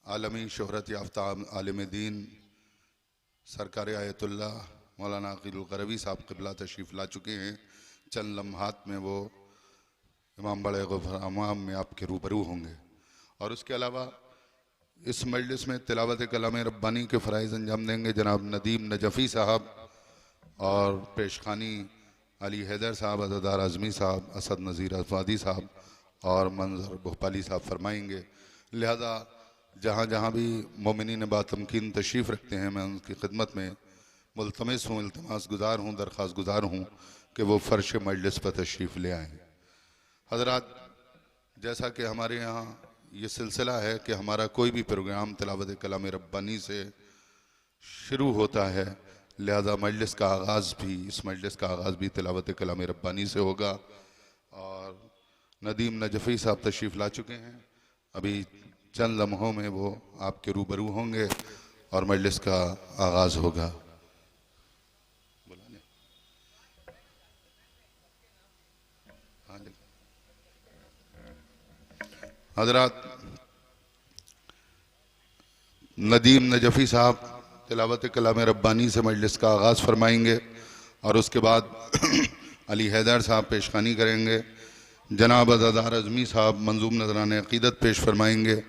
عالمی شہرت یافتہ عالم دین سرکار آیت-اللہ مولانا عقیل القروی صاحب قبلہ تشریف لا چکے ہیں۔ چند لمحات میں وہ امام بڑے غفر امام میں آپ کے روبرو ہوں گے، اور اس کے علاوہ اس مجلس میں تلاوت کلام ربانی کے فرائض انجام دیں گے جناب ندیم نجفی صاحب، اور پیشخانی علی حیدر صاحب، عزادار اعظمی صاحب، اسد نذیر افادی صاحب اور منظر بھوپالی صاحب فرمائیں گے۔ لہذا جہاں جہاں بھی مومنین باتمکین تشریف رکھتے ہیں، میں ان کی خدمت میں ملتمس ہوں، التماس گزار ہوں، درخواست گزار ہوں کہ وہ فرش مجلس پر تشریف لے آئیں۔ حضرات، جیسا کہ ہمارے یہاں یہ سلسلہ ہے کہ ہمارا کوئی بھی پروگرام تلاوت کلام ربانی سے شروع ہوتا ہے، لہذا مجلس کا آغاز بھی تلاوت کلام ربانی سے ہوگا، اور ندیم نجفی صاحب تشریف لا چکے ہیں۔ ابھی چند لمحوں میں وہ آپ کے روبرو ہوں گے اور مجلس کا آغاز ہوگا۔ حضرات، ندیم نجفی صاحب تلاوت کلام ربانی سے مجلس کا آغاز فرمائیں گے، اور اس کے بعد علی حیدر صاحب پیشخانی کریں گے، جناب عزادار اعظمی صاحب منظوم نذران عقیدت پیش فرمائیں گے،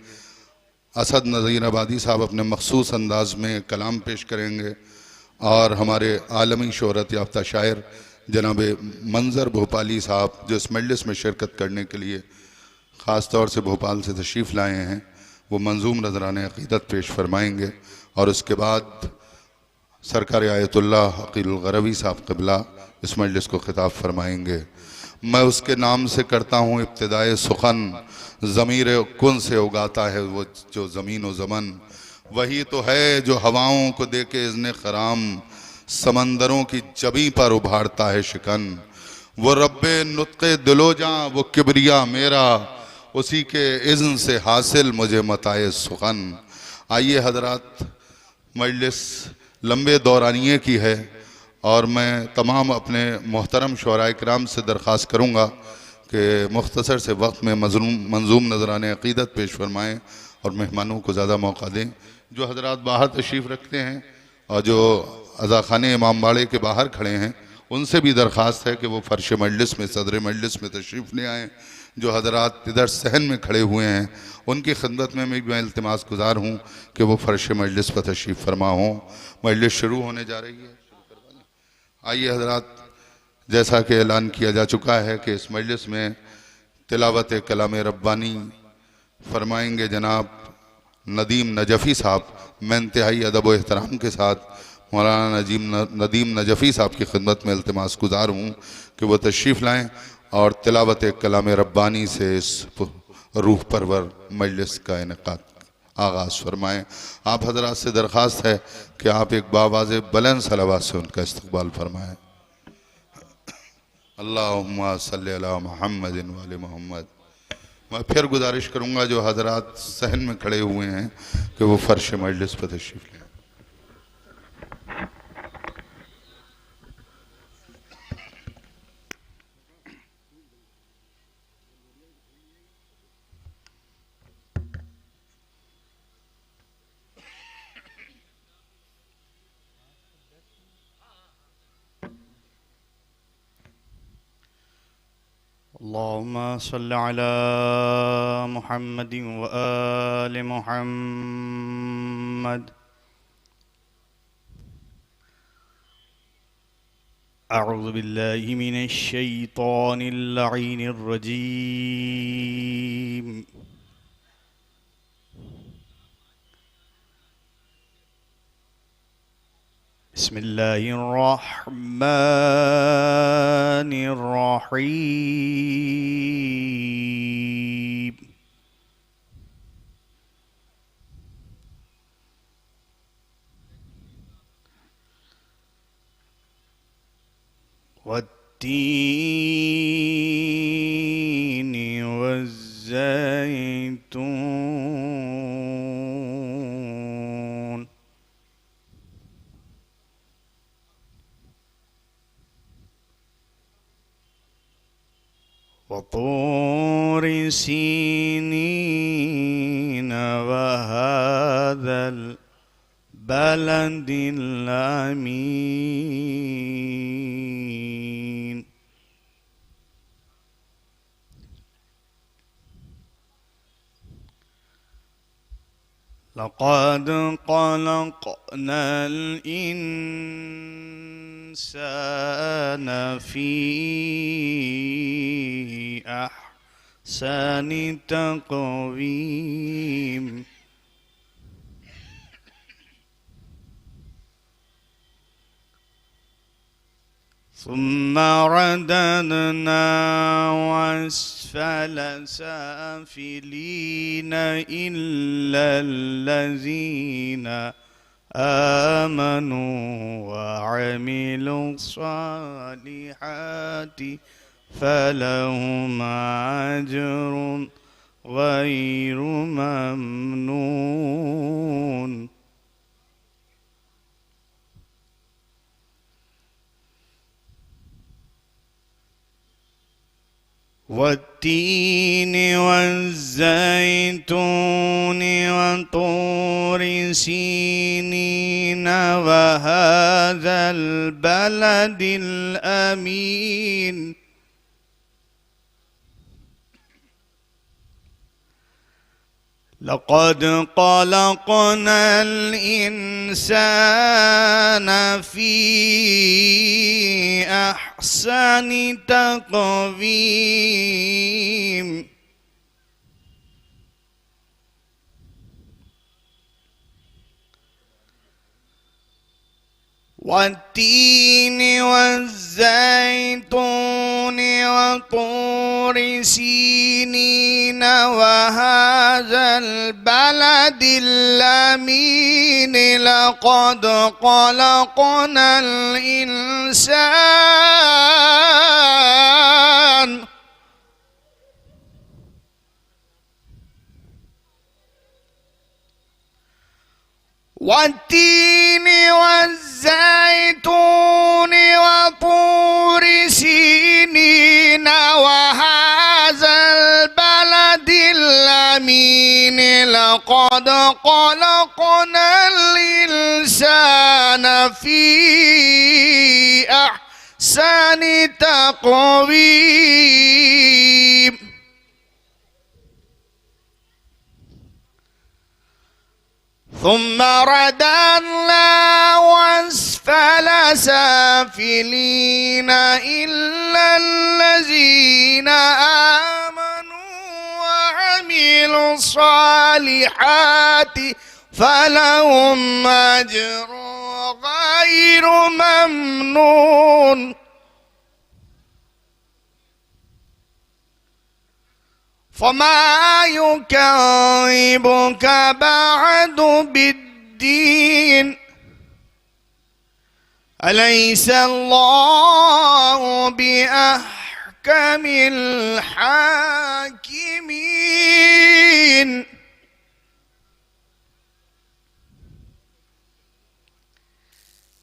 اسد نذیر افادی صاحب اپنے مخصوص انداز میں کلام پیش کریں گے، اور ہمارے عالمی شہرت یافتہ شاعر جناب منظر بھوپالی صاحب جو اس مجلس میں شرکت کرنے کے لیے خاص طور سے بھوپال سے تشریف لائے ہیں، وہ منظوم نذران عقیدت پیش فرمائیں گے، اور اس کے بعد سرکار آیت-اللہ عقیل القروی صاحب قبلہ اس مجلس کو خطاب فرمائیں گے۔ میں اس کے نام سے کرتا ہوں ابتدائے سخن، ضمیر کن سے اگاتا ہے وہ جو زمین و زمن، وہی تو ہے جو ہواؤں کو دے کے اذن خرام، سمندروں کی جبیں پر ابھارتا ہے شکن۔ وہ رب نطق دل و جاں، وہ کبریا میرا، اسی کے اذن سے حاصل مجھے متاع سخن۔ آئیے حضرات، مجلس لمبے دورانیے کی ہے، اور میں تمام اپنے محترم شعراء کرام سے درخواست کروں گا کہ مختصر سے وقت میں منظوم نذران عقیدت پیش فرمائیں اور مہمانوں کو زیادہ موقع دیں۔ جو حضرات باہر تشریف رکھتے ہیں اور جو عزاخانے امام باڑے کے باہر کھڑے ہیں، ان سے بھی درخواست ہے کہ وہ فرش مجلس میں، صدر مجلس میں تشریف لے آئیں۔ جو حضرات ادھر صحن میں کھڑے ہوئے ہیں، ان کی خدمت میں میں التماس گزار ہوں کہ وہ فرش مجلس پر تشریف فرما ہوں۔ مجلس شروع ہونے جا رہی ہے۔ آئیے حضرات، جیسا کہ اعلان کیا جا چکا ہے کہ اس مجلس میں تلاوت کلام ربانی فرمائیں گے جناب ندیم نجفی صاحب۔ میں انتہائی ادب و احترام کے ساتھ مولانا ندیم نجفی صاحب کی خدمت میں التماس گزار ہوں کہ وہ تشریف لائیں اور تلاوت کلام ربانی سے اس روح پرور مجلس کا انعقاد آغاز فرمائیں۔ آپ حضرات سے درخواست ہے کہ آپ ایک باواز بلند صلوات سے ان کا استقبال فرمائیں۔ اللہم صلی علی محمد وعلی محمد۔ میں پھر گزارش کروں گا جو حضرات صحن میں کھڑے ہوئے ہیں کہ وہ فرش مجلس پر تشریف لیں۔ اللهم صل على محمد وآل محمد. أعوذ بالله من الشيطان اللعين الرجيم. بسم الله الرحمن الرحيم. والتين والزيتون وطور سينين وهذا وهذا البلد الأمين. لقد خلقنا الإنسان في أحسن تقويم. ثم رددناه أسفل سافلين إلا الذين آمنوا وعملوا الصالحات فلهم أجر غير ممنون. والتين والزيتون وطور سينين وهذا البلد الأمين. لقد خلقنا الإنسان في أحسن تقويم. والتين والزيتون وطور سينين وهذا البلد الأمين. لقد خلقنا الإنسان والتين والزيتون وطور سينين وهذا البلد الأمين. لقد خلقنا الإنسان في أحسن تقويم. ثم رددناه أسفل سافلين إلا الذين آمنوا وعملوا الصالحات فلهم أجر غير ممنون. فما يكذبك بعد بالدين. أليس الله بأحكم الحاكمين.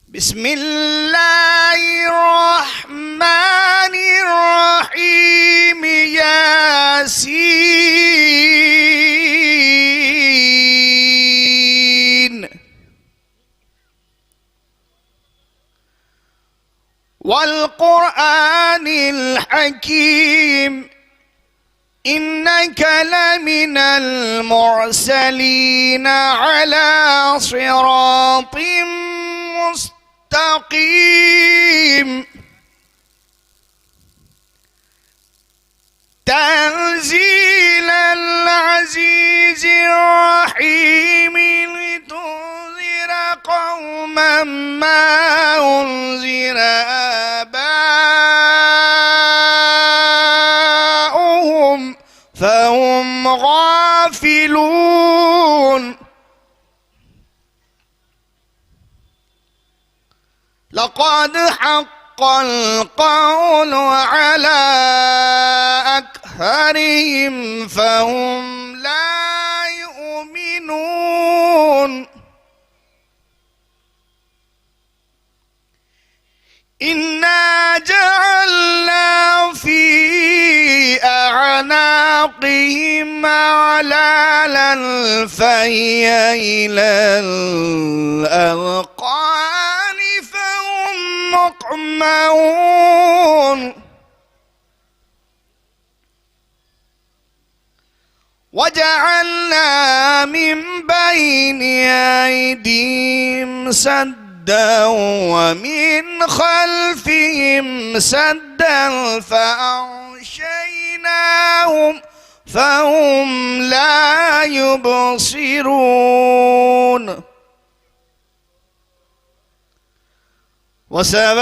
بسم الله الرحمن الرحيم. ياسين والقرآن الحكيم إنك لمن المرسلين على صراط مستقيم. تنزيل العزيز الرحيم لتنذر قوما ما أنذر آباؤهم فهم غافلون. لقد حق القول على أكثرهم فهم لا يؤمنون. إنا جعلنا في أعناق باقهم على الفي إلى الأذقان فهم مقمحون وجعلنا من بين أيديهم سدا ومن خلفهم سدا فأغشيناهم فهم لا يبصرون وسواء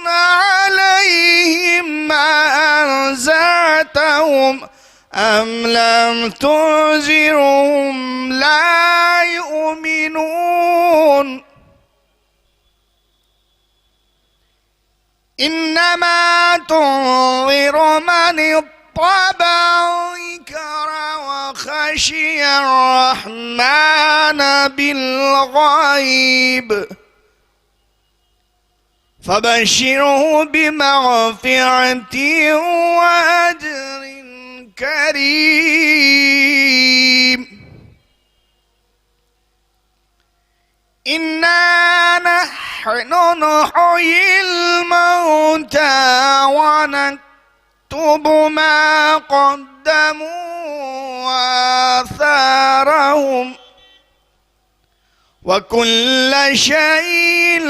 عليهم أنذرتهم أم لم تنذرهم لا يؤمنون إنما تنذر من اتبع الذكر وخشي الرحمن بالغيب فبشره بمغفرة وأجر كريم إنا نحن نحيي الموتى ونكتب ما قدموا وآثارهم وكل شيء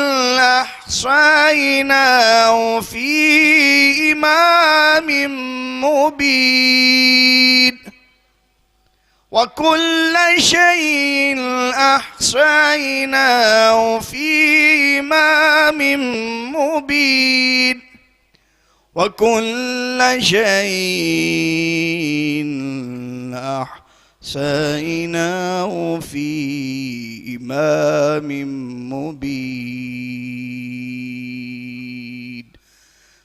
أحصيناه في إمام مبين وكل شيء أحصيناه في إمام مبين وكل شيء أحصيناه في إمام مبين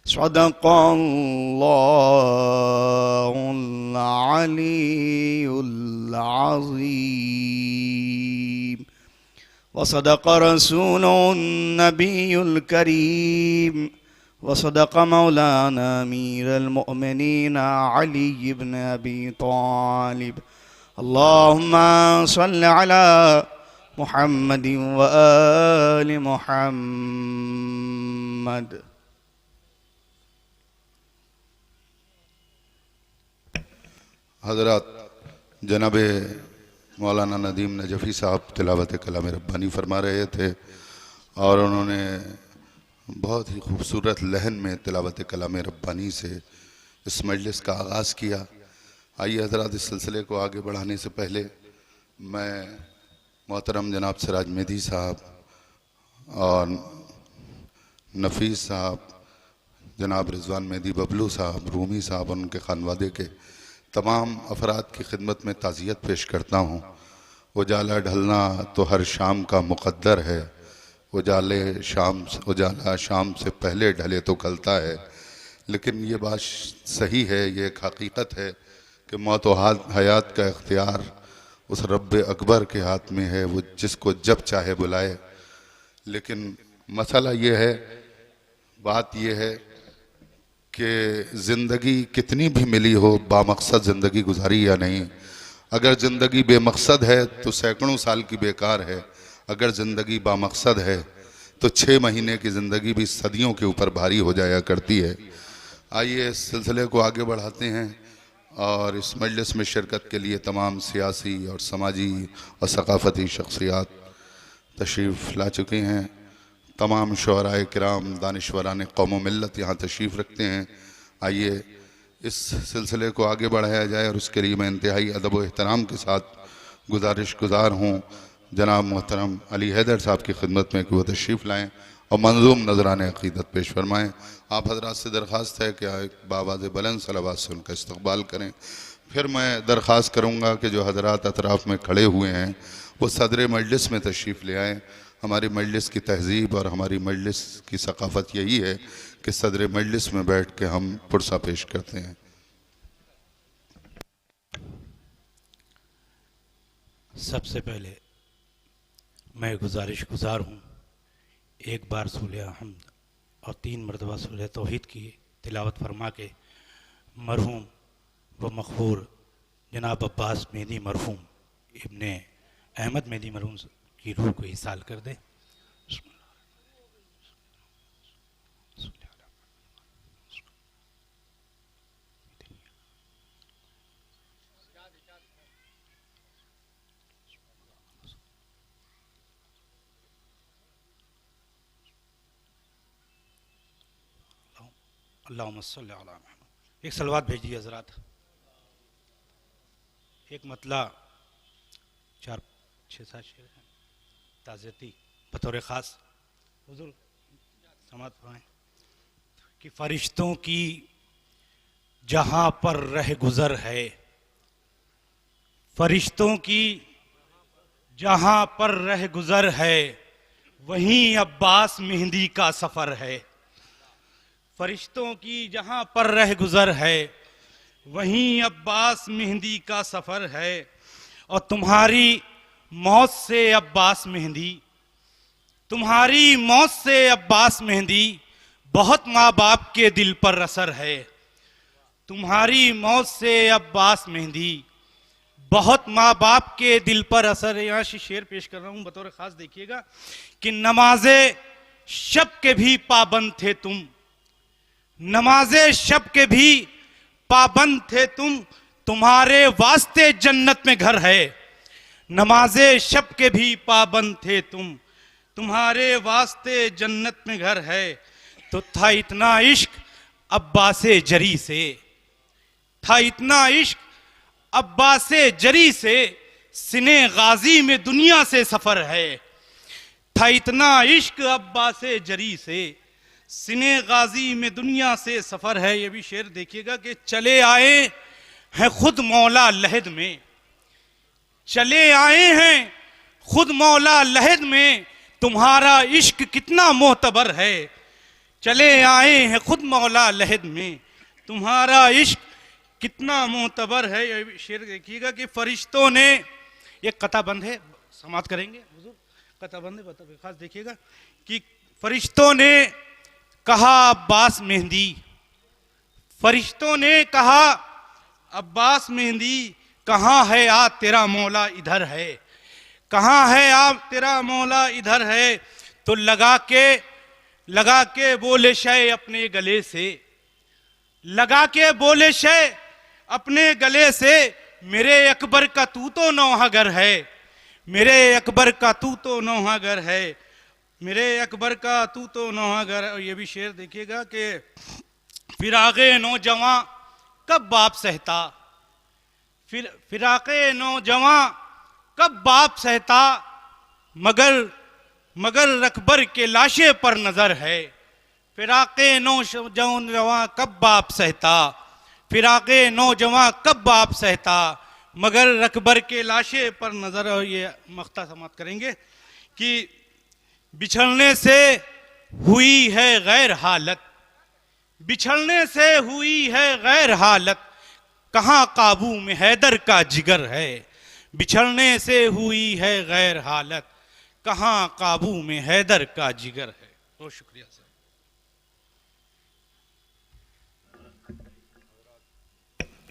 صدق الله العلي العظيم وصدق رسوله النبي الكريم وصدق مولانا أمير المؤمنين علي بن أبي طالب اللهم صل على محمد وآل محمد حضرات جناب مولانا ندیم نجفی صاحب تلاوت کلام ربانی فرما رہے تھے اور انہوں نے بہت ہی خوبصورت لہن میں تلاوت کلام ربانی سے اس مجلس کا آغاز کیا. آئیے حضرات اس سلسلے کو آگے بڑھانے سے پہلے میں محترم جناب سراج مہدی صاحب اور نفیس صاحب، جناب رضوان مہدی ببلو صاحب، رومی صاحب اور ان کے خانوادے کے تمام افراد کی خدمت میں تعزیت پیش کرتا ہوں. اجالا ڈھلنا تو ہر شام کا مقدر ہے، اجالا شام سے پہلے ڈھلے تو کلتا ہے. لیکن یہ بات صحیح ہے، یہ ایک حقیقت ہے کہ موت و حیات کا اختیار اس رب اکبر کے ہاتھ میں ہے، وہ جس کو جب چاہے بلائے. لیکن مسئلہ یہ ہے، بات یہ ہے کہ زندگی کتنی بھی ملی ہو، بامقصد زندگی گزاری یا نہیں. اگر زندگی بے مقصد ہے تو سینکڑوں سال کی بیکار ہے، اگر زندگی بامقصد ہے تو 6 مہینے کی زندگی بھی صدیوں کے اوپر بھاری ہو جایا کرتی ہے. آئیے اس سلسلے کو آگے بڑھاتے ہیں اور اس مجلس میں شرکت کے لیے تمام سیاسی اور سماجی اور ثقافتی شخصیات تشریف لا چکی ہیں. تمام شعراء کرام، دانشوران قوم و ملت یہاں تشریف رکھتے ہیں. آئیے اس سلسلے کو آگے بڑھایا جائے اور اس کے لیے میں انتہائی ادب و احترام کے ساتھ گزارش گزار ہوں جناب محترم علی حیدر صاحب کی خدمت میں کہ وہ تشریف لائیں اور منظوم نذران عقیدت پیش فرمائیں. آپ حضرات سے درخواست ہے کہ ایک بآواز بلند صلوات سے ان کا استقبال کریں. پھر میں درخواست کروں گا کہ جو حضرات اطراف میں کھڑے ہوئے ہیں وہ صدر مجلس میں تشریف لے آئیں. ہماری مجلس کی تہذیب اور ہماری مجلس کی ثقافت یہی ہے کہ صدر مجلس میں بیٹھ کے ہم پرسہ پیش کرتے ہیں. سب سے پہلے میں گزارش گزار ہوں، ایک بار سولہ حمد اور 3 مرتبہ سورہ توحید کی تلاوت فرما کے مرحوم و مغفور جناب عباس مہدی مرحوم ابن احمد مہدی مرحوم کی روح کو ایصال کر دیں. اللہم صلی علی محمد. ایک صلوات بھیج دیجیے حضرات. ایک مطلع 4-6-7 شعر ہیں تعزیتی بطور خاص حضور سماعت فرمائیں کہ فرشتوں کی جہاں پر رہ گزر ہے، فرشتوں کی جہاں پر رہ گزر ہے، وہیں عباس مہندی کا سفر ہے. فرشتوں کی جہاں پر رہ گزر ہے، وہیں عباس مہندی کا سفر ہے. اور تمہاری موت سے عباس مہندی، تمہاری موت سے عباس مہندی بہت ماں باپ کے دل پر اثر ہے. تمہاری موت سے عباس مہندی بہت ماں باپ کے دل پر اثر ہے. یہاں شعر پیش کر رہا ہوں بطور خاص، دیکھیے گا کہ نماز شب کے بھی پابند تھے تم، نماز شب کے بھی پابند تھے تم، تمہارے واسطے جنت میں گھر ہے. نماز شب کے بھی پابند تھے تم، تمہارے واسطے جنت میں گھر ہے. تو تھا اتنا عشق عباس جری سے، تھا اتنا عشق عباس جری سے، سنے غازی میں دنیا سے سفر ہے. تھا اتنا عشق عباس جری سے، سنے غازی میں دنیا سے سفر ہے. یہ بھی شعر دیکھیے گا کہ چلے آئے ہیں خود مولا لحد میں، چلے آئے ہیں خود مولا لحد میں، تمہارا عشق کتنا معتبر ہے. چلے آئے ہیں خود مولا لحد میں، تمہارا عشق کتنا معتبر ہے. یہ شعر دیکھیے گا کہ فرشتوں نے، یہ قطع بند ہے سماعت کریں گے حضور، قطع بند ہے خاص دیکھیے گا کہ فرشتوں نے کہا عباس مہندی، فرشتوں نے کہا عباس مہندی کہاں ہے آ تیرا مولا ادھر ہے، کہاں ہے آ تیرا مولا ادھر ہے. تو لگا کے بولے شے اپنے گلے سے، لگا کے بولے شے اپنے گلے سے، میرے اکبر کا تو نوحہ گر ہے، میرے اکبر کا تو نوحہ گر ہے، میرے اکبر کا تو نوحہ گر ہے. اور یہ بھی شعر دیکھیے گا کہ فراق نوجواں کب باپ سہتا، فراق نوجواں کب باپ سہتا، مگر اکبر کے لاشے پر نظر ہے. فراق نوجواں کب باپ سہتا، فراق نوجواں کب باپ سہتا، مگر اکبر کے لاشے پر نظر. اور یہ مقطع سماعت کریں گے کہ بچھڑنے سے ہوئی ہے غیر حالت، بچھڑنے سے ہوئی ہے غیر حالت، کہاں قابو میں حیدر کا جگر ہے. بچھڑنے سے ہوئی ہے غیر حالت، کہاں قابو میں حیدر کا جگر ہے. بہت شکریہ سر.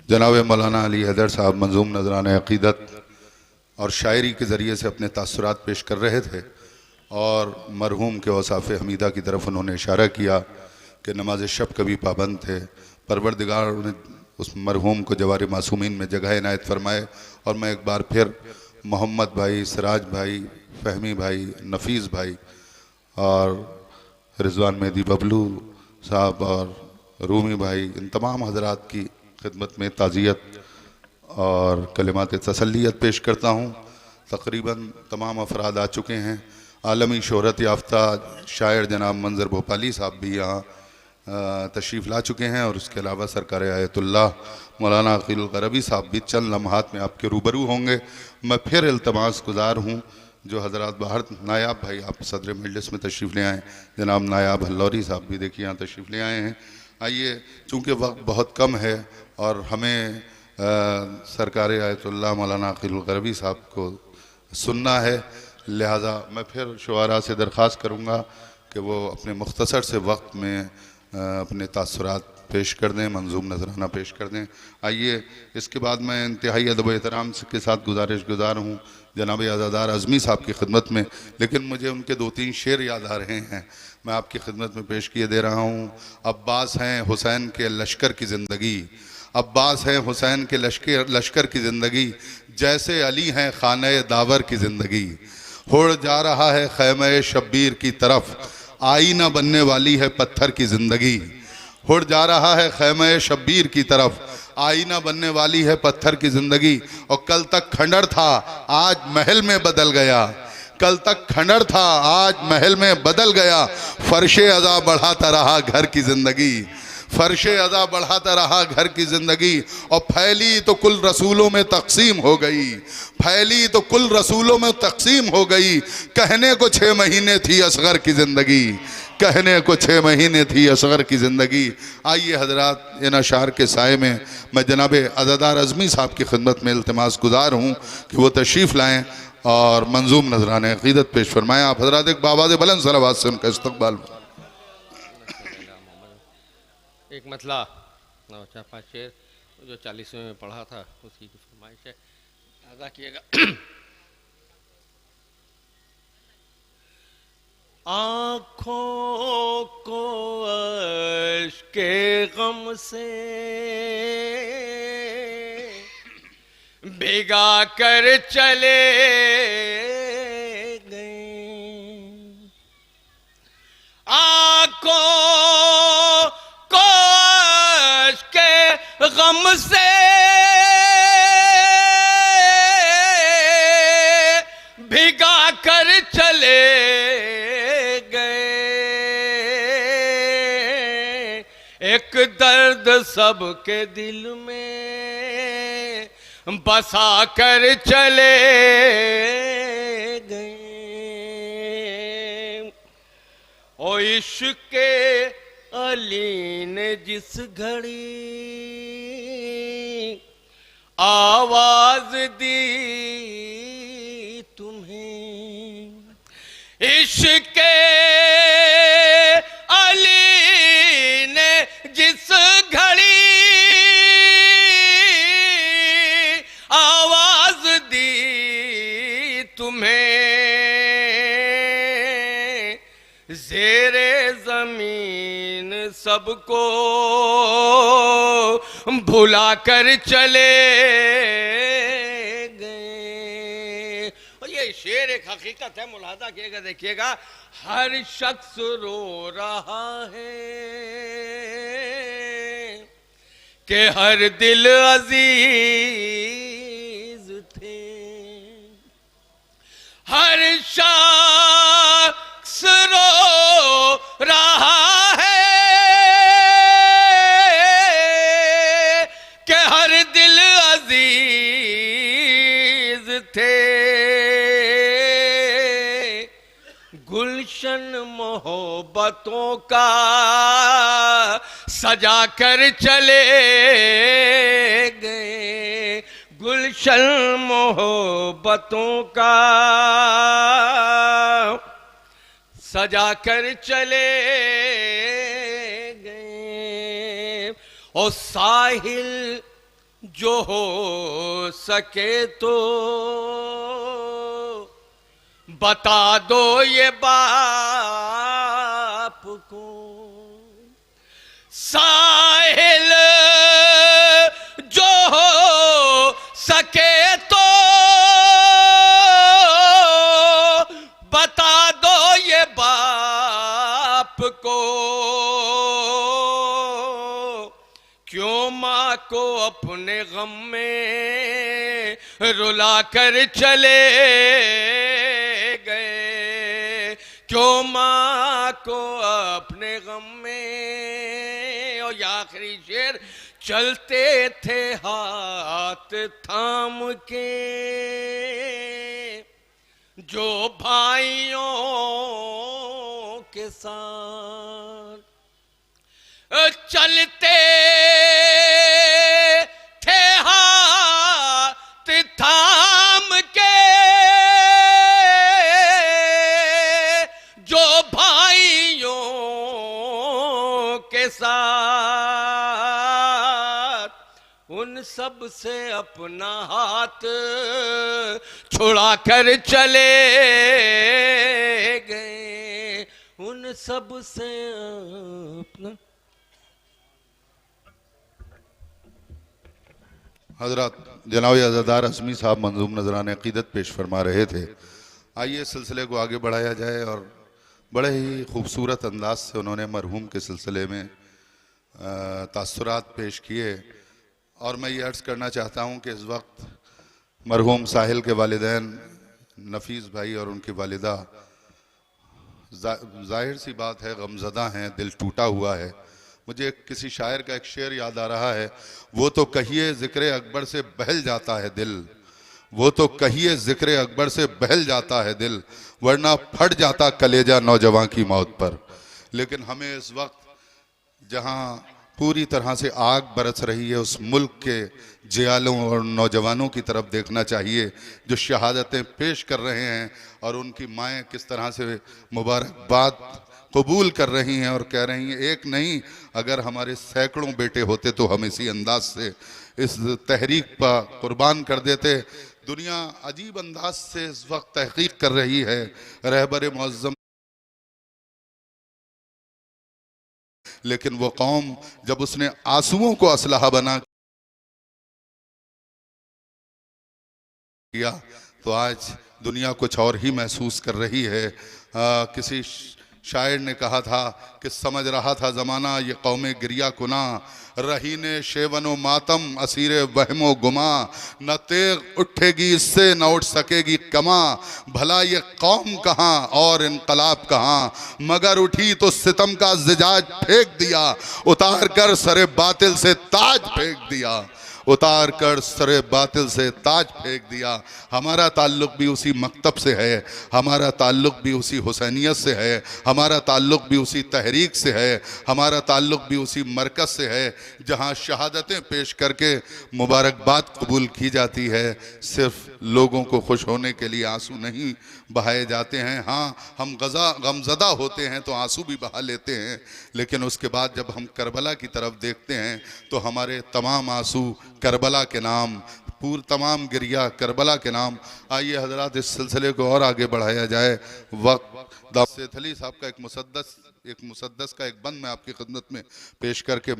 جناب مولانا علی حیدر صاحب منظوم نذران عقیدت اور شاعری کے ذریعے سے اپنے تاثرات پیش کر رہے تھے، اور مرحوم کے اوصاف حمیدہ کی طرف انہوں نے اشارہ کیا کہ نماز شب کبھی پابند تھے. پروردگار نے اس مرحوم کو جوار معصومین میں جگہ عنایت فرمائے. اور میں ایک بار پھر محمد بھائی، سراج بھائی، فہمی بھائی، نفیس بھائی اور رضوان مہدی ببلو صاحب اور رومی بھائی، ان تمام حضرات کی خدمت میں تعزیت اور کلمات تسلیت پیش کرتا ہوں. تقریباً تمام افراد آ چکے ہیں. عالمی شہرت یافتہ شاعر جناب منظر بھوپالی صاحب بھی یہاں تشریف لا چکے ہیں، اور اس کے علاوہ سرکار آیت اللہ مولانا عقیل القربی صاحب بھی چند لمحات میں آپ کے روبرو ہوں گے. میں پھر التماس گزار ہوں جو حضرات باہر، نایاب بھائی آپ صدر مجلس میں تشریف لے آئیں، جناب نایاب ہلوری صاحب بھی دیکھیے یہاں تشریف لے آئے ہیں. آئیے، چونکہ وقت بہت کم ہے اور ہمیں سرکار آیت اللہ مولانا عقیل القربی صاحب کو سننا ہے، لہٰذا میں پھر شعراء سے درخواست کروں گا کہ وہ اپنے مختصر سے وقت میں اپنے تاثرات پیش کر دیں، منظوم نذرانہ پیش کر دیں۔ آئیے اس کے بعد میں انتہائی ادب و احترام کے ساتھ گزار ہوں جناب عزادار اعظمی صاحب کی خدمت میں، لیکن مجھے ان کے 2-3 شعر یاد آ رہے ہیں، میں آپ کی خدمت میں پیش کیے دے رہا ہوں۔ عباس ہیں حسین کے لشکر کی زندگی، عباس ہیں حسین کے لشکر کی زندگی، جیسے علی ہیں خانہ داور کی زندگی۔ اڑ جا رہا ہے خیمہ شبیر کی طرف، آئینہ بننے والی ہے پتھر کی زندگی۔ اڑ جا رہا ہے خیمہ شبیر کی طرف، آئینہ بننے والی ہے پتھر کی زندگی۔ اور کل تک کھنڈر تھا آج محل میں بدل گیا، کل تک کھنڈر تھا آج محل میں بدل گیا، فرش عزا بڑھاتا رہا گھر کی زندگی، فرش عزا بڑھاتا رہا گھر کی زندگی۔ اور پھیلی تو کل رسولوں میں تقسیم ہو گئی، پھیلی تو کل رسولوں میں تقسیم ہو گئی، کہنے کو 6 مہینے تھی اصغر کی زندگی، کہنے کو 6 مہینے تھی اصغر کی زندگی۔ آئیے حضرات ان اشعار کے سائے میں میں جناب عزادار اعظمی صاحب کی خدمت میں التماس گزار ہوں کہ وہ تشریف لائیں اور منظوم نذرانہ عقیدت پیش فرمائیں۔ آپ حضرات ایک بآواز بلند صلوات سے ان کا استقبال۔ ایک مطلع 4-5 شعر جو 40ویں میں پڑھا تھا اس کی فرمائش ہے، ادا کیے گا۔ آنکھوں کو اشک غم سے بھگا کر چلے گئے، آنکھوں کو اشک غم سے بھگا کر چلے گئے، ایک درد سب کے دل میں بسا کر چلے گئے۔ او عشق علی نے جس گھڑی آواز دی تمہیں، عشق علی نے جس گھڑی آواز دی تمہیں، زیر زمین سب کو بھلا کر چلے گئے۔ اور یہ شعر ایک حقیقت ہے، ملاحظہ کیے گا، دیکھیے گا، ہر شخص رو رہا ہے کہ ہر دل عزیز تھے، ہر شخص رو رہا ہے کہ ہر دل عزیز تھے، گلشن محبتوں کا سجا کر چلے گئے، گلشن محبتوں کا سجا کر چلے گئے۔ اور ساحل جو ہو سکے تو بتا دو یہ باپ کو، ساحل جو ہو سکے تو بتا دو یہ باپ کو، کیوں ماں کو اپنے غم میں رلا کر چلے گئے، کیوں ماں کو اپنے غم میں۔ اور یہ آخری شعر، چلتے تھے ہاتھ تھام کے جو بھائیوں کے ساتھ، چلتے تھے ہاتھ تھام کے جو بھائی سب سے اپنا ہاتھ چھڑا کر چلے گئے، ان سب سے اپنا. حضرات جناب عزادار عظمی صاحب منظوم نذران عقیدت پیش فرما رہے تھے. آئیے اس سلسلے کو آگے بڑھایا جائے. اور بڑے ہی خوبصورت انداز سے انہوں نے مرحوم کے سلسلے میں تاثرات پیش کیے. اور میں یہ عرض کرنا چاہتا ہوں کہ اس وقت مرحوم ساحل کے والدین نفیس بھائی اور ان کی والدہ ظاہر سی بات ہے غمزدہ ہیں، دل ٹوٹا ہوا ہے. مجھے کسی شاعر کا ایک شعر یاد آ رہا ہے، وہ تو کہیے ذکر اکبر سے بہل جاتا ہے دل، وہ تو کہیے ذکر اکبر سے بہل جاتا ہے دل، ورنہ پھٹ جاتا کلیجہ نوجوان کی موت پر. لیکن ہمیں اس وقت جہاں پوری طرح سے آگ برس رہی ہے، اس ملک کے جیالوں اور نوجوانوں کی طرف دیکھنا چاہیے جو شہادتیں پیش کر رہے ہیں، اور ان کی مائیں کس طرح سے مبارکباد قبول کر رہی ہیں اور کہہ رہی ہیں ایک نہیں، اگر ہمارے سینکڑوں بیٹے ہوتے تو ہم اسی انداز سے اس تحریک پر قربان کر دیتے. دنیا عجیب انداز سے اس وقت تحقیق کر رہی ہے. رہبر معظم لیکن وہ قوم جب اس نے آنسوؤں کو اسلحہ بنا کیا تو آج دنیا کچھ اور ہی محسوس کر رہی ہے. کسی شاعر نے کہا تھا کہ سمجھ رہا تھا زمانہ یہ قوم گریہ کنا، رہین شیون و ماتم اسیر وہم و گما، نہ تیغ اٹھے گی اس سے نہ اٹھ سکے گی کما، بھلا یہ قوم کہاں اور انقلاب کہاں، مگر اٹھی تو ستم کا زجاج پھینک دیا، اتار کر سر باطل سے تاج پھینک دیا، اتار کر سر باطل سے تاج پھینک دیا. ہمارا تعلق بھی اسی مکتب سے ہے، ہمارا تعلق بھی اسی حسینیت سے ہے، ہمارا تعلق بھی اسی تحریک سے ہے، ہمارا تعلق بھی اسی مرکز سے ہے جہاں شہادتیں پیش کر کے مبارکباد قبول کی جاتی ہے. صرف لوگوں کو خوش ہونے کے لیے آنسو نہیں بہائے جاتے ہیں. ہاں ہم غمزدہ ہوتے ہیں تو آنسو بھی بہا لیتے ہیں، لیکن اس کے بعد جب ہم کربلا کی طرف دیکھتے ہیں تو ہمارے تمام آنسو کربلا کے نام، تمام گریہ کربلا کے نام. آئیے حضرات اس سلسلے کو اور آگے بڑھایا جائے. وقت سید علی صاحب کا ایک مسدس کا ایک بند میں آپ کی خدمت میں پیش کر کے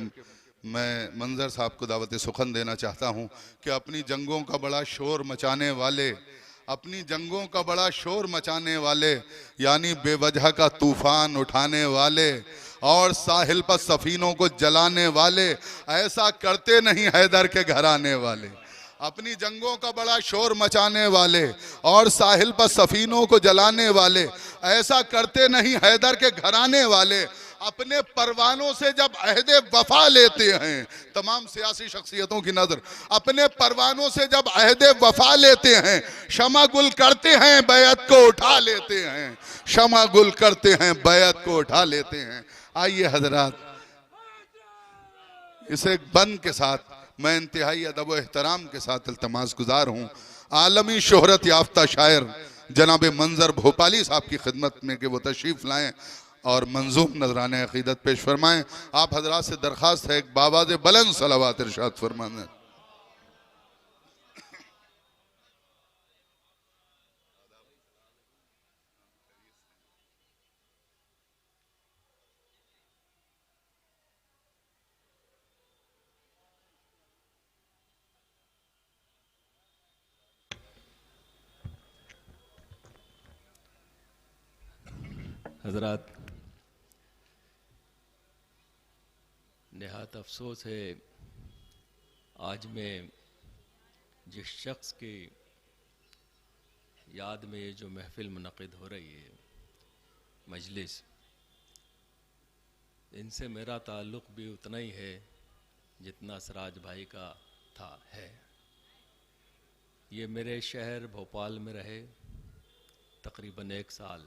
میں منظر صاحب کو دعوت سخن دینا چاہتا ہوں کہ اپنی جنگوں کا بڑا شور مچانے والے، اپنی جنگوں کا بڑا شور مچانے والے، یعنی بے وجہ کا طوفان اٹھانے والے اور ساحل پر سفینوں کو جلانے والے، ایسا کرتے نہیں حیدر کے گھر آنے والے. اپنی جنگوں کا بڑا شور مچانے والے اور ساحل پر سفینوں کو جلانے والے، ایسا کرتے نہیں حیدر کے گھرانے والے. اپنے پروانوں سے جب عہد وفا لیتے ہیں، تمام سیاسی شخصیتوں کی نظر، اپنے پروانوں سے جب عہد وفا لیتے ہیں، شمع گل کرتے ہیں بیعت کو اٹھا لیتے ہیں، شمع گل کرتے ہیں بیعت کو اٹھا لیتے ہیں. آئیے حضرات اس ایک بند کے ساتھ میں انتہائی ادب و احترام کے ساتھ التماس گزار ہوں عالمی شہرت یافتہ شاعر جناب منظر بھوپالی صاحب کی خدمت میں کہ وہ تشریف لائیں اور منظوم نذران عقیدت پیش فرمائیں. آپ حضرات سے درخواست ہے ایک بآواز بلند صلوات ارشاد فرمانا. حضرات نہایت افسوس ہے آج میں جس شخص کی یاد میں یہ جو محفل منعقد ہو رہی ہے مجلس، ان سے میرا تعلق بھی اتنا ہی ہے جتنا سراج بھائی کا ہے. یہ میرے شہر بھوپال میں رہے تقریباً 1 سال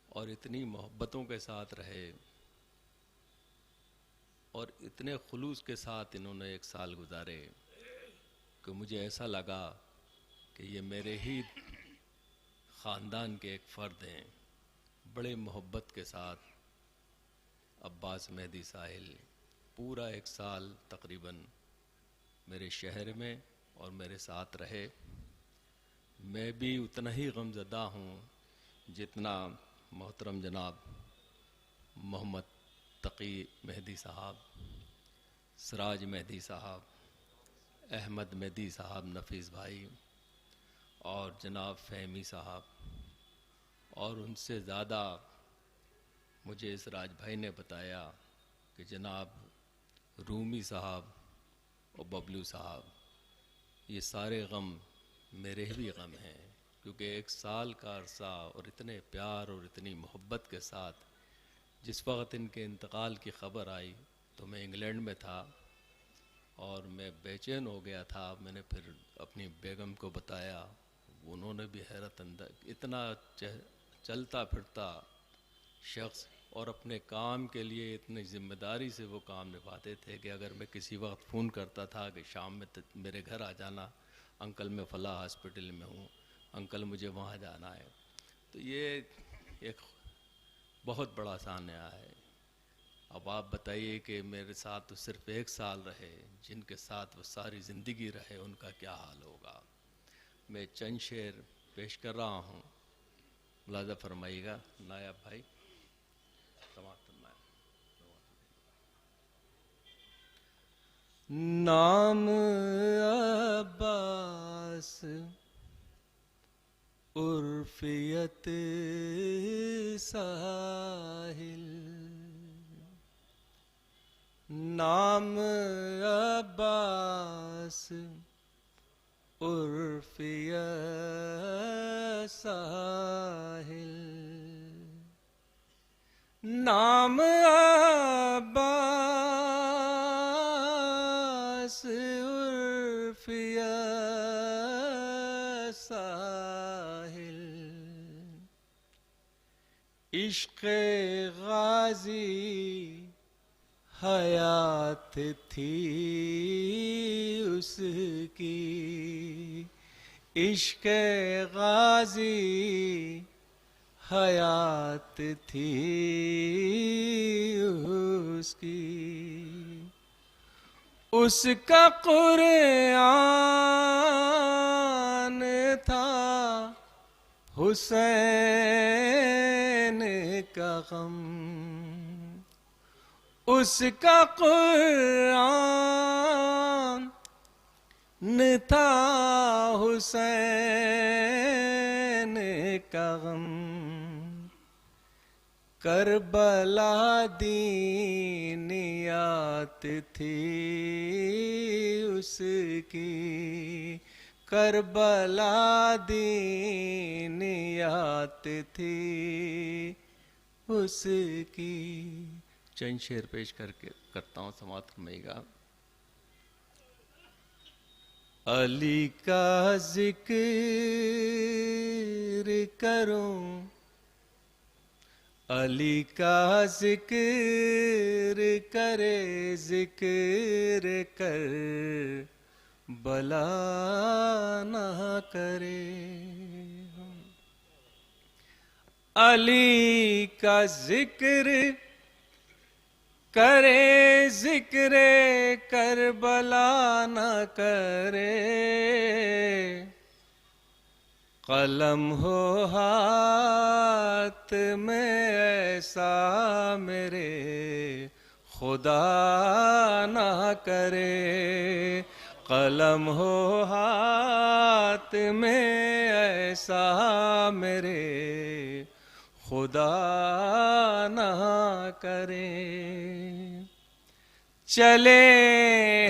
اور اتنی محبتوں کے ساتھ رہے اور اتنے خلوص کے ساتھ انہوں نے 1 سال گزارے کہ مجھے ایسا لگا کہ یہ میرے ہی خاندان کے ایک فرد ہیں. بڑے محبت کے ساتھ عباس مہدی ساحل پورا 1 سال تقریباً میرے شہر میں اور میرے ساتھ رہے. میں بھی اتنا ہی غمزدہ ہوں جتنا محترم جناب محمد تقی مہدی صاحب، سراج مہدی صاحب، احمد مہدی صاحب نفیس بھائی اور جناب فہمی صاحب، اور ان سے زیادہ مجھے اس راج بھائی نے بتایا کہ جناب رومی صاحب اور ببلو صاحب، یہ سارے غم میرے بھی غم ہیں، کیونکہ 1 سال کا عرصہ اور اتنے پیار اور اتنی محبت کے ساتھ جس وقت ان کے انتقال کی خبر آئی تو میں انگلینڈ میں تھا اور میں بے چین ہو گیا تھا. میں نے پھر اپنی بیگم کو بتایا، انہوں نے بھی حیرت اندر، اتنا چلتا پھرتا شخص اور اپنے کام کے لیے اتنی ذمہ داری سے وہ کام نبھاتے تھے کہ اگر میں کسی وقت فون کرتا تھا کہ شام میں میرے گھر آ جانا، انکل میں فلاں ہاسپٹل میں ہوں، انکل مجھے وہاں جانا ہے. تو یہ ایک بہت بڑا سانحہ ہے. اب آپ بتائیے کہ میرے ساتھ تو صرف 1 سال رہے، جن کے ساتھ وہ ساری زندگی رہے ان کا کیا حال ہوگا. میں چند شعر پیش کر رہا ہوں، ملاحظہ فرمائیے گا. نایاب بھائی سماعت فرمائیں. نام عباس عرفیت ساحل، نام عباس عرفیت ساحل، نام عباس عرفیت ساحل، عشق غازی حیات تھی اس کی، عشق غازی حیات تھی اس کی. اس کا قرآن تھا حسین کا غم، اس کا قرآن تھا حسین کا غم. کربلا دینیات تھی اس کی، کربلا دینیات تھی اس کی. چند شعر پیش کرتا ہوں، سماعت فرمائیے گا. علی کا ذکر کروں، علی کا ذکر کرے ذکر کر بلا نہ کرے. علی کا ذکر کرے ذکر کربلا نہ کرے، قلم ہو ہاتھ میں ایسا میرے خدا نہ کرے، قلم ہو ہاتھ میں ایسا میرے خدا نہ کرے. چلے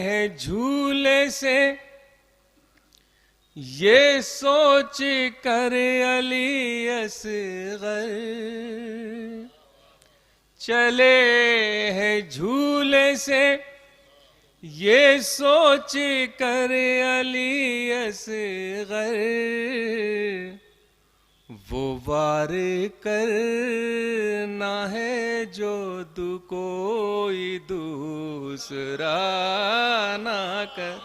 ہیں جھولے سے یہ سوچ کر علی اصغر، چلے ہیں جھولے سے یہ سوچ کر علی اصغر، وہ وار کرنا ہے جو کوئی دوسرا نہ کر،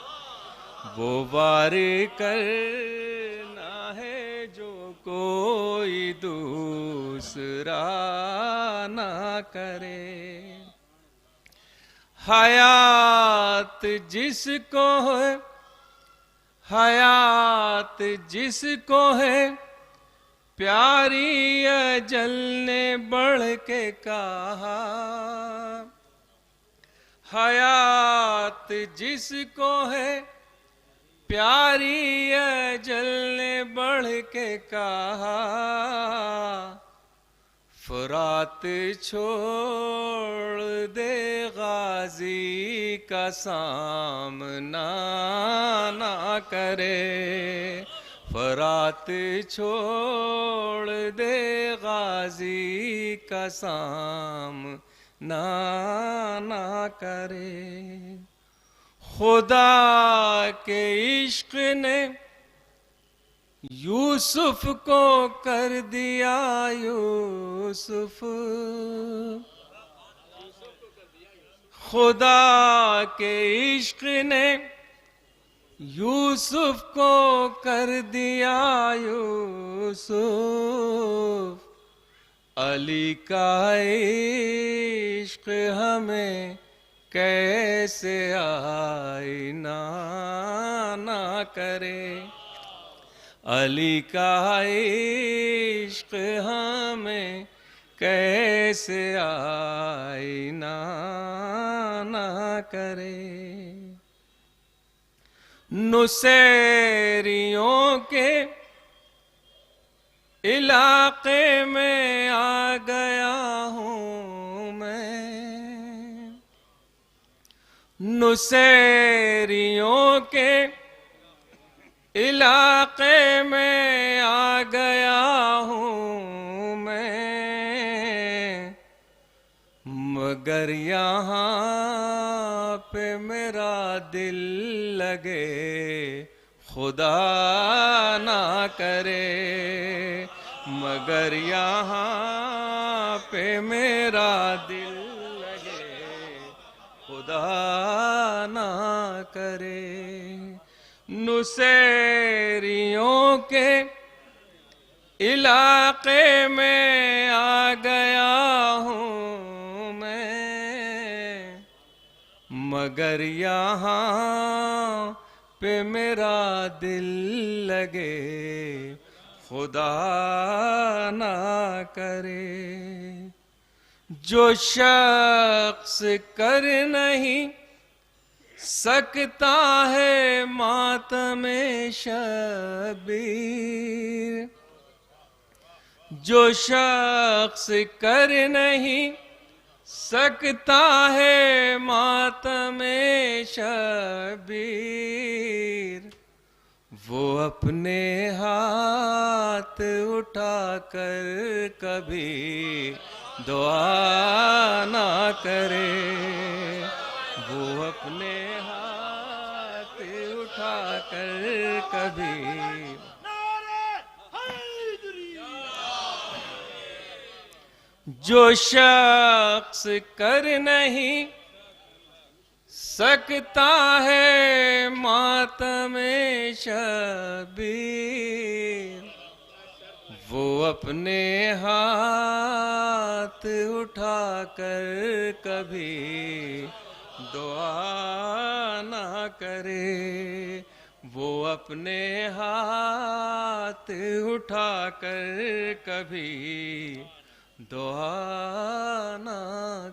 وہ وار کرنا ہے جو کوئی دوسرا نہ کرے. حیات جس کو ہے، حیات جس کو ہے، پیاری اجل نے بڑھ کے کہا، حیات جس کو ہے، پیاری اجل نے بڑھ کے کہا، فرات چھوڑ دے غازی کا سامنا نہ کرے، فرات چھوڑ دے غازی کا سامنا نہ کرے، خدا کے عشق نے یوسف کو کر دیا یوسف، خدا کے عشق نے یوسف کو کر دیا یوسف، علی کا عشق ہمیں کیسے آئینہ نہ کرے، علی کا عشق ہمیں کیسے آئینہ نہ کرے، نصیریوں کے علاقے میں آ گیا ہوں میں، نصیریوں کے علاقے میں آ گیا ہوں میں، مگر یہاں پہ میرا دل لگے خدا نہ کرے، مگر یہاں پہ میرا دل لگے خدا نہ کرے، نصیریوں کے علاقے میں آ گیا ہوں میں، مگر یہاں پہ میرا دل لگے خدا نہ کرے، جو شخص کر نہیں سکتا ہے ماتم شبیر، جو شخص کر نہیں سکتا ہے ماتم شبیر، وہ اپنے ہاتھ اٹھا کر کبھی دعا نہ کرے، وہ اپنے ہاتھ اٹھا کر کبھی جو شخص کر نہیں سکتا ہے ماتم شبیر، وہ اپنے ہاتھ اٹھا کر کبھی دعا نہ کرے، وہ اپنے ہاتھ اٹھا کر کبھی دعا نہ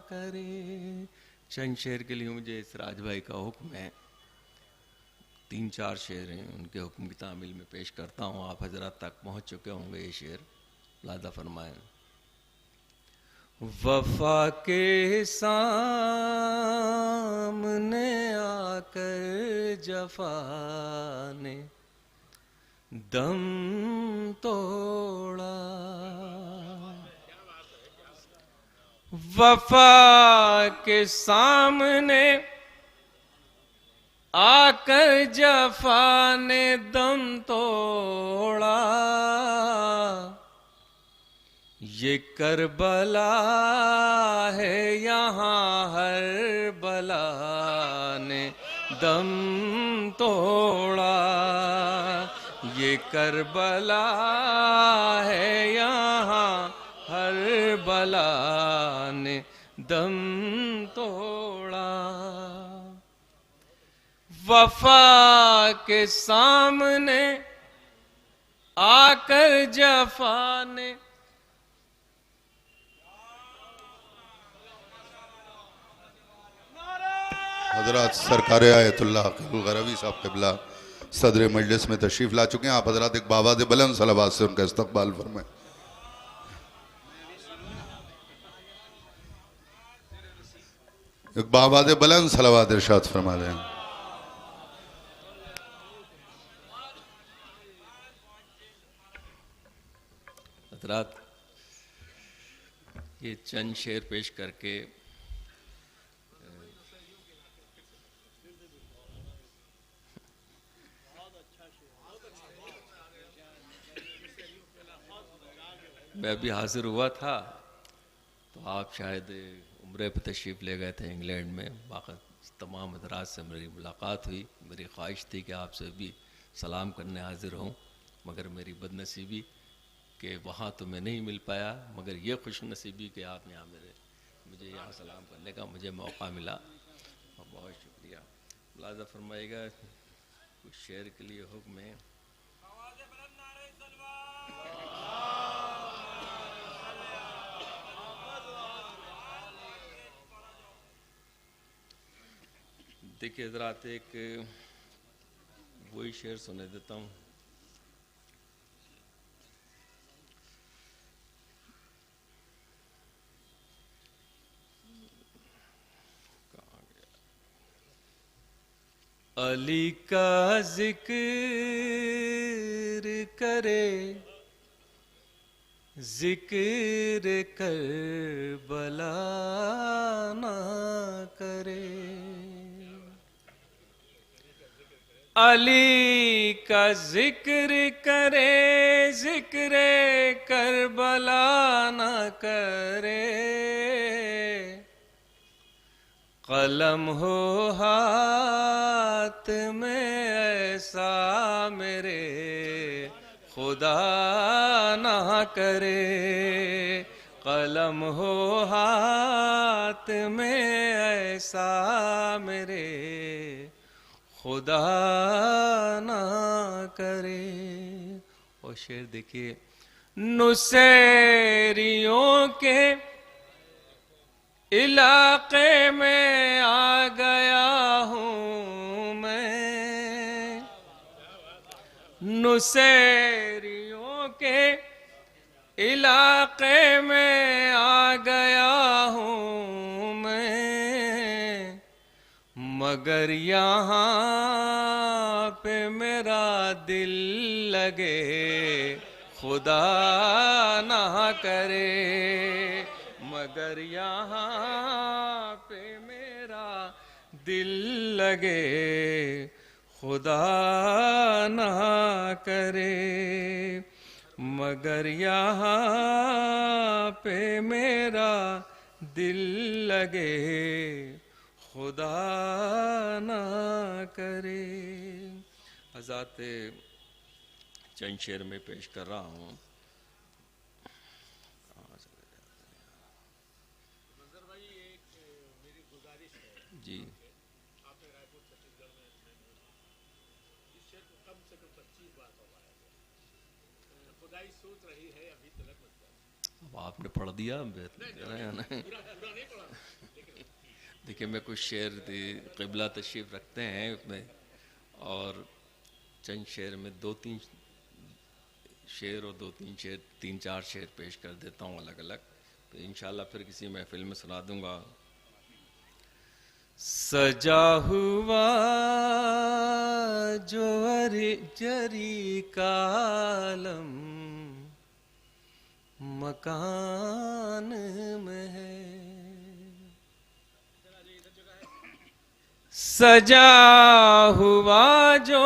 کرے۔ چند شعر کے لیے مجھے سراج بھائی کا حکم ہے، 3-4 شعر ہیں، ان کے حکم کی تعمیل میں پیش کرتا ہوں، آپ حضرات تک پہنچ چکے ہوں گے یہ شعر، لادہ فرمائیں۔ وفا کے سامنے آ کر جفا نے دم توڑا، وفا کے سامنے آ کر جفا نے دم توڑا، یہ کربلا ہے یہاں ہر بلا نے دم توڑا، یہ کربلا ہے یہاں ہر بلا نے دم توڑا، وفا کے سامنے آ کر جفا نے حضرات سرکار آیت اللہ غروی صاحب قبلہ صدر مجلس میں تشریف لا چکے ہیں. آپ حضرات ایک بآواز بلند صلوات سے ان کا استقبال فرمائیں. ایک بآواز بلند صلوات ارشاد فرما دیں. حضرات یہ چند شعر پیش کر کے میں بھی حاضر ہوا تھا تو آپ شاید عمرے پہ تشریف لے گئے تھے انگلینڈ میں. باقی تمام حضرات سے میری ملاقات ہوئی. میری خواہش تھی کہ آپ سے بھی سلام کرنے حاضر ہوں، مگر میری بد نصیبی کہ وہاں تو میں نہیں مل پایا، مگر یہ خوش نصیبی کہ آپ یہاں مجھے یہاں سلام کرنے کا مجھے موقع ملا. بہت شکریہ. ملاحظہ فرمائے گا کچھ شعر کے لیے حکم ہے. دیکھیے حضرات ایک وہی شعر سنے دیتا ہوں. علی کا ذکر کرے ذکر کربلا نہ کرے. علی کا ذکر کرے ذکر کربلا نہ کرے. قلم ہو ہاتھ میں ایسا میرے خدا نہ کرے. قلم ہو ہاتھ میں ایسا میرے خدا نہ کرے. اور شعر دیکھیے. نصیریوں کے علاقے میں آ گیا ہوں میں. نصیریوں کے علاقے میں آ گیا ہوں میں، مگر یہاں پہ میرا دل لگے خدا نہ کرے. مگر یہاں پہ میرا دل لگے خدا نہ کرے. مگر یہاں پہ میرا دل لگے خدا نہ کرے. حضرات چند شعر میں پیش کر رہا ہوں. جی اب آپ نے پڑھ دیا. دیکھیے میں کچھ شعر قبلہ تشریف رکھتے ہیں اس میں، اور چند شعر میں دو تین شعر اور تین چار شعر پیش کر دیتا ہوں الگ الگ. تو انشاءاللہ پھر کسی محفل میں سنا دوں گا. سجا ہوا جو جری کا عالم مکان میں ہے. سجا ہوا جو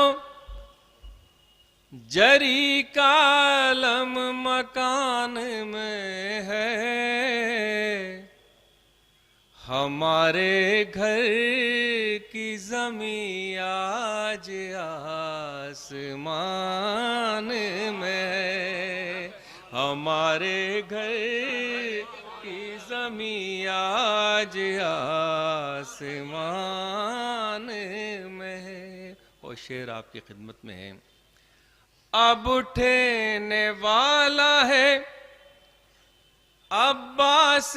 جری کا عالم مکان میں ہے. ہمارے گھر کی زمین آج آسمان میں ہے. ہمارے گھر کی زمین آج آسمان میں ہے. وہ شعر آپ کی خدمت میں ہے. اب اٹھنے والا ہے عباس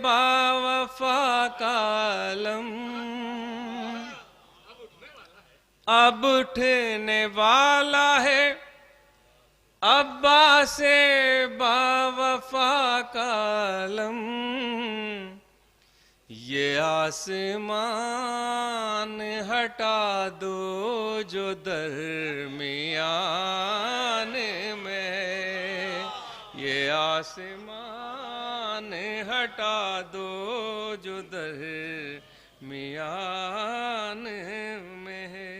باوفا کا علم. اب اٹھنے والا ہے عباس باوفا کا علم. یہ آسمان ہٹا دو جو درمیان میں. یہ آسمان ہٹا دو جو درمیان میں ہے.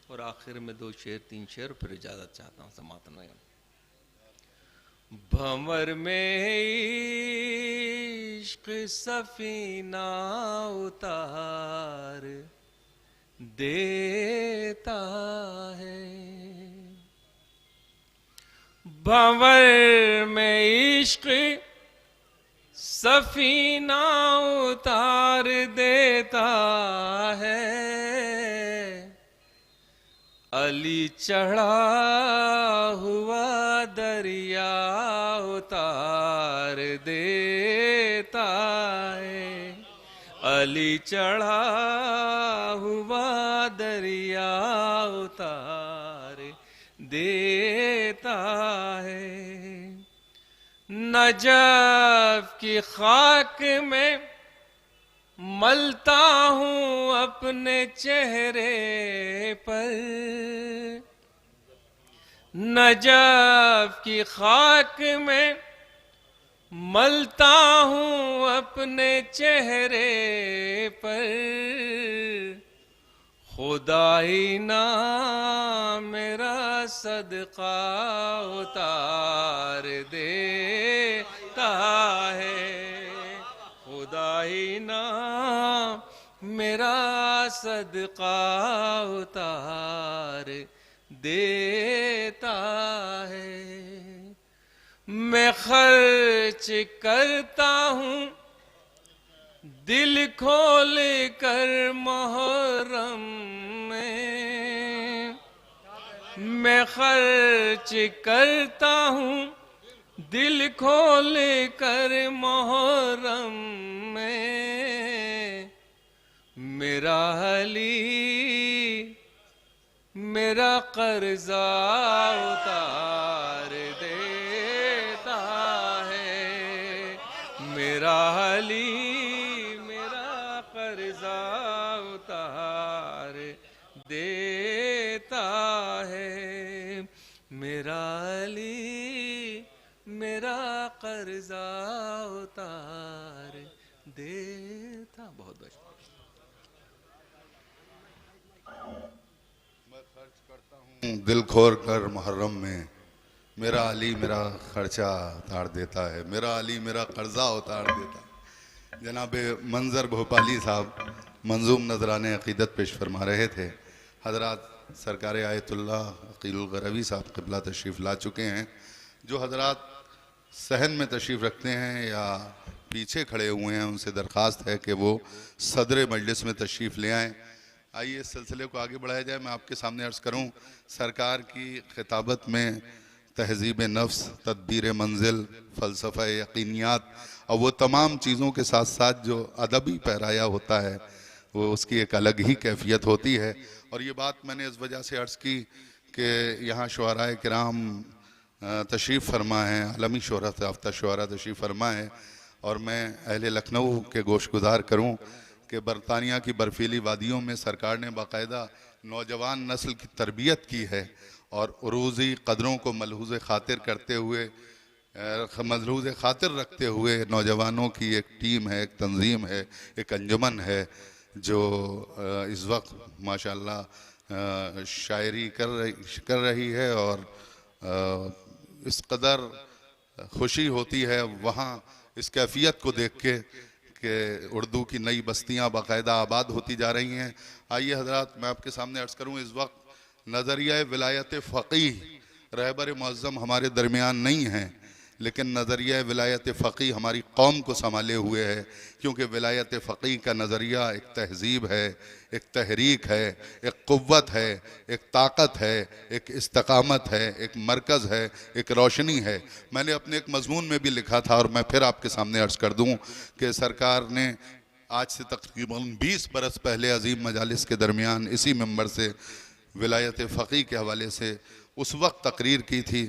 اور آخر میں 2 شعر 3 شعر پھر اجازت چاہتا ہوں سماعتاً. بھنور میں عشق سفینہ اتار دیتا ہے. بھنور میں عشق سفینہ اتار دیتا ہے. علی چڑھا ہوا دریا اتار دیتا ہے. علی چڑھا ہوا دریا اتار دیتا ہے. نجف کی خاک میں ملتا ہوں اپنے چہرے پر. نجف کی خاک میں ملتا ہوں اپنے چہرے پر. خدا ہی نہ میرا صدقہ اتار دیتا ہے. خدا ہی نہ میرا صدقہ اتار دیتا ہے. میں خرچ کرتا ہوں دل کھول کر محرم میں. میں خرچ کرتا ہوں دل کھول کر محرم میں. میرا علی میرا قرضہ اتار دیتا ہے. میرا علی میرا قرضہ اتار دیتا ہے. میرا علی میرا قرضہ اتار دیتا. بہت بہت دل کھول کر محرم میں. میرا علی میرا خرچہ اتار دیتا ہے. میرا علی میرا قرضہ اتار دیتا ہے. جناب منظر بھوپالی صاحب منظوم نذران عقیدت پیش فرما رہے تھے. حضرات سرکار آیت اللہ عقیل الغروی صاحب قبلہ تشریف لا چکے ہیں. جو حضرات صحن میں تشریف رکھتے ہیں یا پیچھے کھڑے ہوئے ہیں ان سے درخواست ہے کہ وہ صدر مجلس میں تشریف لے آئیں. آئیے اس سلسلے کو آگے بڑھایا جائے. میں آپ کے سامنے عرض کروں سرکار کی خطابت میں تہذیب نفس، تدبیر منزل، فلسفہ یقینیات اور وہ تمام چیزوں کے ساتھ ساتھ جو ادبی پیرایا ہوتا ہے وہ اس کی ایک الگ ہی کیفیت ہوتی ہے. اور یہ بات میں نے اس وجہ سے عرض کی کہ یہاں شعراء کرام تشریف فرما ہیں، عالمی شہرت یافتہ شعراء تشریف فرما ہیں. اور میں اہل لکھنؤ کے گوش گزار کروں کہ برطانیہ کی برفیلی وادیوں میں سرکار نے باقاعدہ نوجوان نسل کی تربیت کی ہے اور عروضی قدروں کو ملحوظ خاطر کرتے ہوئے ملحوظ خاطر رکھتے ہوئے نوجوانوں کی ایک ٹیم ہے، ایک تنظیم ہے، ایک انجمن ہے جو اس وقت ماشاءاللہ شاعری کر رہی ہے. اور اس قدر خوشی ہوتی ہے وہاں اس کیفیت کو دیکھ کے کہ اردو کی نئی بستیاں باقاعدہ آباد ہوتی جا رہی ہیں. آئیے حضرات میں آپ کے سامنے عرض کروں اس وقت نظریہ ولایت فقیہ رہبر معظم ہمارے درمیان نہیں ہیں، لیکن نظریہ ولایت فقی ہماری قوم کو سنبھالے ہوئے ہے، کیونکہ ولایت فقی کا نظریہ ایک تہذیب ہے، ایک تحریک ہے، ایک قوت ہے، ایک طاقت ہے، ایک استقامت ہے، ایک مرکز ہے، ایک روشنی ہے۔ میں نے اپنے ایک مضمون میں بھی لکھا تھا اور میں پھر آپ کے سامنے عرض کر دوں کہ سرکار نے آج سے تقریباً 20 برس پہلے عظیم مجالس کے درمیان اسی ممبر سے ولایت فقی کے حوالے سے اس وقت تقریر کی تھی،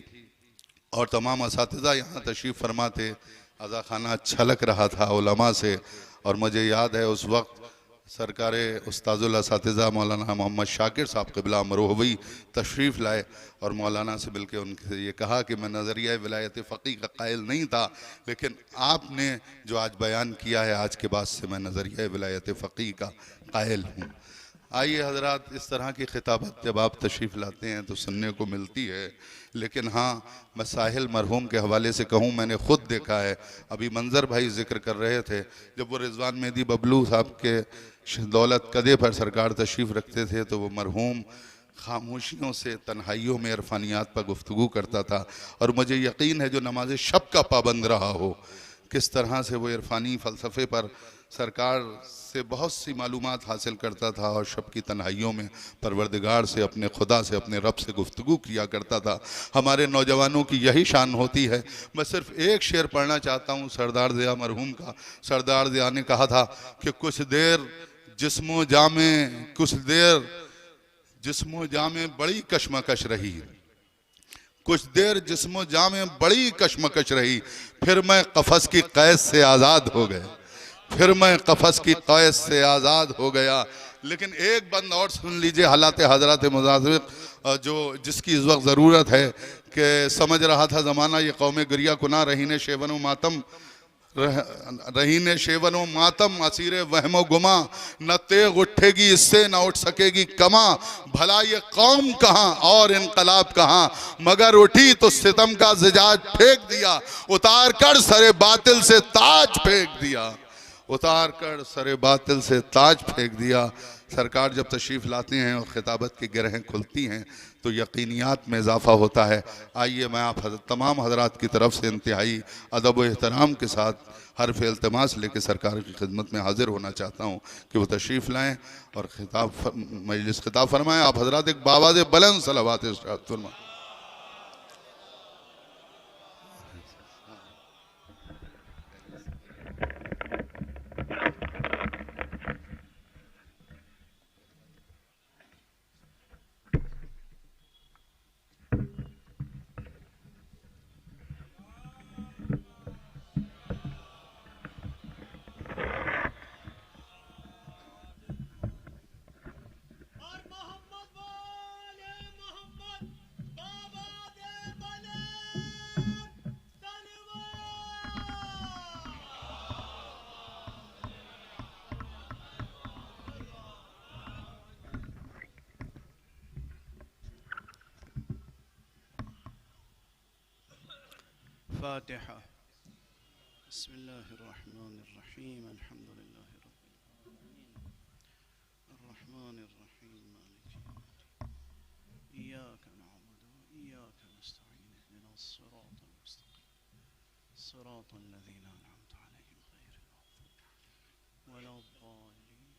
اور تمام اساتذہ یہاں تشریف فرما تھے، عزا خانہ چھلک رہا تھا علماء سے، اور مجھے یاد ہے اس وقت سرکار استاذ الاساتذہ مولانا محمد شاکر صاحب قبلہ امروہوی تشریف لائے اور مولانا سے مل کے ان سے یہ کہا کہ میں نظریہ ولایت فقی کا قائل نہیں تھا، لیکن آپ نے جو آج بیان کیا ہے آج کے بعد سے میں نظریہ ولایت فقی کا قائل ہوں۔ آئیے حضرات، اس طرح کی خطابت جب آپ تشریف لاتے ہیں تو سننے کو ملتی ہے، لیکن ہاں میں ساحل مرحوم کے حوالے سے کہوں، میں نے خود دیکھا ہے، ابھی منظر بھائی ذکر کر رہے تھے، جب وہ رضوان مہدی ببلو صاحب کے دولت قدے پر سرکار تشریف رکھتے تھے تو وہ مرحوم خاموشیوں سے تنہائیوں میں عرفانیات پر گفتگو کرتا تھا، اور مجھے یقین ہے جو نماز شب کا پابند رہا ہو، کس طرح سے وہ عرفانی فلسفے پر سرکار سے بہت سی معلومات حاصل کرتا تھا، اور شب کی تنہائیوں میں پروردگار سے، اپنے خدا سے، اپنے رب سے گفتگو کیا کرتا تھا۔ ہمارے نوجوانوں کی یہی شان ہوتی ہے۔ میں صرف ایک شعر پڑھنا چاہتا ہوں سردار ضیاء مرحوم کا۔ سردار ضیاء نے کہا تھا کہ کچھ دیر جسم و جاں میں بڑی کشمکش رہی، کچھ دیر جسم و جاں میں بڑی کشمکش رہی، پھر میں قفس کی قید سے آزاد ہو گیا، پھر میں قفس کی قید سے آزاد ہو گیا۔ لیکن ایک بند اور سن لیجئے، حالات حضرات مزازق جس کی اس وقت ضرورت ہے، کہ سمجھ رہا تھا زمانہ یہ قوم گریہ کناں، رہین شیون و ماتم اسیر وہم و گماں، نہ تیغ اٹھے گی اس سے نہ اٹھ سکے گی کماں، بھلا یہ قوم کہاں اور انقلاب کہاں، مگر اٹھی تو ستم کا زجاج پھینک دیا، اتار کر سر باطل سے تاج پھینک دیا، اتار کر سر باطل سے تاج پھینک دیا۔ سرکار جب تشریف لاتے ہیں اور خطابت کی گرہیں کھلتی ہیں تو یقینیات میں اضافہ ہوتا ہے۔ آئیے میں آپ تمام حضرات کی طرف سے انتہائی ادب و احترام کے ساتھ حرف التماس لے کے سرکار کی خدمت میں حاضر ہونا چاہتا ہوں کہ وہ تشریف لائیں اور مجلس خطاب فرمائیں۔ آپ حضرات ایک باواز بلند صلوات ارشاد فرمائیں۔ فاتحة. بسم الله الرحمن الرحيم. الحمد لله رب العالمين الرحمن الرحيم مالك يوم الدين إياك نعبد وإياك نستعين اهدنا الصراط المستقيم صراط الذين أنعمت عليهم غير المغضوب ولا الضالين.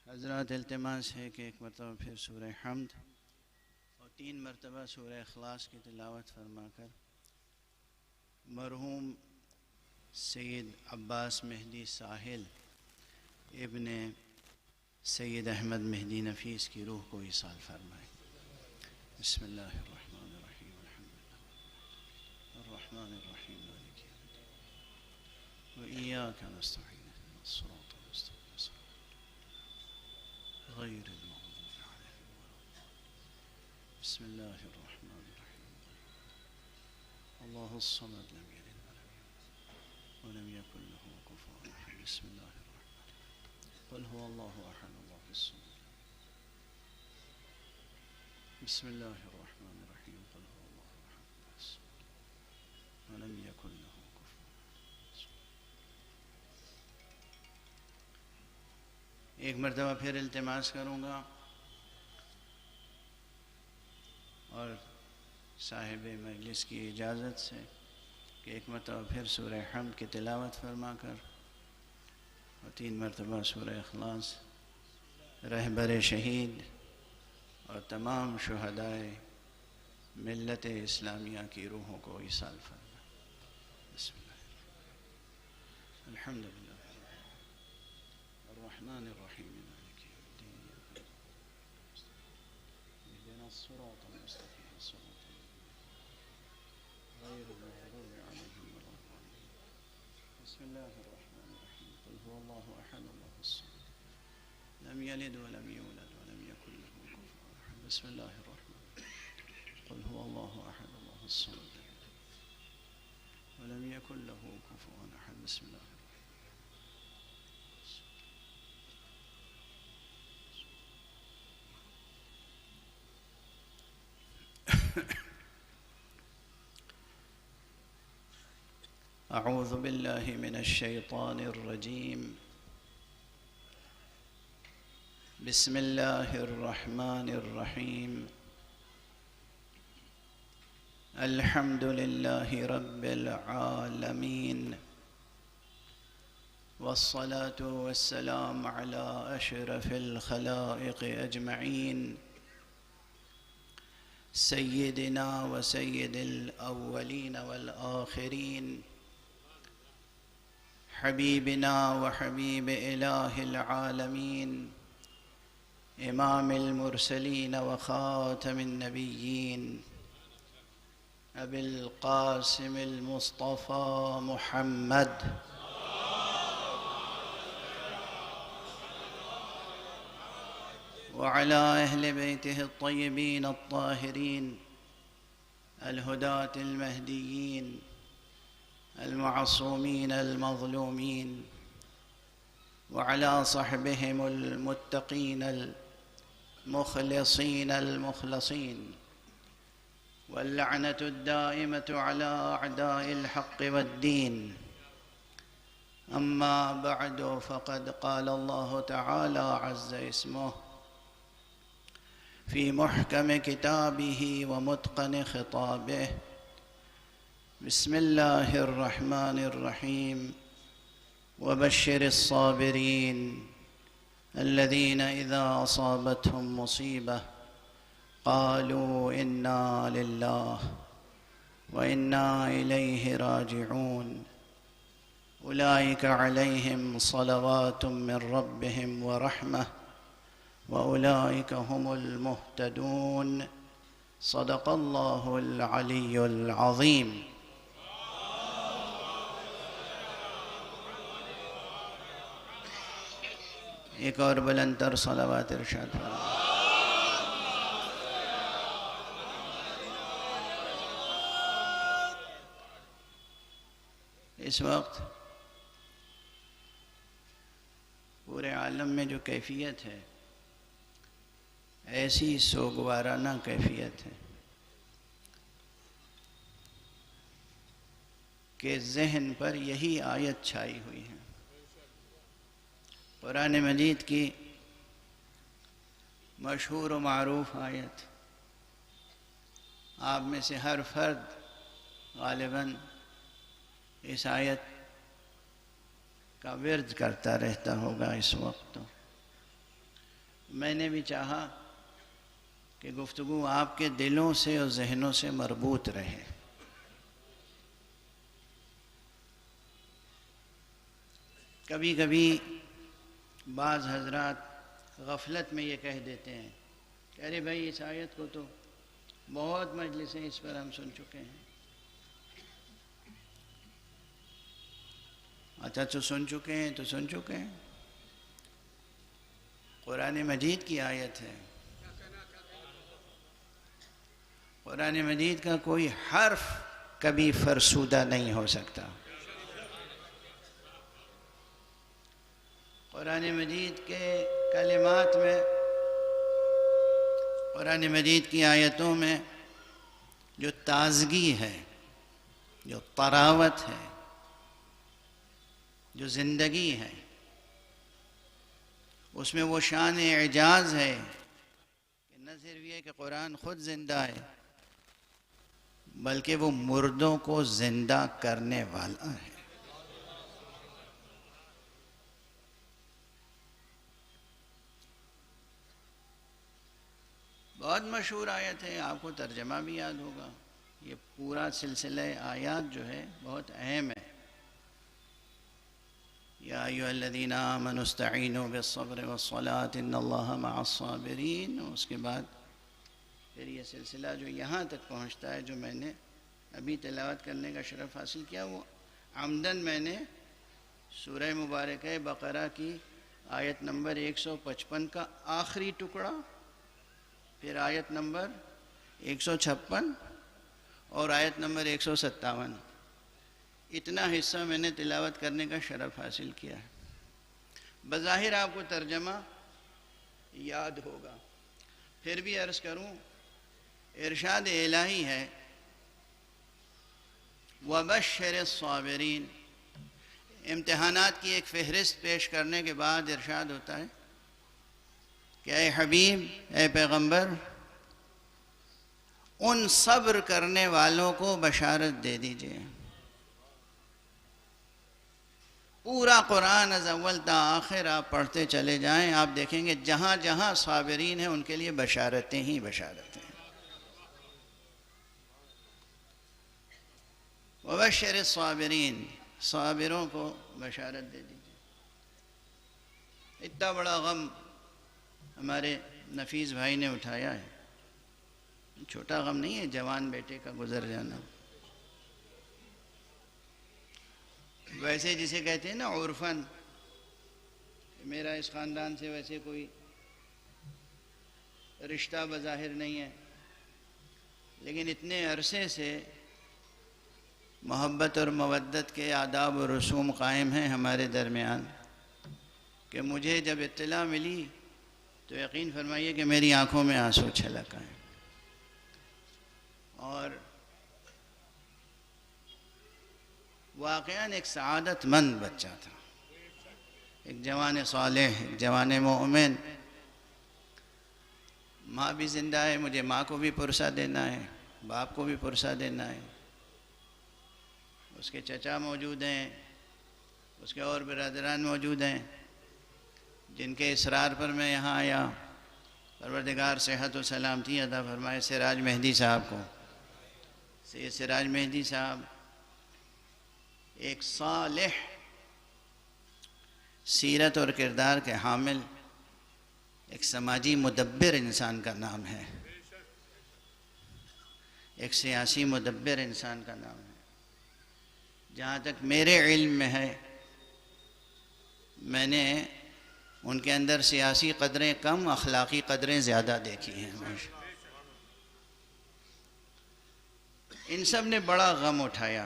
حضرات التماس ہے کہ ایک مرتبہ پھر سورہ حمد 3 مرتبہ سورہ اخلاص کی تلاوت فرما کر مرحوم سید عباس مہدی ساحل ابن سید احمد مہدی نفیس کی روح کو ایصال فرمائے۔ بسم اللہ الرحمن الرحیم الحمدللہ الرحمن الرحیم مالک یوم الدین وإیاک نستعین اهدنا الصراط المستقیم غیر المغضوب علیہم ولا الضالین. بسم اللہ الرحمن الرحیم. اللہ الصمد لم یلد ولم یولد ولم یکن له کفوا احد. بسم اللہ الرحمن الرحیم. قل هو اللہ احد اللہ الصمد. بسم اللہ الرحمن الرحیم. قل هو اللہ احد اللہ الصمد ولم یکن له کفوا احد. ایک مرتبہ پھر التماس کروں گا اور صاحب مجلس کی اجازت سے کہ ایک مرتبہ پھر سورہ حمد کی تلاوت فرما کر اور 3 مرتبہ سورہ اخلاص رہبر شہید اور تمام شہدائے ملت اسلامیہ کی روحوں کو ایصال فرما۔ بسم اللہ الحمد للہ الرحمن الرحیم مالک یوم الدین اهدنا الصراط المستقیم صراط غیر المغضوب علیہم ولا الضالین۔ بسم اللہ الرحمن الرحیم قل هو اللہ احد اللہ الصمد لم یلد ولم یولد ولم یکن له کفوا احد۔ بسم اللہ الرحمن الرحیم قل هو اللہ احد اللہ الصمد ولم یکن له کفوا احد۔ بسم اللہ الرحمن اعوذ باللہ من الشیطان الرجیم بسم اللہ الرحمن الرحیم الحمد للہ رب العالمین والصلاة والسلام على اشرف الخلائق اجمعین سیدنا و سید الاولین والآخرین حبیبنا و حبیب الہ العالمین امام المرسلین و خاتم النبیین ابی القاسم المصطفى محمد وعلى أهل بيته الطيبين الطاهرين الهداة المهديين المعصومين المظلومين وعلى صحبهم المتقين المخلصين المخلصين واللعنة الدائمة على أعداء الحق والدين أما بعد فقد قال الله تعالى عز اسمه في محكم كتابه ومتقن خطابه بسم الله الرحمن الرحيم وبشر الصابرين الذين إذا أصابتهم مصيبة قالوا إنا لله وإنا إليه راجعون أولئك عليهم صلوات من ربهم ورحمة وأولئك هم المهتدون صدق الله العلي العظيم۔ ایک اور بلند تر صلوات ارشاد فرمائیں۔ اس وقت پورے عالم میں جو کیفیت ہے ایسی سوگوارانہ کیفیت ہے کہ ذہن پر یہی آیت چھائی ہوئی ہے، قرآن مجید کی مشہور و معروف آیت۔ آپ میں سے ہر فرد غالباً اس آیت کا ورد کرتا رہتا ہوگا اس وقت۔ تو میں نے بھی چاہا کہ گفتگو آپ کے دلوں سے اور ذہنوں سے مربوط رہے۔ کبھی کبھی بعض حضرات غفلت میں یہ کہہ دیتے ہیں کہ ارے بھائی اس آیت کو تو بہت مجلسیں اس پر ہم سن چکے ہیں۔ اچھا تو سن چکے ہیں تو سن چکے ہیں، قرآن مجید کی آیت ہے، قرآن مجید کا کوئی حرف کبھی فرسودہ نہیں ہو سکتا۔ قرآن مجید کے کلمات میں، قرآن مجید کی آیتوں میں جو تازگی ہے، جو طراوت ہے، جو زندگی ہے، اس میں وہ شان اعجاز ہے کہ نہ صرف یہ کہ قرآن خود زندہ ہے بلکہ وہ مردوں کو زندہ کرنے والا ہے۔ بہت مشہور آیت ہے، آپ کو ترجمہ بھی یاد ہوگا۔ یہ پورا سلسلہ آیات جو ہے بہت اہم ہے۔ یا ایھا الذین آمنوا استعینوا بالصبر والصلاۃ ان اللہ مع الصابرین۔ اس کے بعد پھر یہ سلسلہ جو یہاں تک پہنچتا ہے، جو میں نے ابھی تلاوت کرنے کا شرف حاصل کیا، وہ عمدن میں نے سورہ مبارکہ بقرہ کی آیت نمبر 155 کا آخری ٹکڑا، پھر آیت نمبر 156 اور آیت نمبر 157، اتنا حصہ میں نے تلاوت کرنے کا شرف حاصل کیا ہے۔ بظاہر آپ کو ترجمہ یاد ہوگا، پھر بھی عرض کروں، ارشاد الہی ہے وَبَشِّرِ الصَّابِرِينَ۔ امتحانات کی ایک فہرست پیش کرنے کے بعد ارشاد ہوتا ہے کہ اے حبیب، اے پیغمبر، ان صبر کرنے والوں کو بشارت دے دیجئے۔ پورا قرآن از اول تا آخر آپ پڑھتے چلے جائیں، آپ دیکھیں گے جہاں جہاں صابرین ہیں ان کے لیے بشارتیں ہی بشارتیں۔ وبشر الصابرین، صابروں کو بشارت دے دیجئے۔ اتنا بڑا غم ہمارے نفیس بھائی نے اٹھایا ہے، چھوٹا غم نہیں ہے جوان بیٹے کا گزر جانا۔ ویسے جسے کہتے ہیں نا عرفاً، میرا اس خاندان سے ویسے کوئی رشتہ بظاہر نہیں ہے، لیکن اتنے عرصے سے محبت اور مودت کے آداب و رسوم قائم ہیں ہمارے درمیان کہ مجھے جب اطلاع ملی تو یقین فرمائیے کہ میری آنکھوں میں آنسو چھلک آئے۔ اور واقعاً ایک سعادت مند بچہ تھا، ایک جوان صالح، ایک جوان مومن۔ ماں بھی زندہ ہے، مجھے ماں کو بھی پرسہ دینا ہے، باپ کو بھی پرسہ دینا ہے، اس کے چچا موجود ہیں، اس کے اور برادران موجود ہیں جن کے اصرار پر میں یہاں آیا۔ پروردگار صحت و سلامتی عطا فرمائے سراج مہدی صاحب کو۔ سید سراج مہدی صاحب ایک صالح سیرت اور کردار کے حامل، ایک سماجی مدبر انسان کا نام ہے، ایک سیاسی مدبر انسان کا نام ہے۔ جہاں تک میرے علم میں ہے، میں نے ان کے اندر سیاسی قدریں کم، اخلاقی قدریں زیادہ دیکھی ہیں۔ ان سب نے بڑا غم اٹھایا،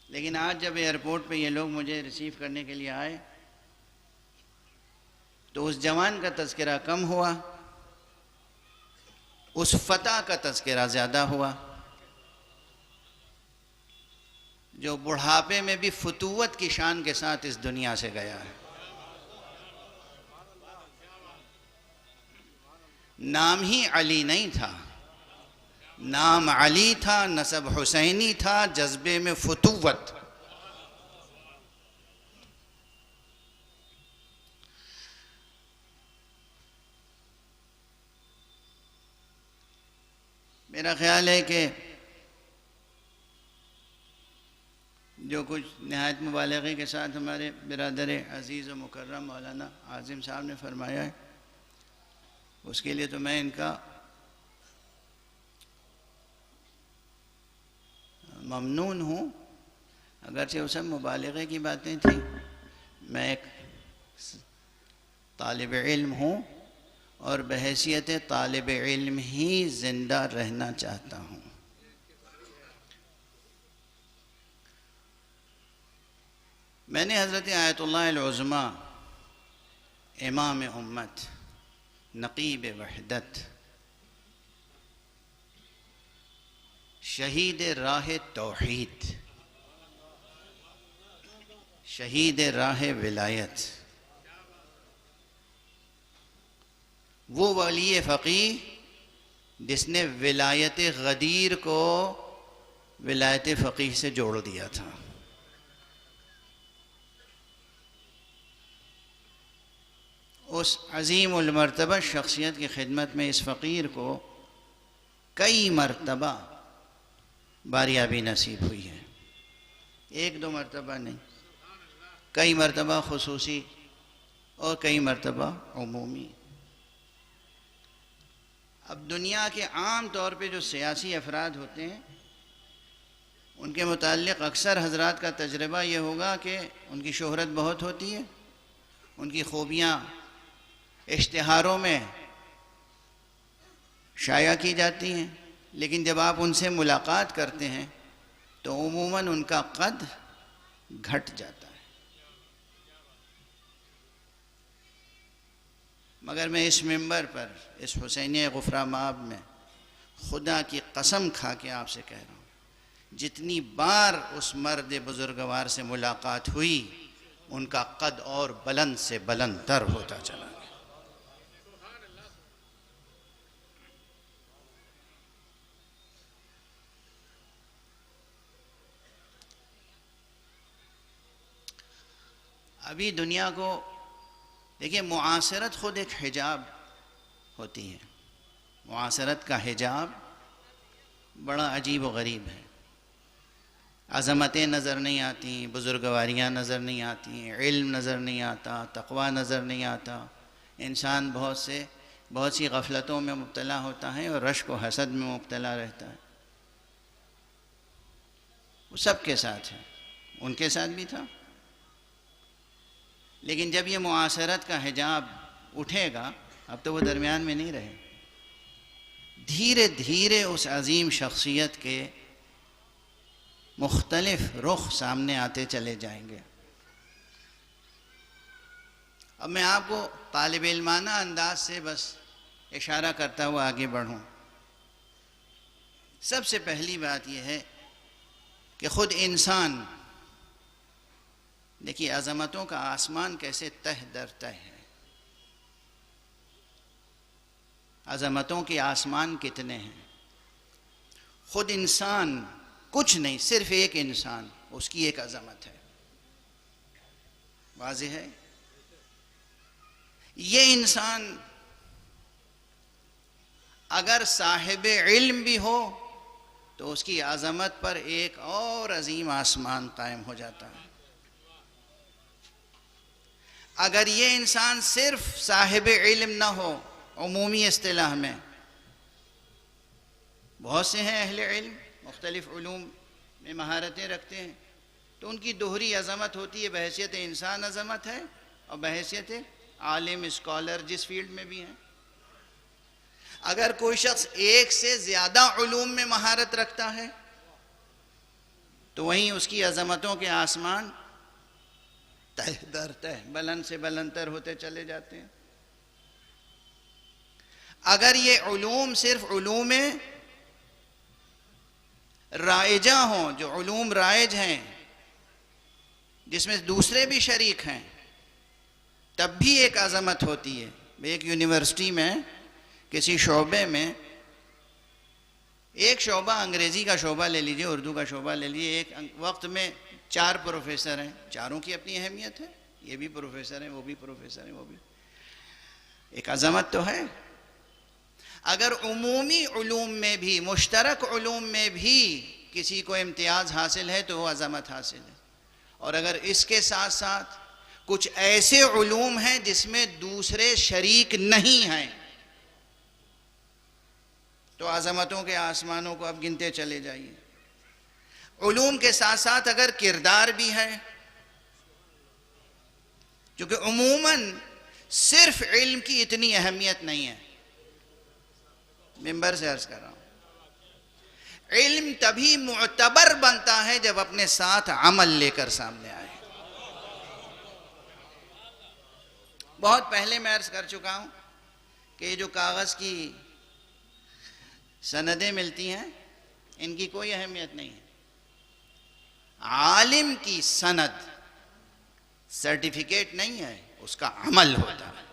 لیکن آج جب ایئرپورٹ پہ یہ لوگ مجھے ریسیو کرنے کے لیے آئے تو اس جوان کا تذکرہ کم ہوا، اس فتح کا تذکرہ زیادہ ہوا جو بڑھاپے میں بھی فتوت کی شان کے ساتھ اس دنیا سے گیا ہے۔ نام ہی علی نہیں تھا، نام علی تھا، نسب حسینی تھا، جذبے میں فتوت۔ میرا خیال ہے کہ جو کچھ نہایت مبالغے کے ساتھ ہمارے برادر عزیز و مکرم مولانا عاظم صاحب نے فرمایا ہے، اس کے لیے تو میں ان کا ممنون ہوں، اگرچہ وہ سب مبالغے کی باتیں تھیں۔ میں ایک طالب علم ہوں اور بحیثیت طالب علم ہی زندہ رہنا چاہتا ہوں۔ میں نے حضرت آیت اللہ العظمیٰ، امام امت، نقیب وحدت، شہید راہ توحید، شہید راہ ولایت، وہ ولی فقیہ جس نے ولایت غدیر کو ولایت فقیہ سے جوڑ دیا تھا. اس عظیم المرتبہ شخصیت کی خدمت میں اس فقیر کو کئی مرتبہ باریابی نصیب ہوئی ہے. ایک دو مرتبہ نہیں، کئی مرتبہ خصوصی اور کئی مرتبہ عمومی. اب دنیا کے عام طور پہ جو سیاسی افراد ہوتے ہیں ان کے متعلق اکثر حضرات کا تجربہ یہ ہوگا کہ ان کی شہرت بہت ہوتی ہے، ان کی خوبیاں اشتہاروں میں شائع کی جاتی ہیں، لیکن جب آپ ان سے ملاقات کرتے ہیں تو عموماً ان کا قد گھٹ جاتا ہے. مگر میں اس منبر پر اس حسینیہ غفرہ مآب میں خدا کی قسم کھا کے آپ سے کہہ رہا ہوں، جتنی بار اس مرد بزرگوار سے ملاقات ہوئی ان کا قد اور بلند سے بلند تر ہوتا چلا گیا. ابھی دنیا کو دیکھیں، معاصرت خود ایک حجاب ہوتی ہے. معاصرت کا حجاب بڑا عجیب و غریب ہے. عظمتیں نظر نہیں آتی، بزرگواریاں نظر نہیں آتی، علم نظر نہیں آتا، تقوی نظر نہیں آتا. انسان بہت سی غفلتوں میں مبتلا ہوتا ہے اور رشک و حسد میں مبتلا رہتا ہے. وہ سب کے ساتھ ہے، ان کے ساتھ بھی تھا. لیکن جب یہ معاصرت کا حجاب اٹھے گا، اب تو وہ درمیان میں نہیں رہے. دھیرے دھیرے اس عظیم شخصیت کے مختلف رخ سامنے آتے چلے جائیں گے. اب میں آپ کو طالب علمانہ انداز سے بس اشارہ کرتا ہوا آگے بڑھوں. سب سے پہلی بات یہ ہے کہ خود انسان، دیکھیے عظمتوں کا آسمان کیسے تہ در تہ ہے. عظمتوں کے آسمان کتنے ہیں. خود انسان کچھ نہیں، صرف ایک انسان، اس کی ایک عظمت ہے. واضح ہے؟ یہ انسان اگر صاحب علم بھی ہو تو اس کی عظمت پر ایک اور عظیم آسمان قائم ہو جاتا ہے. اگر یہ انسان صرف صاحب علم نہ ہو، عمومی اصطلاح میں بہت سے ہیں اہل علم، مختلف علوم میں مہارتیں رکھتے ہیں، تو ان کی دوہری عظمت ہوتی ہے. بحیثیت انسان عظمت ہے اور بحیثیت عالم، اسکالر، جس فیلڈ میں بھی ہیں. اگر کوئی شخص ایک سے زیادہ علوم میں مہارت رکھتا ہے تو وہیں اس کی عظمتوں کے آسمان تہ در تہ، بلند سے بلند تر ہوتے چلے جاتے ہیں. اگر یہ علوم صرف علوم رائجہ ہوں، جو علوم رائج ہیں جس میں دوسرے بھی شریک ہیں، تب بھی ایک عظمت ہوتی ہے. ایک یونیورسٹی میں کسی شعبے میں، ایک شعبہ انگریزی کا شعبہ لے لیجئے، اردو کا شعبہ لے لیجئے، ایک وقت میں 4 پروفیسر ہیں، چاروں کی اپنی اہمیت ہے. یہ بھی پروفیسر ہیں، وہ بھی پروفیسر ہیں، وہ بھی، ایک عظمت تو ہے. اگر عمومی علوم میں بھی، مشترک علوم میں بھی کسی کو امتیاز حاصل ہے تو وہ عظمت حاصل ہے. اور اگر اس کے ساتھ ساتھ کچھ ایسے علوم ہیں جس میں دوسرے شریک نہیں ہیں تو عظمتوں کے آسمانوں کو اب گنتے چلے جائیے. علوم کے ساتھ ساتھ اگر کردار بھی ہے، کیونکہ عموماً صرف علم کی اتنی اہمیت نہیں ہے. ممبر سے عرض کر رہا ہوں، علم تبھی معتبر بنتا ہے جب اپنے ساتھ عمل لے کر سامنے آئے. بہت پہلے میں عرض کر چکا ہوں کہ یہ جو کاغذ کی سندیں ملتی ہیں ان کی کوئی اہمیت نہیں ہے. عالم کی سند سرٹیفکیٹ نہیں ہے، اس کا عمل ہوتا ہے.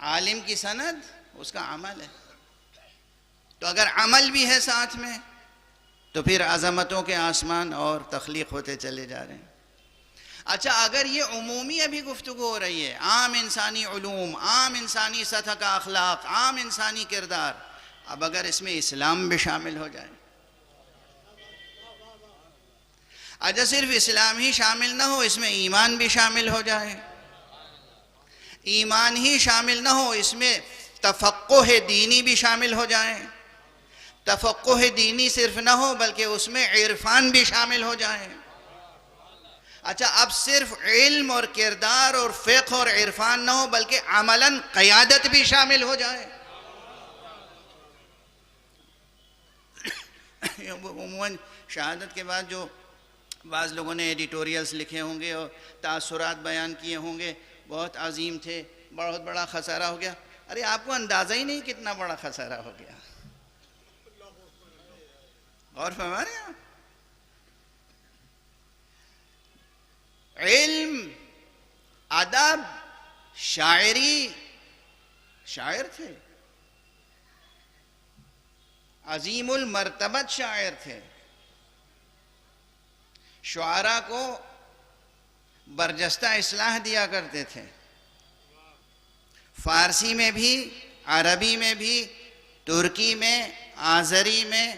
عالم کی سند اس کا عمل ہے. تو اگر عمل بھی ہے ساتھ میں تو پھر عظمتوں کے آسمان اور تخلیق ہوتے چلے جا رہے ہیں. اچھا اگر یہ عمومی ابھی گفتگو ہو رہی ہے، عام انسانی علوم، عام انسانی سطح کا اخلاق، عام انسانی کردار، اب اگر اس میں اسلام بھی شامل ہو جائے، اچھا صرف اسلام ہی شامل نہ ہو، اس میں ایمان بھی شامل ہو جائے، ایمان ہی شامل نہ ہو، اس میں تفقہ دینی بھی شامل ہو جائے، تفقہ دینی صرف نہ ہو بلکہ اس میں عرفان بھی شامل ہو جائے. اچھا اب صرف علم اور کردار اور فقہ اور عرفان نہ ہو بلکہ عملاً قیادت بھی شامل ہو جائے. عموماً شہادت کے بعد جو بعض لوگوں نے ایڈیٹوریلز لکھے ہوں گے اور تاثرات بیان کیے ہوں گے، بہت عظیم تھے، بہت بڑا خسارہ ہو گیا. ارے آپ کو اندازہ ہی نہیں کتنا بڑا خسارہ ہو گیا. اور فرما رہے ہیں علم، ادب، شاعری، شاعر تھے، عظیم المرتبت شاعر تھے، شعراء کو برجستہ اصلاح دیا کرتے تھے، فارسی میں بھی، عربی میں بھی، ترکی میں، آذری میں،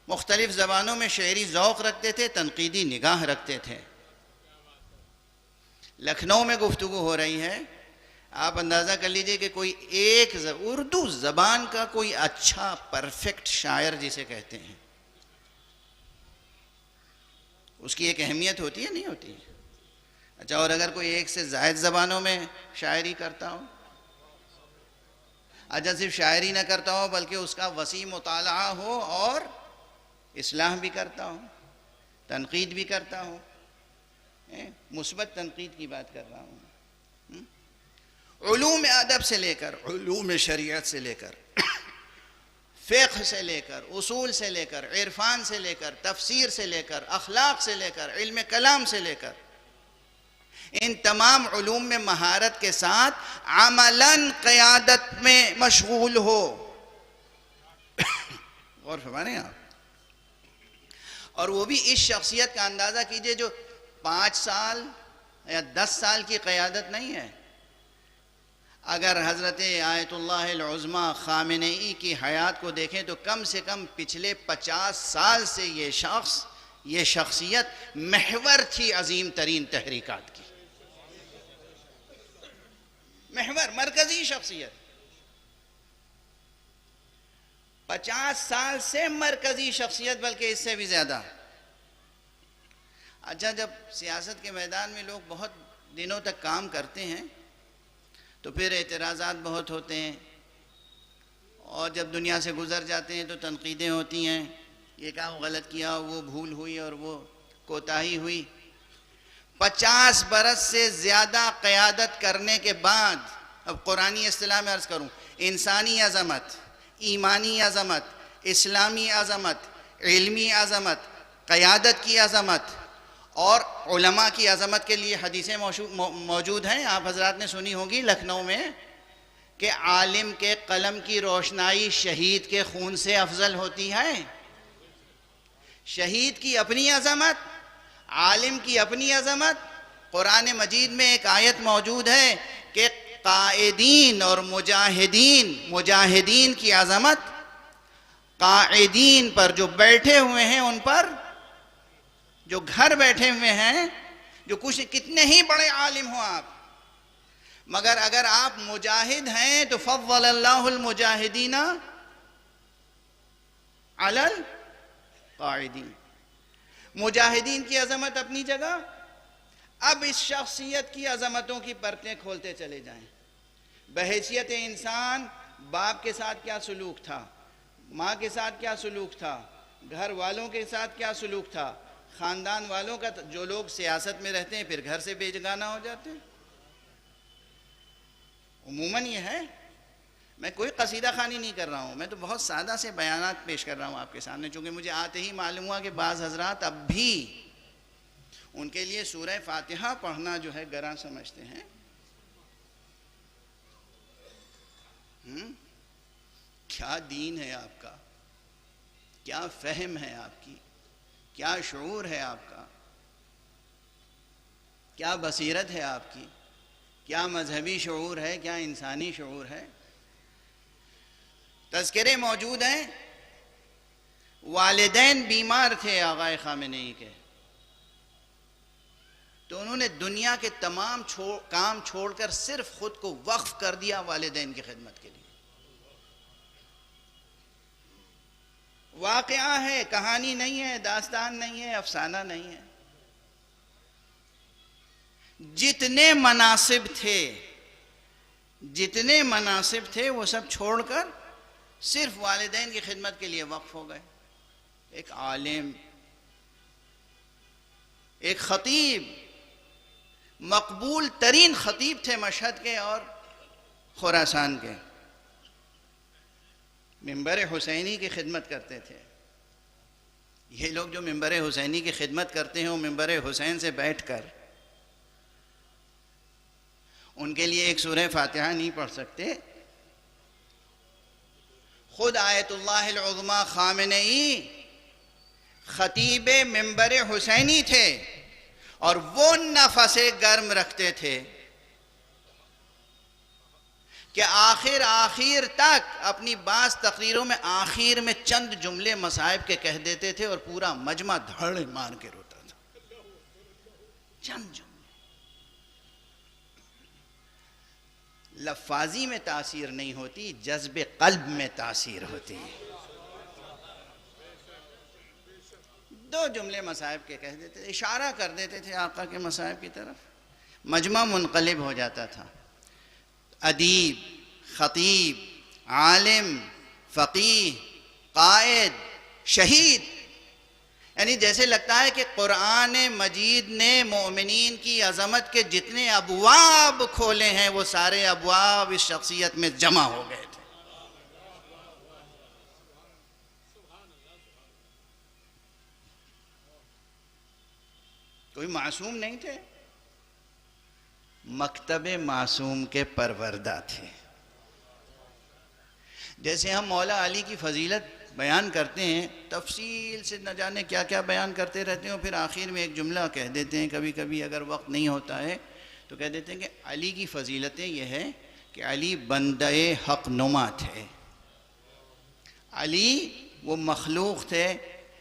مختلف زبانوں میں شعری ذوق رکھتے تھے، تنقیدی نگاہ رکھتے تھے. لکھنؤ میں گفتگو ہو رہی ہے، آپ اندازہ کر لیجئے کہ کوئی ایک اردو زبان کا کوئی اچھا پرفیکٹ شاعر جسے کہتے ہیں، اس کی ایک اہمیت ہوتی ہے نہیں ہوتی؟ اچھا اور اگر کوئی ایک سے زائد زبانوں میں شاعری کرتا ہو، اچھا صرف شاعری نہ کرتا ہو بلکہ اس کا وسیع مطالعہ ہو اور اصلاح بھی کرتا ہو، تنقید بھی کرتا ہو، مثبت تنقید کی بات کر رہا ہوں، علوم ادب سے لے کر، علوم شریعت سے لے کر، فقہ سے لے کر، اصول سے لے کر، عرفان سے لے کر، تفسیر سے لے کر، اخلاق سے لے کر، علم کلام سے لے کر، ان تمام علوم میں مہارت کے ساتھ عملاً قیادت میں مشغول ہو. غور فرما رہے ہیں آپ؟ اور وہ بھی اس شخصیت کا اندازہ کیجئے جو 5 سال یا 10 سال کی قیادت نہیں ہے. اگر حضرت آیت اللہ العظمیٰ خامنئی کی حیات کو دیکھیں تو کم سے کم پچھلے 50 سال سے یہ شخصیت محور تھی عظیم ترین تحریکات کی، محور، مرکزی شخصیت. 50 سال سے مرکزی شخصیت، بلکہ اس سے بھی زیادہ. اچھا جب سیاست کے میدان میں لوگ بہت دنوں تک کام کرتے ہیں تو پھر اعتراضات بہت ہوتے ہیں، اور جب دنیا سے گزر جاتے ہیں تو تنقیدیں ہوتی ہیں، یہ کام غلط کیا، وہ بھول ہوئی اور وہ کوتاہی ہوئی. 50 برس سے زیادہ قیادت کرنے کے بعد، اب قرآنی اصطلاح میں عرض کروں، انسانی عظمت، ایمانی عظمت، اسلامی عظمت، علمی عظمت، قیادت کی عظمت اور علماء کی عظمت کے لیے حدیثیں موجود ہیں. آپ حضرات نے سنی ہوگی لکھنؤ میں کہ عالم کے قلم کی روشنائی شہید کے خون سے افضل ہوتی ہے. شہید کی اپنی عظمت، عالم کی اپنی عظمت. قرآن مجید میں ایک آیت موجود ہے کہ قائدین اور مجاہدین کی عظمت قائدین پر، جو بیٹھے ہوئے ہیں ان پر، جو گھر بیٹھے ہوئے ہیں، جو کچھ کتنے ہی بڑے عالم ہوں آپ، مگر اگر آپ مجاہد ہیں تو فضل اللہ المجاہدین علی القاعدین. مجاہدین کی عظمت اپنی جگہ. اب اس شخصیت کی عظمتوں کی پرتیں کھولتے چلے جائیں. بحیثیت انسان باپ کے ساتھ کیا سلوک تھا، ماں کے ساتھ کیا سلوک تھا، گھر والوں کے ساتھ کیا سلوک تھا، خاندان والوں کا. جو لوگ سیاست میں رہتے ہیں پھر گھر سے بے گانہ ہو جاتے ہیں. عموماً یہ ہے. میں کوئی قصیدہ خوانی نہیں کر رہا ہوں، میں تو بہت سادہ سے بیانات پیش کر رہا ہوں آپ کے سامنے، چونکہ مجھے آتے ہی معلوم ہوا کہ بعض حضرات اب بھی ان کے لیے سورہ فاتحہ پڑھنا جو ہے گراں سمجھتے ہیں. کیا دین ہے آپ کا، کیا فہم ہے آپ کی، کیا شعور ہے آپ کا، کیا بصیرت ہے آپ کی، کیا مذہبی شعور ہے، کیا انسانی شعور ہے. تذکرے موجود ہیں. والدین بیمار تھے آقائے خامنئی کے، تو انہوں نے دنیا کے تمام کام چھوڑ کر صرف خود کو وقف کر دیا والدین کی خدمت کے لیے. واقعہ ہے، کہانی نہیں ہے، داستان نہیں ہے، افسانہ نہیں ہے. جتنے مناصب تھے وہ سب چھوڑ کر صرف والدین کی خدمت کے لیے وقف ہو گئے. ایک عالم، ایک خطیب، مقبول ترین خطیب تھے مشہد کے اور خراسان کے، منبر حسینی کی خدمت کرتے تھے. یہ لوگ جو منبر حسینی کی خدمت کرتے ہیں وہ منبر حسین سے بیٹھ کر ان کے لیے ایک سورہ فاتحہ نہیں پڑھ سکتے. خود آیت اللہ العظمیٰ خامنئی خطیب منبر حسینی تھے اور وہ نفس گرم رکھتے تھے کہ آخر تک اپنی بعض تقریروں میں آخر میں چند جملے مصائب کے کہہ دیتے تھے اور پورا مجمع دھڑ مار کے روتا تھا. چند جملے. لفاظی میں تاثیر نہیں ہوتی، جذب قلب میں تاثیر ہوتی ہے. 2 جملے مصائب کے کہہ دیتے تھے، اشارہ کر دیتے تھے آقا کے مصائب کی طرف، مجمع منقلب ہو جاتا تھا. ادیب، خطیب، عالم، فقیہ، قائد، شہید، یعنی جیسے لگتا ہے کہ قرآن مجید نے مومنین کی عظمت کے جتنے ابواب کھولے ہیں وہ سارے ابواب اس شخصیت میں جمع ہو گئے تھے. کوئی معصوم نہیں تھے، مکتب معصوم کے پروردہ تھے. جیسے ہم مولا علی کی فضیلت بیان کرتے ہیں، تفصیل سے نہ جانے کیا کیا بیان کرتے رہتے ہیں، پھر آخر میں ایک جملہ کہہ دیتے ہیں. کبھی کبھی اگر وقت نہیں ہوتا ہے تو کہہ دیتے ہیں کہ علی کی فضیلتیں یہ ہے کہ علی بندہ حق نما تھے. علی وہ مخلوق تھے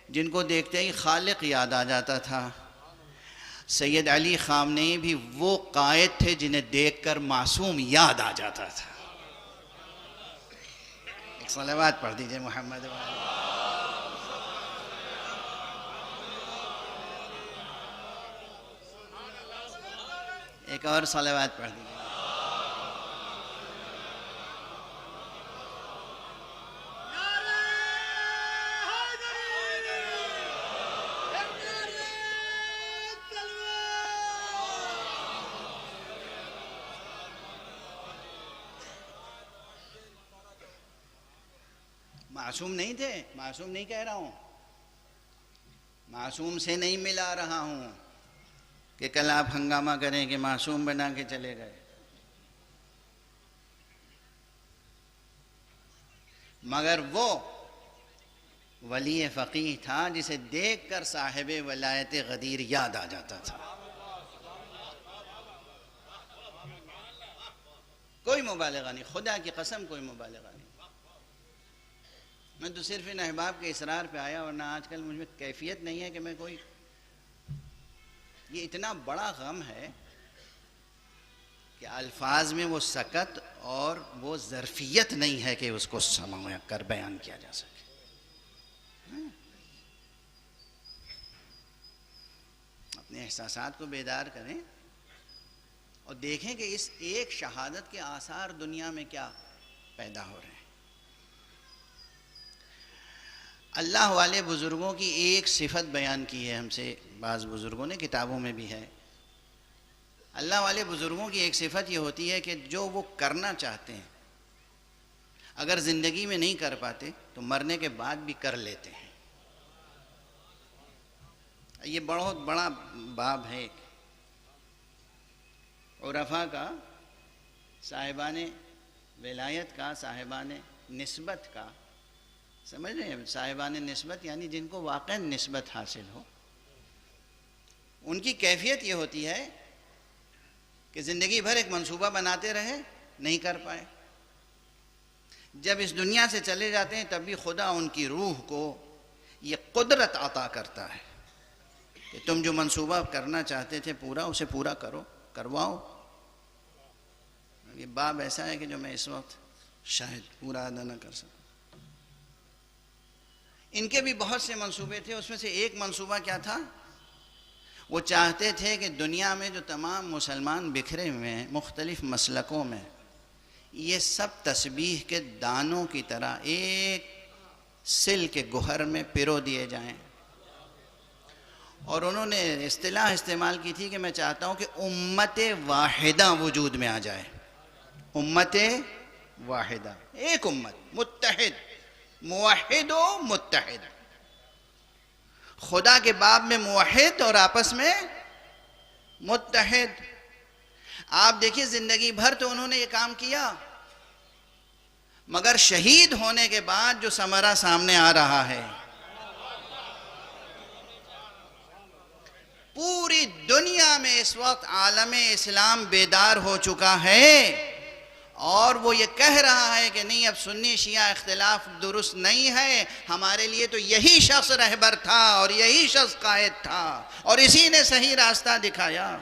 جن کو دیکھتے ہی خالق یاد آ جاتا تھا. سید علی خامنئی بھی وہ قائد تھے جنہیں دیکھ کر معصوم یاد آ جاتا تھا. ایک صلوات پڑھ دیجئے محمد والے. ایک اور صلوات پڑھ دیجئے. معصوم نہیں تھے، معصوم نہیں کہہ رہا ہوں، معصوم سے نہیں ملا رہا ہوں کہ کل آپ ہنگامہ کریں کہ معصوم بنا کے چلے گئے. مگر وہ ولی فقیہ تھا جسے دیکھ کر صاحب ولایت غدیر یاد آ جاتا تھا. کوئی مبالغہ نہیں، خدا کی قسم کوئی مبالغہ نہیں. میں تو صرف ان احباب کے اصرار پہ آیا، ورنہ آج کل مجھ میں کیفیت نہیں ہے کہ میں کوئی، یہ اتنا بڑا غم ہے کہ الفاظ میں وہ سکت اور وہ ظرفیت نہیں ہے کہ اس کو سمجھ کر بیان کیا جا سکے. اپنے احساسات کو بیدار کریں اور دیکھیں کہ اس ایک شہادت کے آثار دنیا میں کیا پیدا ہو رہے ہیں. اللہ والے بزرگوں کی ایک صفت بیان کی ہے ہم سے بعض بزرگوں نے، کتابوں میں بھی ہے. اللہ والے بزرگوں کی ایک صفت یہ ہوتی ہے کہ جو وہ کرنا چاہتے ہیں اگر زندگی میں نہیں کر پاتے تو مرنے کے بعد بھی کر لیتے ہیں. یہ بہت بڑا باب ہے عرفاء کا. صاحبان ولایت کا، صاحبان نسبت کا، سمجھ رہے ہیں؟ صاحبان نسبت یعنی جن کو واقعا نسبت حاصل ہو، ان کی کیفیت یہ ہوتی ہے کہ زندگی بھر ایک منصوبہ بناتے رہے، نہیں کر پائے، جب اس دنیا سے چلے جاتے ہیں تب بھی خدا ان کی روح کو یہ قدرت عطا کرتا ہے کہ تم جو منصوبہ کرنا چاہتے تھے پورا، اسے پورا کرو، کرواؤ۔ یہ باب ایسا ہے کہ جو میں اس وقت شاید پورا ادا نہ کر سکوں۔ ان کے بھی بہت سے منصوبے تھے، اس میں سے ایک منصوبہ کیا تھا؟ وہ چاہتے تھے کہ دنیا میں جو تمام مسلمان بکھرے ہوئے ہیں مختلف مسلکوں میں، یہ سب تسبیح کے دانوں کی طرح ایک سل کے گوہر میں پرو دیے جائیں۔ اور انہوں نے اصطلاح استعمال کی تھی کہ میں چاہتا ہوں کہ امت واحدہ وجود میں آ جائے، امت واحدہ، ایک امت، متحد، موحد و متحد، خدا کے باب میں موحد اور آپس میں متحد۔ آپ دیکھیے زندگی بھر تو انہوں نے یہ کام کیا، مگر شہید ہونے کے بعد جو ثمرہ سامنے آ رہا ہے، پوری دنیا میں اس وقت عالم اسلام بیدار ہو چکا ہے، اور وہ یہ کہہ رہا ہے کہ نہیں، اب سنی شیعہ اختلاف درست نہیں ہے، ہمارے لیے تو یہی شخص رہبر تھا اور یہی شخص قائد تھا اور اسی نے صحیح راستہ دکھایا۔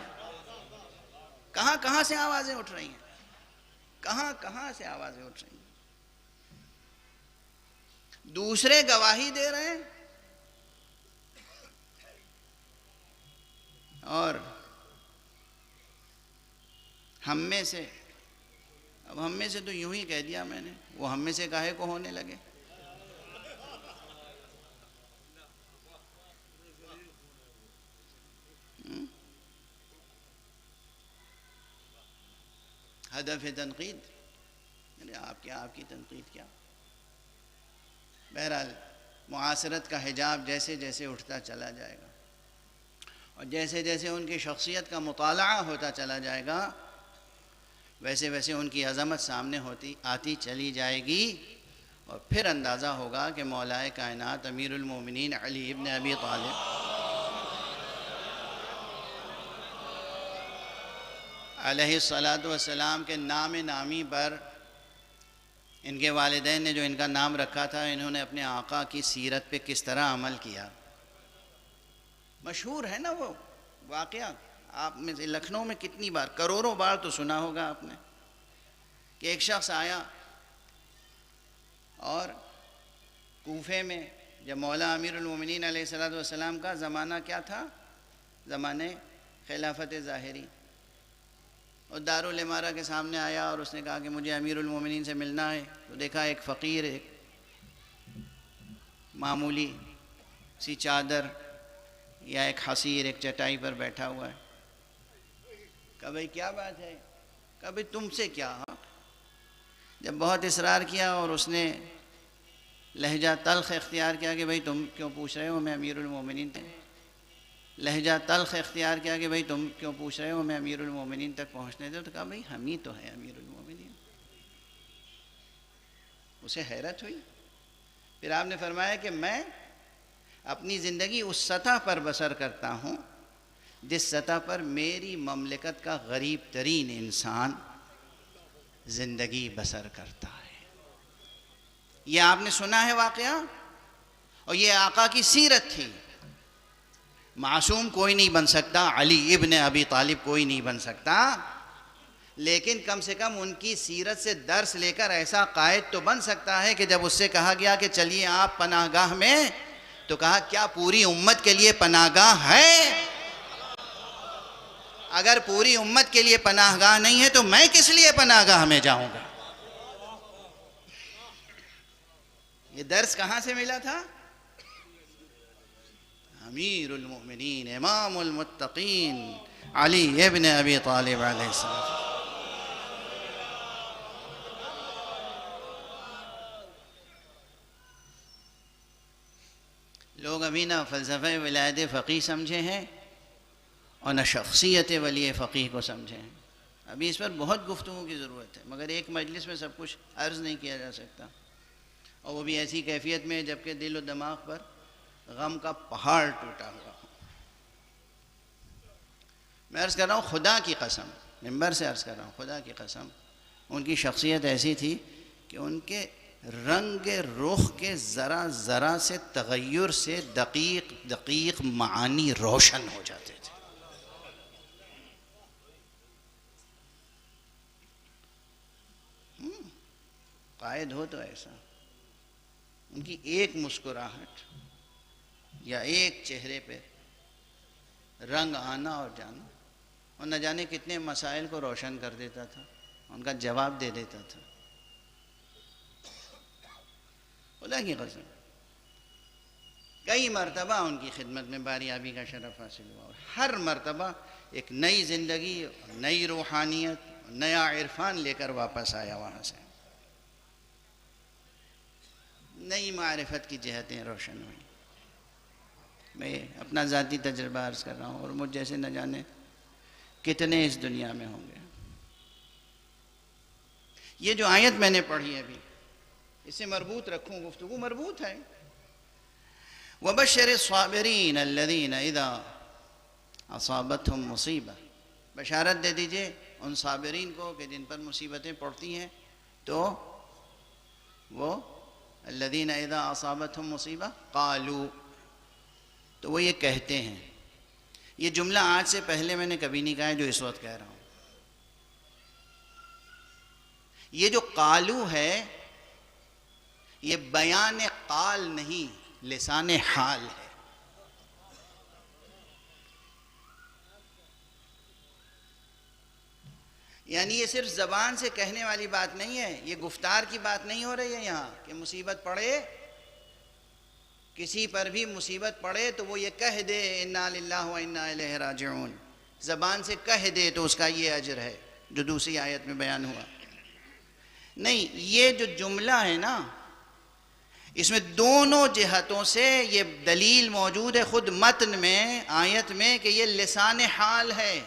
کہاں کہاں سے آوازیں اٹھ رہی ہیں، کہاں کہاں سے آوازیں اٹھ رہی ہیں، دوسرے گواہی دے رہے ہیں اور ہم میں سے، اب ہم میں سے تو یوں ہی کہہ دیا میں نے، وہ ہم میں سے کاہے کو ہونے لگے؟ ہدف تنقید، آپ کی تنقید کیا؟ بہرحال معاصرت کا حجاب جیسے جیسے اٹھتا چلا جائے گا اور جیسے جیسے ان کی شخصیت کا مطالعہ ہوتا چلا جائے گا، ویسے ویسے ان کی عظمت سامنے آتی چلی جائے گی، اور پھر اندازہ ہوگا کہ مولائے کائنات امیر المومنین علی ابن ابی طالب علیہ السلام کے نام نامی پر ان کے والدین نے جو ان کا نام رکھا تھا، انہوں نے اپنے آقا کی سیرت پہ کس طرح عمل کیا۔ مشہور ہے نا وہ واقعہ، آپ میں سے لکھنؤ میں کتنی بار، کروڑوں بار تو سنا ہوگا آپ نے، کہ ایک شخص آیا اور کوفے میں، جب مولا امیر المومنین علیہ السلام کا زمانہ کیا تھا؟ زمانے خلافت ظاہری، اور دارالامارہ کے سامنے آیا اور اس نے کہا کہ مجھے امیر المومنین سے ملنا ہے، تو دیکھا ایک فقیر ایک معمولی سی چادر یا ایک حصیر ایک چٹائی پر بیٹھا ہوا ہے۔ کہا بھئی کیا بات ہے؟ کہا بھئی تم سے کیا؟ جب بہت اصرار کیا اور اس نے لہجہ تلخ اختیار کیا کہ بھئی تم کیوں پوچھ رہے ہو، میں امیر المومنین تک، لہجہ تلخ اختیار کیا کہ بھئی تم کیوں پوچھ رہے ہو، میں امیر المومنین تک پہنچنے دو، تو کہا بھئی ہم ہی تو ہیں امیر المومنین۔ اسے حیرت ہوئی، پھر آپ نے فرمایا کہ میں اپنی زندگی اس سطح پر بسر کرتا ہوں جس سطح پر میری مملکت کا غریب ترین انسان زندگی بسر کرتا ہے۔ یہ آپ نے سنا ہے واقعہ، اور یہ آقا کی سیرت تھی۔ معصوم کوئی نہیں بن سکتا، علی ابن ابی طالب کوئی نہیں بن سکتا، لیکن کم سے کم ان کی سیرت سے درس لے کر ایسا قائد تو بن سکتا ہے کہ جب اس سے کہا گیا کہ چلیے آپ پناہ گاہ میں، تو کہا کیا پوری امت کے لیے پناہ گاہ ہے؟ اگر پوری امت کے لیے پناہ گاہ نہیں ہے تو میں کس لیے پناہ گاہ میں جاؤں گا؟ یہ درس کہاں سے ملا تھا؟ امیر المؤمنین امام المتقین علی ابن ابی طالب علیہ السلام۔ لوگ ابھی نہ فلسفہ ولایت فقیہ سمجھے ہیں اور نہ شخصیت ولی فقیہ کو سمجھے ہیں۔ ابھی اس پر بہت گفتگو کی ضرورت ہے، مگر ایک مجلس میں سب کچھ عرض نہیں کیا جا سکتا، اور وہ بھی ایسی کیفیت میں جبکہ دل و دماغ پر غم کا پہاڑ ٹوٹا ہوا ہو۔ میں عرض کر رہا ہوں خدا کی قسم، ممبر سے عرض کر رہا ہوں خدا کی قسم، ان کی شخصیت ایسی تھی کہ ان کے رنگ رخ کے ذرا ذرا سے تغیر سے دقیق دقیق معانی روشن ہو جاتے تھے۔ قائد ہو تو ایسا، ان کی ایک مسکراہٹ یا ایک چہرے پہ رنگ آنا اور جانا، اور نہ جانے کتنے مسائل کو روشن کر دیتا تھا، ان کا جواب دے دیتا تھا۔ خدا کی قسم کئی مرتبہ ان کی خدمت میں باریابی کا شرف حاصل ہوا، اور ہر مرتبہ ایک نئی زندگی، نئی روحانیت، نیا عرفان لے کر واپس آیا وہاں سے، نئی معرفت کی جہتیں روشن ہوئیں۔ میں اپنا ذاتی تجربہ عرض کر رہا ہوں، اور مجھ جیسے نہ جانے کتنے اس دنیا میں ہوں گے۔ یہ جو آیت میں نے پڑھی ابھی، اس سے مربوط رکھوں، گفتگو مربوط ہے۔ وَبَشِّرِ الصَّابِرِينَ الَّذِينَ إِذَا أَصَابَتْهُمْ مُصِیبَةٌ، بشارت دے دیجئے ان صابرین کو کہ جن پر مصیبتیں پڑتی ہیں تو وہ الذین اذا اصابتہم مصیبہ قالوا، تو وہ یہ کہتے ہیں۔ یہ جملہ آج سے پہلے میں نے کبھی نہیں کہا ہے جو اس وقت کہہ رہا ہوں۔ یہ جو قالو ہے یہ بیان قال نہیں، لسان حال ہے۔ یعنی یہ صرف زبان سے کہنے والی بات نہیں ہے، یہ گفتار کی بات نہیں ہو رہی ہے یہاں کہ مصیبت پڑے، کسی پر بھی مصیبت پڑے تو وہ یہ کہہ دے انا للہ و انا الیہ راجعون، زبان سے کہہ دے تو اس کا یہ اجر ہے جو دوسری آیت میں بیان ہوا۔ نہیں، یہ جو جملہ ہے نا، اس میں دونوں جہتوں سے یہ دلیل موجود ہے، خود متن میں، آیت میں، کہ یہ لسان حال ہے۔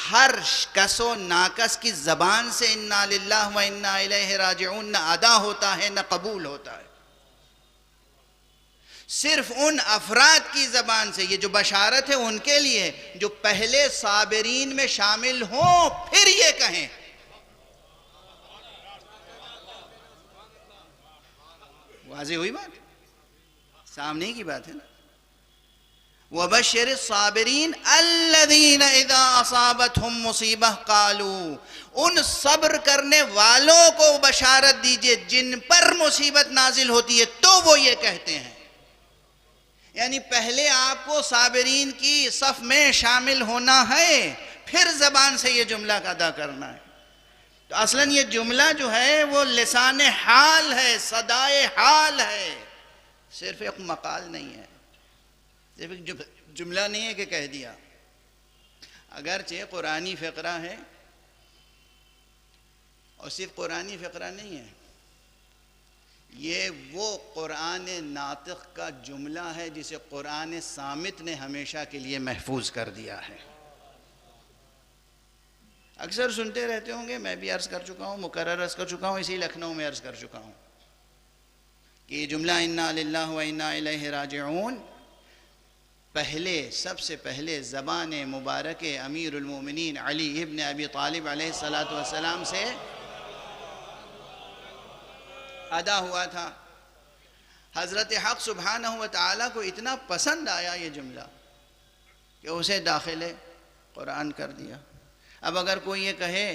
ہر کس و ناکس کی زبان سے انا للہ و انا الیہ راجعون نہ ادا ہوتا ہے نہ قبول ہوتا ہے، صرف ان افراد کی زبان سے۔ یہ جو بشارت ہے ان کے لیے جو پہلے صابرین میں شامل ہوں، پھر یہ کہیں۔ واضح ہوئی بات؟ سامنے کی بات ہے نا۔ وَبَشِّرِ الصَّابِرِينَ الَّذِينَ إِذَا أَصَابَتْهُمْ مُصِیبَةٌ قَالُوا، ان صبر کرنے والوں کو بشارت دیجئے جن پر مصیبت نازل ہوتی ہے تو وہ یہ کہتے ہیں۔ یعنی پہلے آپ کو صابرین کی صف میں شامل ہونا ہے، پھر زبان سے یہ جملہ ادا کرنا ہے۔ تو اصلاً یہ جملہ جو ہے وہ لسان حال ہے، صدائے حال ہے، صرف ایک مقال نہیں ہے، صرف ایک جملہ نہیں ہے کہ کہہ دیا۔ اگرچہ قرآنی فقرہ ہے، اور صرف قرآنی فقرہ نہیں ہے، یہ وہ قرآن ناطق کا جملہ ہے جسے قرآن صامت نے ہمیشہ کے لیے محفوظ کر دیا ہے۔ اکثر سنتے رہتے ہوں گے، میں بھی عرض کر چکا ہوں، مکرر عرض کر چکا ہوں، اسی لکھنؤ میں عرض کر چکا ہوں کہ یہ جملہ انا للہ و انا الیہ راجعون پہلے، سب سے پہلے زبان مبارک امیر المومنین علی ابن ابی طالب علیہ السلام سے ادا ہوا تھا۔ حضرت حق سبحانہ و تعالیٰ کو اتنا پسند آیا یہ جملہ کہ اسے داخل قرآن کر دیا۔ اب اگر کوئی یہ کہے،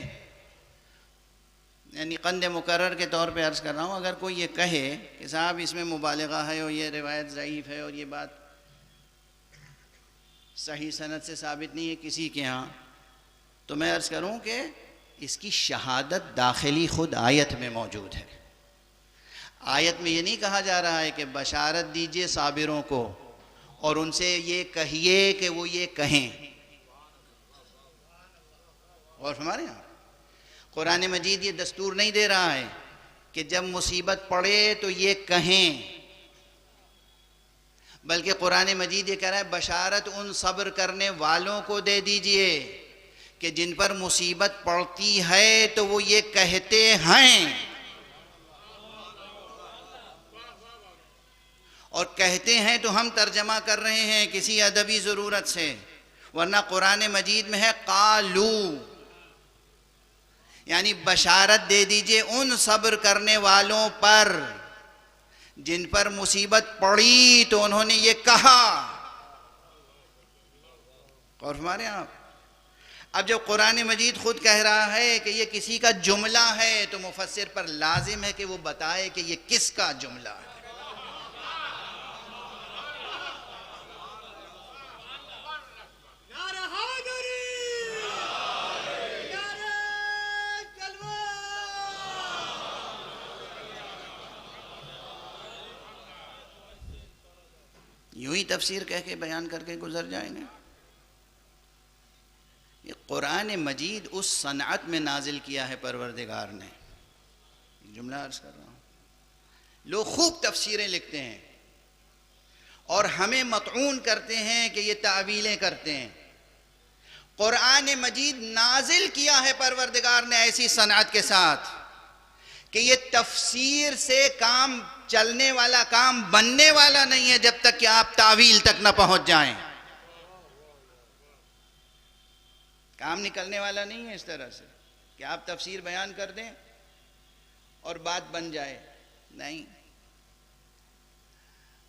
یعنی قند مکرر کے طور پہ عرض کر رہا ہوں، اگر کوئی یہ کہے کہ صاحب اس میں مبالغہ ہے اور یہ روایت ضعیف ہے اور یہ بات صحیح سند سے ثابت نہیں ہے کسی کے ہاں، تو میں عرض کروں کہ اس کی شہادت داخلی خود آیت میں موجود ہے۔ آیت میں یہ نہیں کہا جا رہا ہے کہ بشارت دیجئے صابروں کو اور ان سے یہ کہیے کہ وہ یہ کہیں، اور ہمارے یہاں قرآن مجید یہ دستور نہیں دے رہا ہے کہ جب مصیبت پڑے تو یہ کہیں، بلکہ قرآن مجید یہ کہہ رہا ہے بشارت ان صبر کرنے والوں کو دے دیجئے کہ جن پر مصیبت پڑتی ہے تو وہ یہ کہتے ہیں، اور کہتے ہیں تو ہم ترجمہ کر رہے ہیں کسی ادبی ضرورت سے، ورنہ قرآن مجید میں ہے قالو، یعنی بشارت دے دیجئے ان صبر کرنے والوں پر جن پر مصیبت پڑی تو انہوں نے یہ کہا۔ اور ہمارے آپ اب جب قرآن مجید خود کہہ رہا ہے کہ یہ کسی کا جملہ ہے تو مفسر پر لازم ہے کہ وہ بتائے کہ یہ کس کا جملہ ہے۔ یوں ہی تفسیر کہہ کے بیان کر کے گزر جائیں گے؟ یہ قرآن مجید اس صنعت میں نازل کیا ہے پروردگار نے، جملہ عرض کر رہا ہوں۔ لوگ خوب تفسیریں لکھتے ہیں اور ہمیں مطعون کرتے ہیں کہ یہ تعویلیں کرتے ہیں۔ قرآن مجید نازل کیا ہے پروردگار نے ایسی صنعت کے ساتھ کہ یہ تفسیر سے کام چلنے والا، کام بننے والا نہیں ہے جب تک کہ آپ تعویل تک نہ پہنچ جائیں۔ کام نکلنے والا نہیں ہے اس طرح سے کہ آپ تفسیر بیان کر دیں اور بات بن جائے، نہیں۔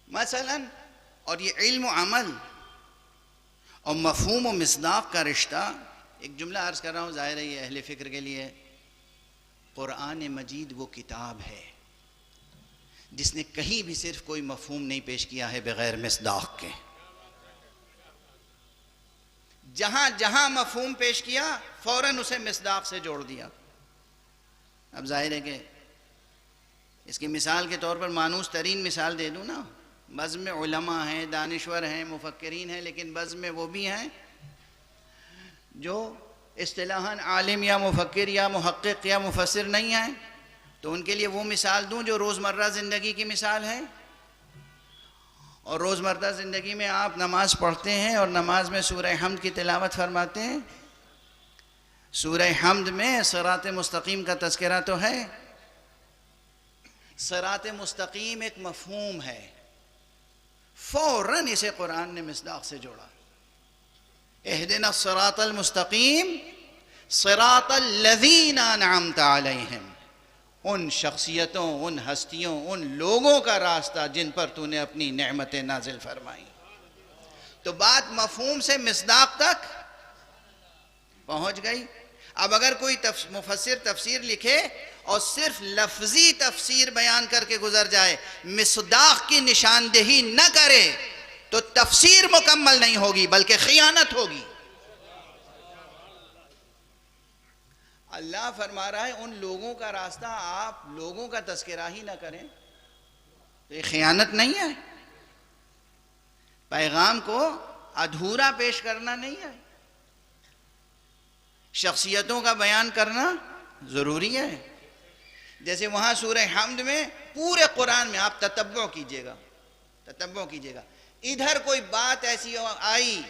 مثلا، اور یہ علم و عمل اور مفہوم و مصداق کا رشتہ، ایک جملہ عرض کر رہا ہوں، ظاہر ہے یہ اہل فکر کے لیے، قرآن مجید وہ کتاب ہے جس نے کہیں بھی صرف کوئی مفہوم نہیں پیش کیا ہے بغیر مصداق کے۔ جہاں جہاں مفہوم پیش کیا فوراً اسے مصداق سے جوڑ دیا۔ اب ظاہر ہے کہ اس کی مثال کے طور پر مانوس ترین مثال دے دوں نا، بزم میں علماء ہیں، دانشور ہیں، مفکرین ہیں، لیکن بزم میں وہ بھی ہیں جو اصطلاحاً عالم یا مفکر یا محقق یا مفسر نہیں ہیں، تو ان کے لیے وہ مثال دوں جو روزمرہ زندگی کی مثال ہے۔ اور روزمرہ زندگی میں آپ نماز پڑھتے ہیں اور نماز میں سورہ حمد کی تلاوت فرماتے ہیں۔ سورہ حمد میں صراط مستقیم کا تذکرہ تو ہے۔ صراط مستقیم ایک مفہوم ہے، فوراً اسے قرآن نے مصداق سے جوڑا۔ اہدنا الصراط المستقیم صراط الذین انعمت علیہم، ان شخصیتوں، ان ہستیوں، ان لوگوں کا راستہ جن پر تو نے اپنی نعمتیں نازل فرمائی۔ تو بات مفہوم سے مصداق تک پہنچ گئی۔ اب اگر کوئی مفسر تفسیر لکھے اور صرف لفظی تفسیر بیان کر کے گزر جائے، مصداق کی نشاندہی نہ کرے، تو تفسیر مکمل نہیں ہوگی بلکہ خیانت ہوگی۔ اللہ فرما رہا ہے ان لوگوں کا راستہ آپ لوگوں کا تذکرہ ہی نہ کریں تو یہ خیانت نہیں ہے؟ پیغام کو ادھورا پیش کرنا نہیں ہے، شخصیتوں کا بیان کرنا ضروری ہے۔ جیسے وہاں سورہ حمد میں پورے قرآن میں آپ تتبع کیجئے گا، ادھر کوئی بات ایسی آئی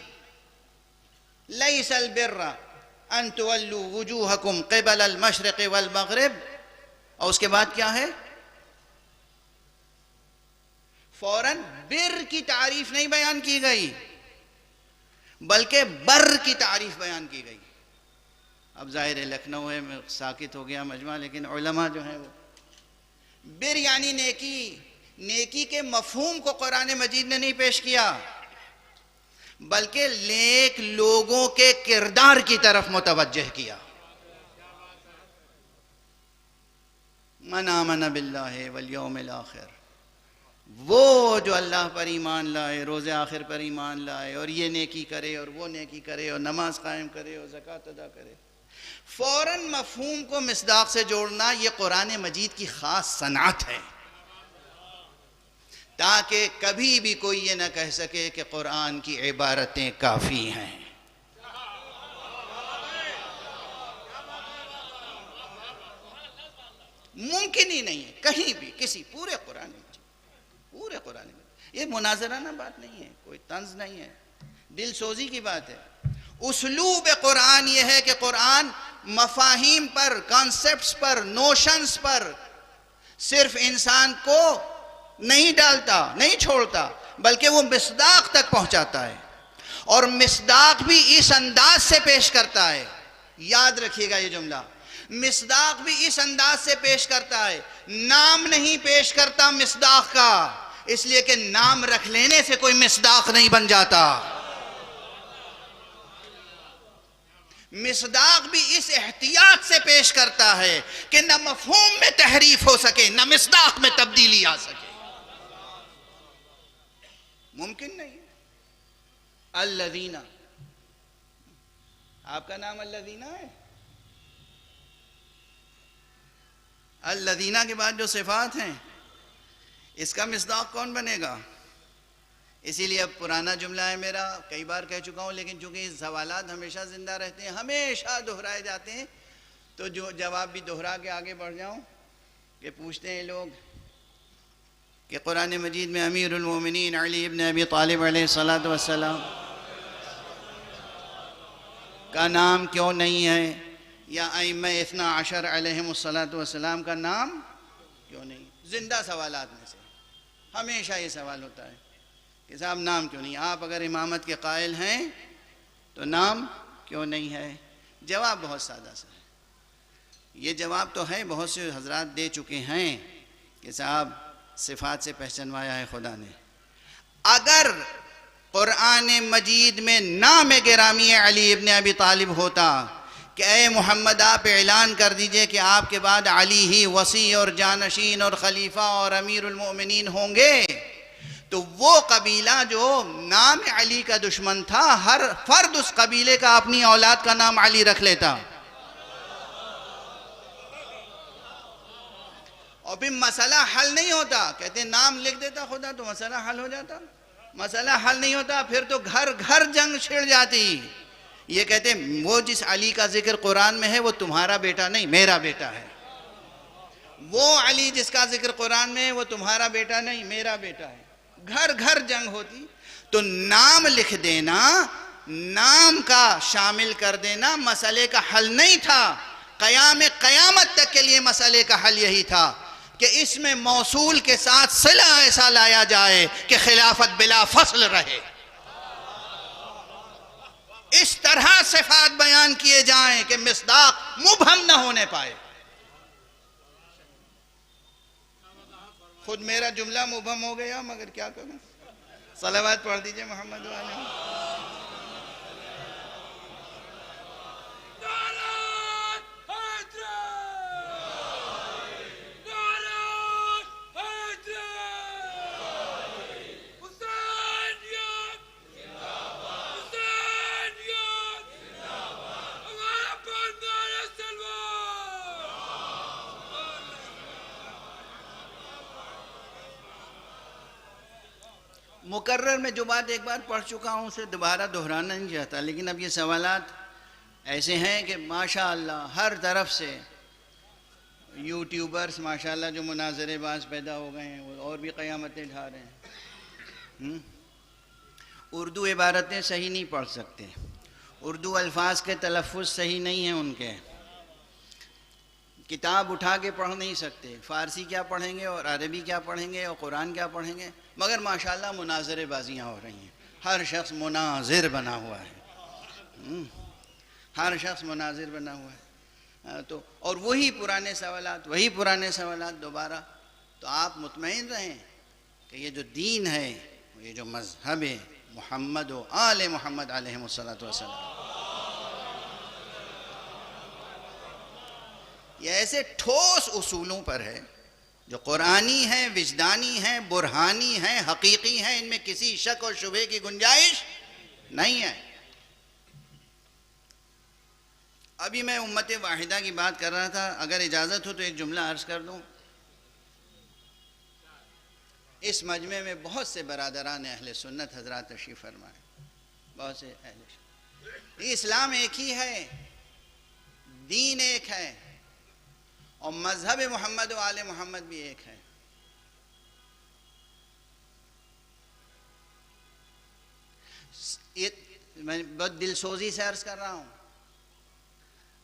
لیس البر ان تولوا وجوہکم قبل المشرق والمغرب، اور اس کے بعد کیا ہے؟ فوراً بر کی تعریف نہیں بیان کی گئی بلکہ بر کی تعریف بیان کی گئی۔ اب ظاہر ہے لکھنؤ ہے، ساکت ہو گیا مجمع، لیکن علماء جو ہیں وہ بر یعنی نیکی کے مفہوم کو قرآن مجید نے نہیں پیش کیا بلکہ نیک لوگوں کے کردار کی طرف متوجہ کیا۔ من آمن باللہ والیوم الاخر، وہ جو اللہ پر ایمان لائے، روز آخر پر ایمان لائے، اور یہ نیکی کرے اور وہ نیکی کرے اور نماز قائم کرے اور زکوٰۃ ادا کرے۔ فوراً مفہوم کو مصداق سے جوڑنا یہ قرآن مجید کی خاص صنعت ہے، تاکہ کبھی بھی کوئی یہ نہ کہہ سکے کہ قرآن کی عبارتیں کافی ہیں۔ ممکن ہی نہیں ہے کہیں بھی کسی پورے قرآن میں یہ مناظرانہ بات نہیں ہے، کوئی طنز نہیں ہے، دل سوزی کی بات ہے۔ اسلوب قرآن یہ ہے کہ قرآن مفاہیم پر، کانسیپٹس پر، نوشنز پر صرف انسان کو نہیں ڈالتا، نہیں چھوڑتا، بلکہ وہ مصداق تک پہنچاتا ہے، اور مصداق بھی اس انداز سے پیش کرتا ہے. یاد رکھیے گا یہ جملہ، مصداق بھی اس انداز سے پیش کرتا ہے. نام نہیں پیش کرتا مصداق کا، اس لیے کہ نام رکھ لینے سے کوئی مصداق نہیں بن جاتا. مصداق بھی اس احتیاط سے پیش کرتا ہے کہ نہ مفہوم میں تحریف ہو سکے، نہ مصداق میں تبدیلی آ سکے. ممکن نہیں. الذین، آپ کا نام الذین ہے؟ الذین کے بعد جو صفات ہیں اس کا مصداق کون بنے گا؟ اسی لیے اب پرانا جملہ ہے میرا، کئی بار کہہ چکا ہوں، لیکن چونکہ سوالات ہمیشہ زندہ رہتے ہیں، ہمیشہ دہرائے جاتے ہیں، تو جو جواب بھی دہرا کے آگے بڑھ جاؤں. کہ پوچھتے ہیں لوگ کہ قرآن مجید میں امیر المومنین علی ابن ابی طالب علیہ السلام کا نام کیوں نہیں ہے، یا ائمہ 12 علیہم السلام کا نام کیوں نہیں؟ زندہ سوالات میں سے ہمیشہ یہ سوال ہوتا ہے کہ صاحب نام کیوں نہیں؟ آپ اگر امامت کے قائل ہیں تو نام کیوں نہیں ہے؟ جواب بہت سادہ سا ہے. یہ جواب تو ہے، بہت سے حضرات دے چکے ہیں کہ صاحب صفات سے پہچانوایا ہے خدا نے. اگر قرآن مجید میں نام گرامی علی ابن ابی طالب ہوتا کہ اے محمد آپ اعلان کر دیجئے کہ آپ کے بعد علی ہی وصی اور جانشین اور خلیفہ اور امیر المؤمنین ہوں گے، تو وہ قبیلہ جو نام علی کا دشمن تھا، ہر فرد اس قبیلے کا اپنی اولاد کا نام علی رکھ لیتا، اور پھر مسئلہ حل نہیں ہوتا. کہتے ہیں نام لکھ دیتا خدا تو مسئلہ حل ہو جاتا. مسئلہ حل نہیں ہوتا، پھر تو گھر گھر جنگ چھڑ جاتی. یہ کہتے ہیں وہ جس علی کا ذکر قرآن میں ہے وہ تمہارا بیٹا نہیں، میرا بیٹا ہے. وہ علی جس کا ذکر قرآن میں ہے وہ تمہارا بیٹا نہیں، میرا بیٹا ہے. گھر گھر جنگ ہوتی. تو نام لکھ دینا، نام کا شامل کر دینا مسئلے کا حل نہیں تھا. قیامت تک کے لیے مسئلے کا حل یہی تھا کہ اس میں موصول کے ساتھ صلہ ایسا لایا جائے کہ خلافت بلا فصل رہے. اس طرح صفات بیان کیے جائیں کہ مصداق مبہم نہ ہونے پائے. خود میرا جملہ مبہم ہو گیا، مگر کیا کروں. صلوات پڑھ دیجئے محمد والے. مقرر میں جو بات ایک بار پڑھ چکا ہوں اسے دوبارہ دہرانا نہیں چاہتا، لیکن اب یہ سوالات ایسے ہیں کہ ماشاءاللہ ہر طرف سے یوٹیوبرز ماشاءاللہ جو مناظرے باز پیدا ہو گئے ہیں وہ اور بھی قیامتیں ڈھا رہے ہیں. اردو عبارتیں صحیح نہیں پڑھ سکتے، اردو الفاظ کے تلفظ صحیح نہیں ہیں ان کے، کتاب اٹھا کے پڑھ نہیں سکتے، فارسی کیا پڑھیں گے اور عربی کیا پڑھیں گے اور قرآن کیا پڑھیں گے. مگر ماشاءاللہ مناظرے بازیاں ہو رہی ہیں، ہر شخص مناظر بنا ہوا ہے، ہر شخص مناظر بنا ہوا ہے. تو اور وہی پرانے سوالات دوبارہ. تو آپ مطمئن رہیں کہ یہ جو دین ہے، یہ جو مذہب ہے محمد و آل محمد علیہ السلام، یہ ایسے ٹھوس اصولوں پر ہے جو قرآنی ہیں، وجدانی ہیں، برہانی ہیں، حقیقی ہیں. ان میں کسی شک اور شبہ کی گنجائش نہیں ہے. ابھی میں امت واحدہ کی بات کر رہا تھا، اگر اجازت ہو تو ایک جملہ عرض کر دوں. اس مجمع میں بہت سے برادران اہل سنت حضرات تشریف فرمائے، بہت سے اہل سنت. اسلام ایک ہی ہے، دین ایک ہے، اور مذہب محمد و آل محمد بھی ایک ہے. میں بہت دل سوزی سے عرض کر رہا ہوں.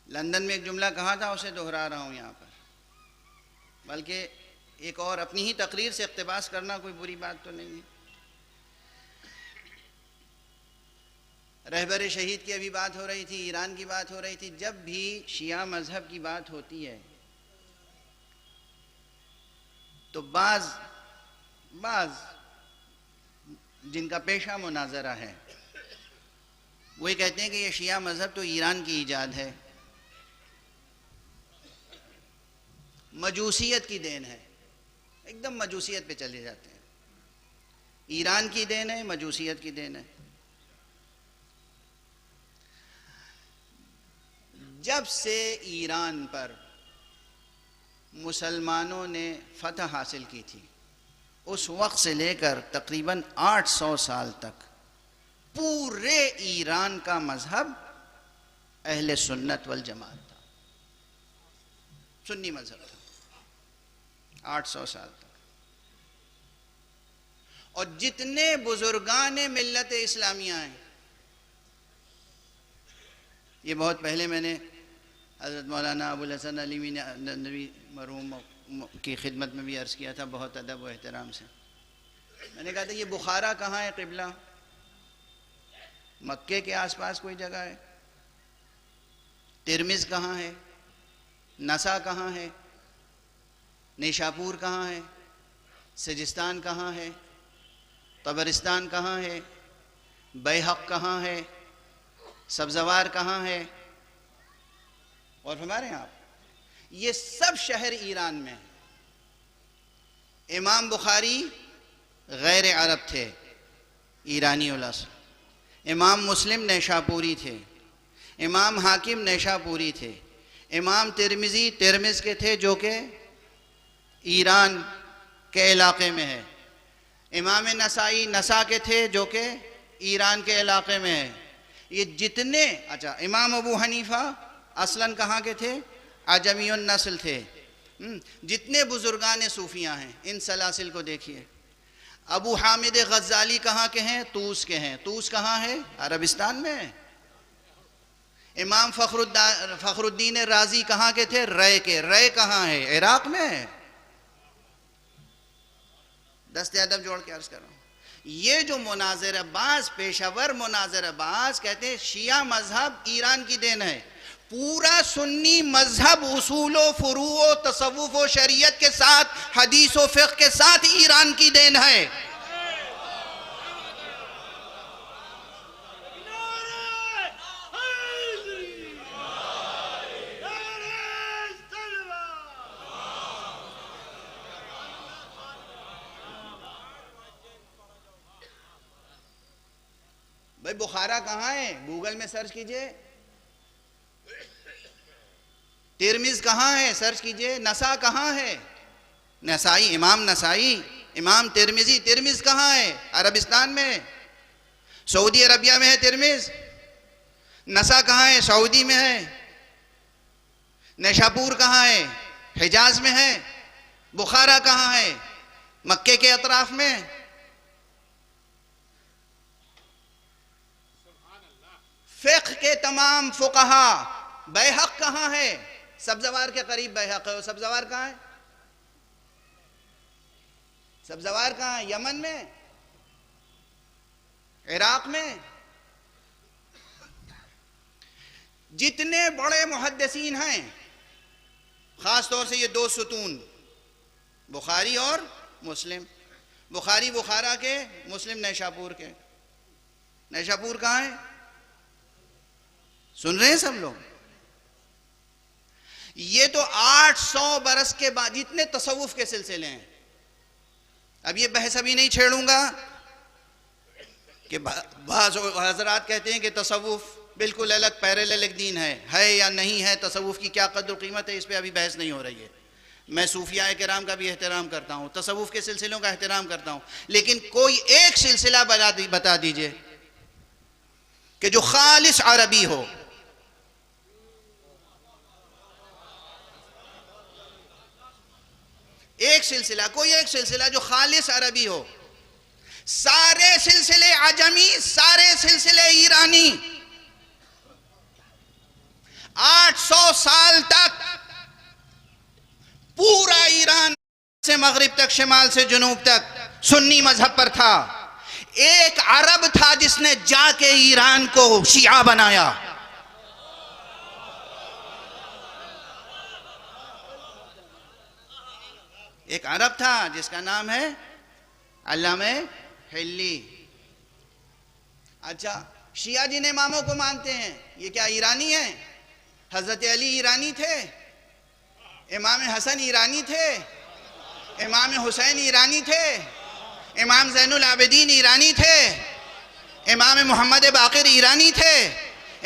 لندن میں ایک جملہ کہا تھا، اسے دہرا رہا ہوں یہاں پر. بلکہ ایک اور اپنی ہی تقریر سے اقتباس کرنا کوئی بری بات تو نہیں ہے. رہبر شہید کی ابھی بات ہو رہی تھی، ایران کی بات ہو رہی تھی. جب بھی شیعہ مذہب کی بات ہوتی ہے تو بعض جن کا پیشہ مناظرہ ہے وہ یہ کہتے ہیں کہ یہ شیعہ مذہب تو ایران کی ایجاد ہے، مجوسیت کی دین ہے. ایک دم مجوسیت پہ چلے جاتے ہیں. ایران کی دین ہے، مجوسیت کی دین ہے. جب سے ایران پر مسلمانوں نے فتح حاصل کی تھی اس وقت سے لے کر تقریباً 800 سال تک پورے ایران کا مذہب اہل سنت والجماعت تھا، سنی مذہب تھا 800 سال تک. اور جتنے بزرگان ملت اسلامیہ ہیں، یہ بہت پہلے میں نے حضرت مولانا ابو الحسن علی ندوی مرحوم کی خدمت میں بھی عرض کیا تھا بہت ادب و احترام سے. میں نے کہا تھا یہ بخارا کہاں ہے قبلہ؟ مکے کے آس پاس کوئی جگہ ہے؟ ترمز کہاں ہے؟ نسا کہاں ہے؟ نیشاپور کہاں ہے؟ سجستان کہاں ہے؟ طبرستان کہاں ہے؟ بیحق کہاں ہے؟ سبزوار کہاں ہے؟ اور ہمارے یہاں یہ سب شہر ایران میں ہیں. امام بخاری غیر عرب تھے، ایرانی الاصل. امام مسلم نیشاپوری تھے. امام حاکم نیشاپوری تھے. امام ترمذی ترمز کے تھے جو کہ ایران کے علاقے میں ہے. امام نسائی نسا کے تھے جو کہ ایران کے علاقے میں ہے. یہ جتنے امام ابو حنیفہ اصلاً کہاں کے تھے؟ عجمی النسل تھے. جتنے بزرگان صوفیاں ہیں ان سلاسل کو دیکھیے. ابو حامد غزالی کہاں کے ہیں؟ طوس کے ہیں. طوس کہاں ہے؟ عربستان میں ہے. امام فخر الدین رازی کہاں کے تھے؟ رے کے. رے کہاں ہے؟ عراق میں ہے. دست ادب جوڑ کے عرض کر رہا ہوں. یہ جو مناظرہ باز پیشہ ور مناظرہ باز کہتے ہیں شیعہ مذہب ایران کی دین ہے. پورا سنی مذہب اصول و فروع و تصوف و شریعت کے ساتھ حدیث و فقہ کے ساتھ ایران کی دین ہے. بھائی بخارا کہاں ہے؟ گوگل میں سرچ کیجئے. ترمز کہاں ہے؟ سرچ کیجئے. نسا کہاں ہے؟ نسائی امام نسائی امام ترمزی. ترمز کہاں ہے؟ عربستان میں. سعودی عربیہ میں ہے ترمز. نسا کہاں ہے؟ سعودی میں ہے. نیشاپور کہاں ہے؟ حجاز میں ہے. بخارا کہاں ہے؟ مکے کے اطراف میں. فقہ کے تمام فقہا. بیحق کہاں ہے؟ سبزوار کے قریب بیحق ہے. سبزوار کہاں ہے؟ سبزوار کہاں ہے؟ یمن میں؟ عراق میں؟ جتنے بڑے محدثین ہیں خاص طور سے یہ دو ستون بخاری اور مسلم. بخاری بخارا کے، مسلم نیشاپور کے. نیشاپور کہاں ہے؟ سن رہے ہیں سب لوگ؟ یہ تو 800 برس کے بعد جتنے تصوف کے سلسلے ہیں. اب یہ بحث ابھی نہیں چھیڑوں گا کہ بعض حضرات کہتے ہیں کہ تصوف بالکل الگ پیرالل ایک دین ہے یا نہیں ہے. تصوف کی کیا قدر و قیمت ہے اس پہ ابھی بحث نہیں ہو رہی ہے. میں صوفیاء کرام کا بھی احترام کرتا ہوں، تصوف کے سلسلوں کا احترام کرتا ہوں، لیکن کوئی ایک سلسلہ بتا دیجئے کہ جو خالص عربی ہو. ایک سلسلہ، کوئی ایک سلسلہ جو خالص عربی ہو. سارے سلسلے عجمی، سارے سلسلے ایرانی 800 سال تک پورا ایران سے مغرب تک، شمال سے جنوب تک سنی مذہب پر تھا. ایک عرب تھا جس نے جا کے ایران کو شیعہ بنایا. ایک عرب تھا جس کا نام ہے علامہ حلی. اچھا، شیعہ جن اماموں کو مانتے ہیں یہ کیا ایرانی ہیں؟ حضرت علی ایرانی تھے، امام حسن ایرانی تھے، امام حسین ایرانی تھے، امام زین العابدین ایرانی تھے، امام محمد باقر ایرانی تھے،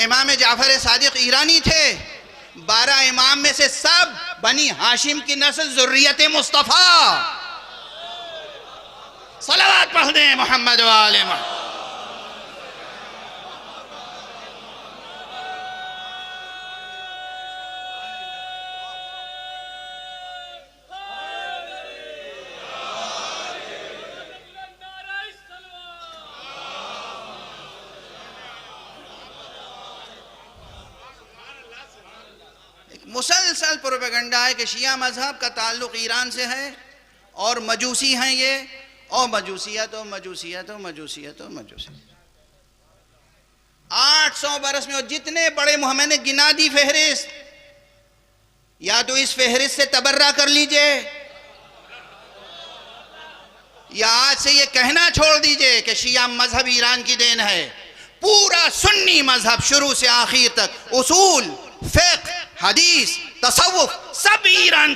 امام جعفر صادق ایرانی تھے. 12 امام میں سے سب بنی ہاشم کی نسل، ذریت مصطفیٰ. صلوات پڑھ دیں محمد و آل محمد. مسلسل پروپیگنڈا ہے کہ شیعہ مذہب کا تعلق ایران سے ہے اور مجوسی ہیں یہ، اور مجوسیت و مجوسیت و مجوسیت و مجوسیت. 800 برس میں، اور جتنے بڑے میں نے گنا دی فہرست، یا تو اس فہرست سے تبرہ کر لیجئے یا آج سے یہ کہنا چھوڑ دیجئے کہ شیعہ مذہب ایران کی دین ہے. پورا سنی مذہب شروع سے آخر تک، اصول، فقہ، حدیث، تصوف، سب ایران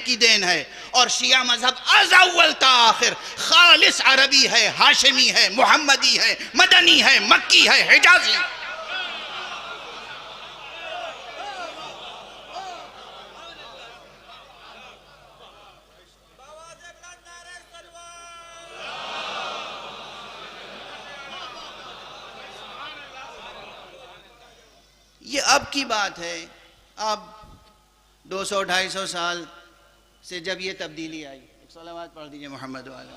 کی دین ہے. اور شیعہ مذہب از اول تا آخر خالص عربی ہے، ہاشمی ہے، محمدی ہے، مدنی ہے، مکی ہے، حجازی. یہ اب کی بات ہے. اب 200-250 سال سے جب یہ تبدیلی آئی. ایک صلوات پڑھ دیجئے محمد والا.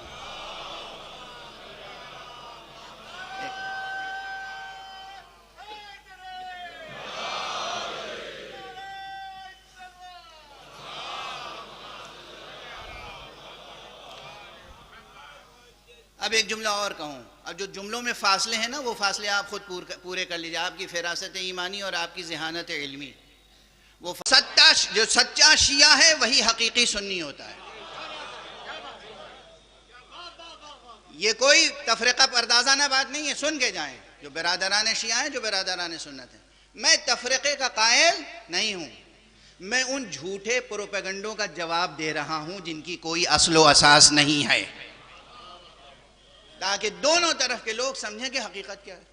اب ایک جملہ اور کہوں. اب جو جملوں میں فاصلے ہیں نا، وہ فاصلے آپ خود پورے کر لیجئے. آپ کی فراست ایمانی اور آپ کی ذہانت علمی. وہ جو سچا شیعہ ہے وہی حقیقی سنی ہوتا ہے. یہ کوئی تفرقہ پردازانہ بات نہیں ہے، سن کے جائیں. جو برادران شیعہ ہیں، جو برادران سنت ہیں. میں تفرقے کا قائل نہیں ہوں. میں ان جھوٹے پروپیگنڈوں کا جواب دے رہا ہوں جن کی کوئی اصل و اساس نہیں ہے، تاکہ دونوں طرف کے لوگ سمجھیں کہ حقیقت کیا ہے.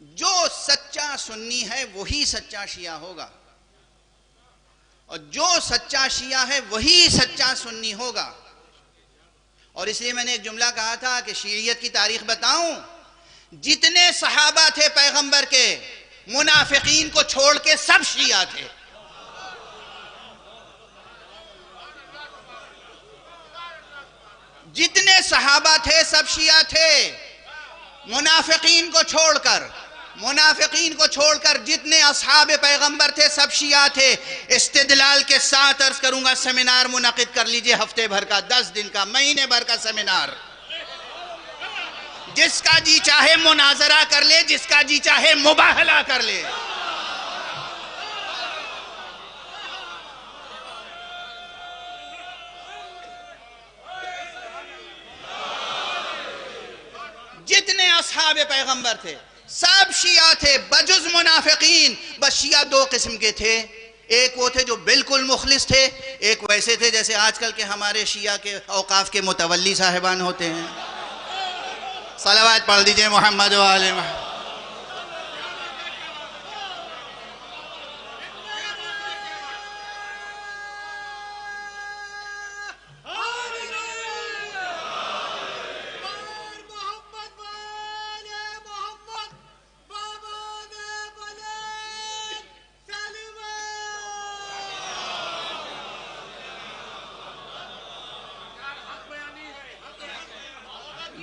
جو سچا سنی ہے وہی سچا شیعہ ہوگا، اور جو سچا شیعہ ہے وہی سچا سنی ہوگا. اور اس لیے میں نے ایک جملہ کہا تھا کہ شیعیت کی تاریخ بتاؤں، جتنے صحابہ تھے پیغمبر کے، منافقین کو چھوڑ کے سب شیعہ تھے. جتنے صحابہ تھے سب شیعہ تھے، منافقین کو چھوڑ کر جتنے اصحاب پیغمبر تھے سب شیعہ تھے. استدلال کے ساتھ عرض کروں گا، سیمینار منعقد کر لیجئے، ہفتے بھر کا، 10 دن کا، مہینے بھر کا سیمینار. جس کا جی چاہے مناظرہ کر لے، جس کا جی چاہے مباہلہ کر لے. جتنے اصحاب پیغمبر تھے سب شیعہ تھے بجز منافقین. بس شیعہ 2 قسم کے تھے. ایک وہ تھے جو بالکل مخلص تھے، ایک ویسے تھے جیسے آج کل کے ہمارے شیعہ کے اوقاف کے متولی صاحبان ہوتے ہیں. صلوات پڑھ دیجئے محمد و آل محمد.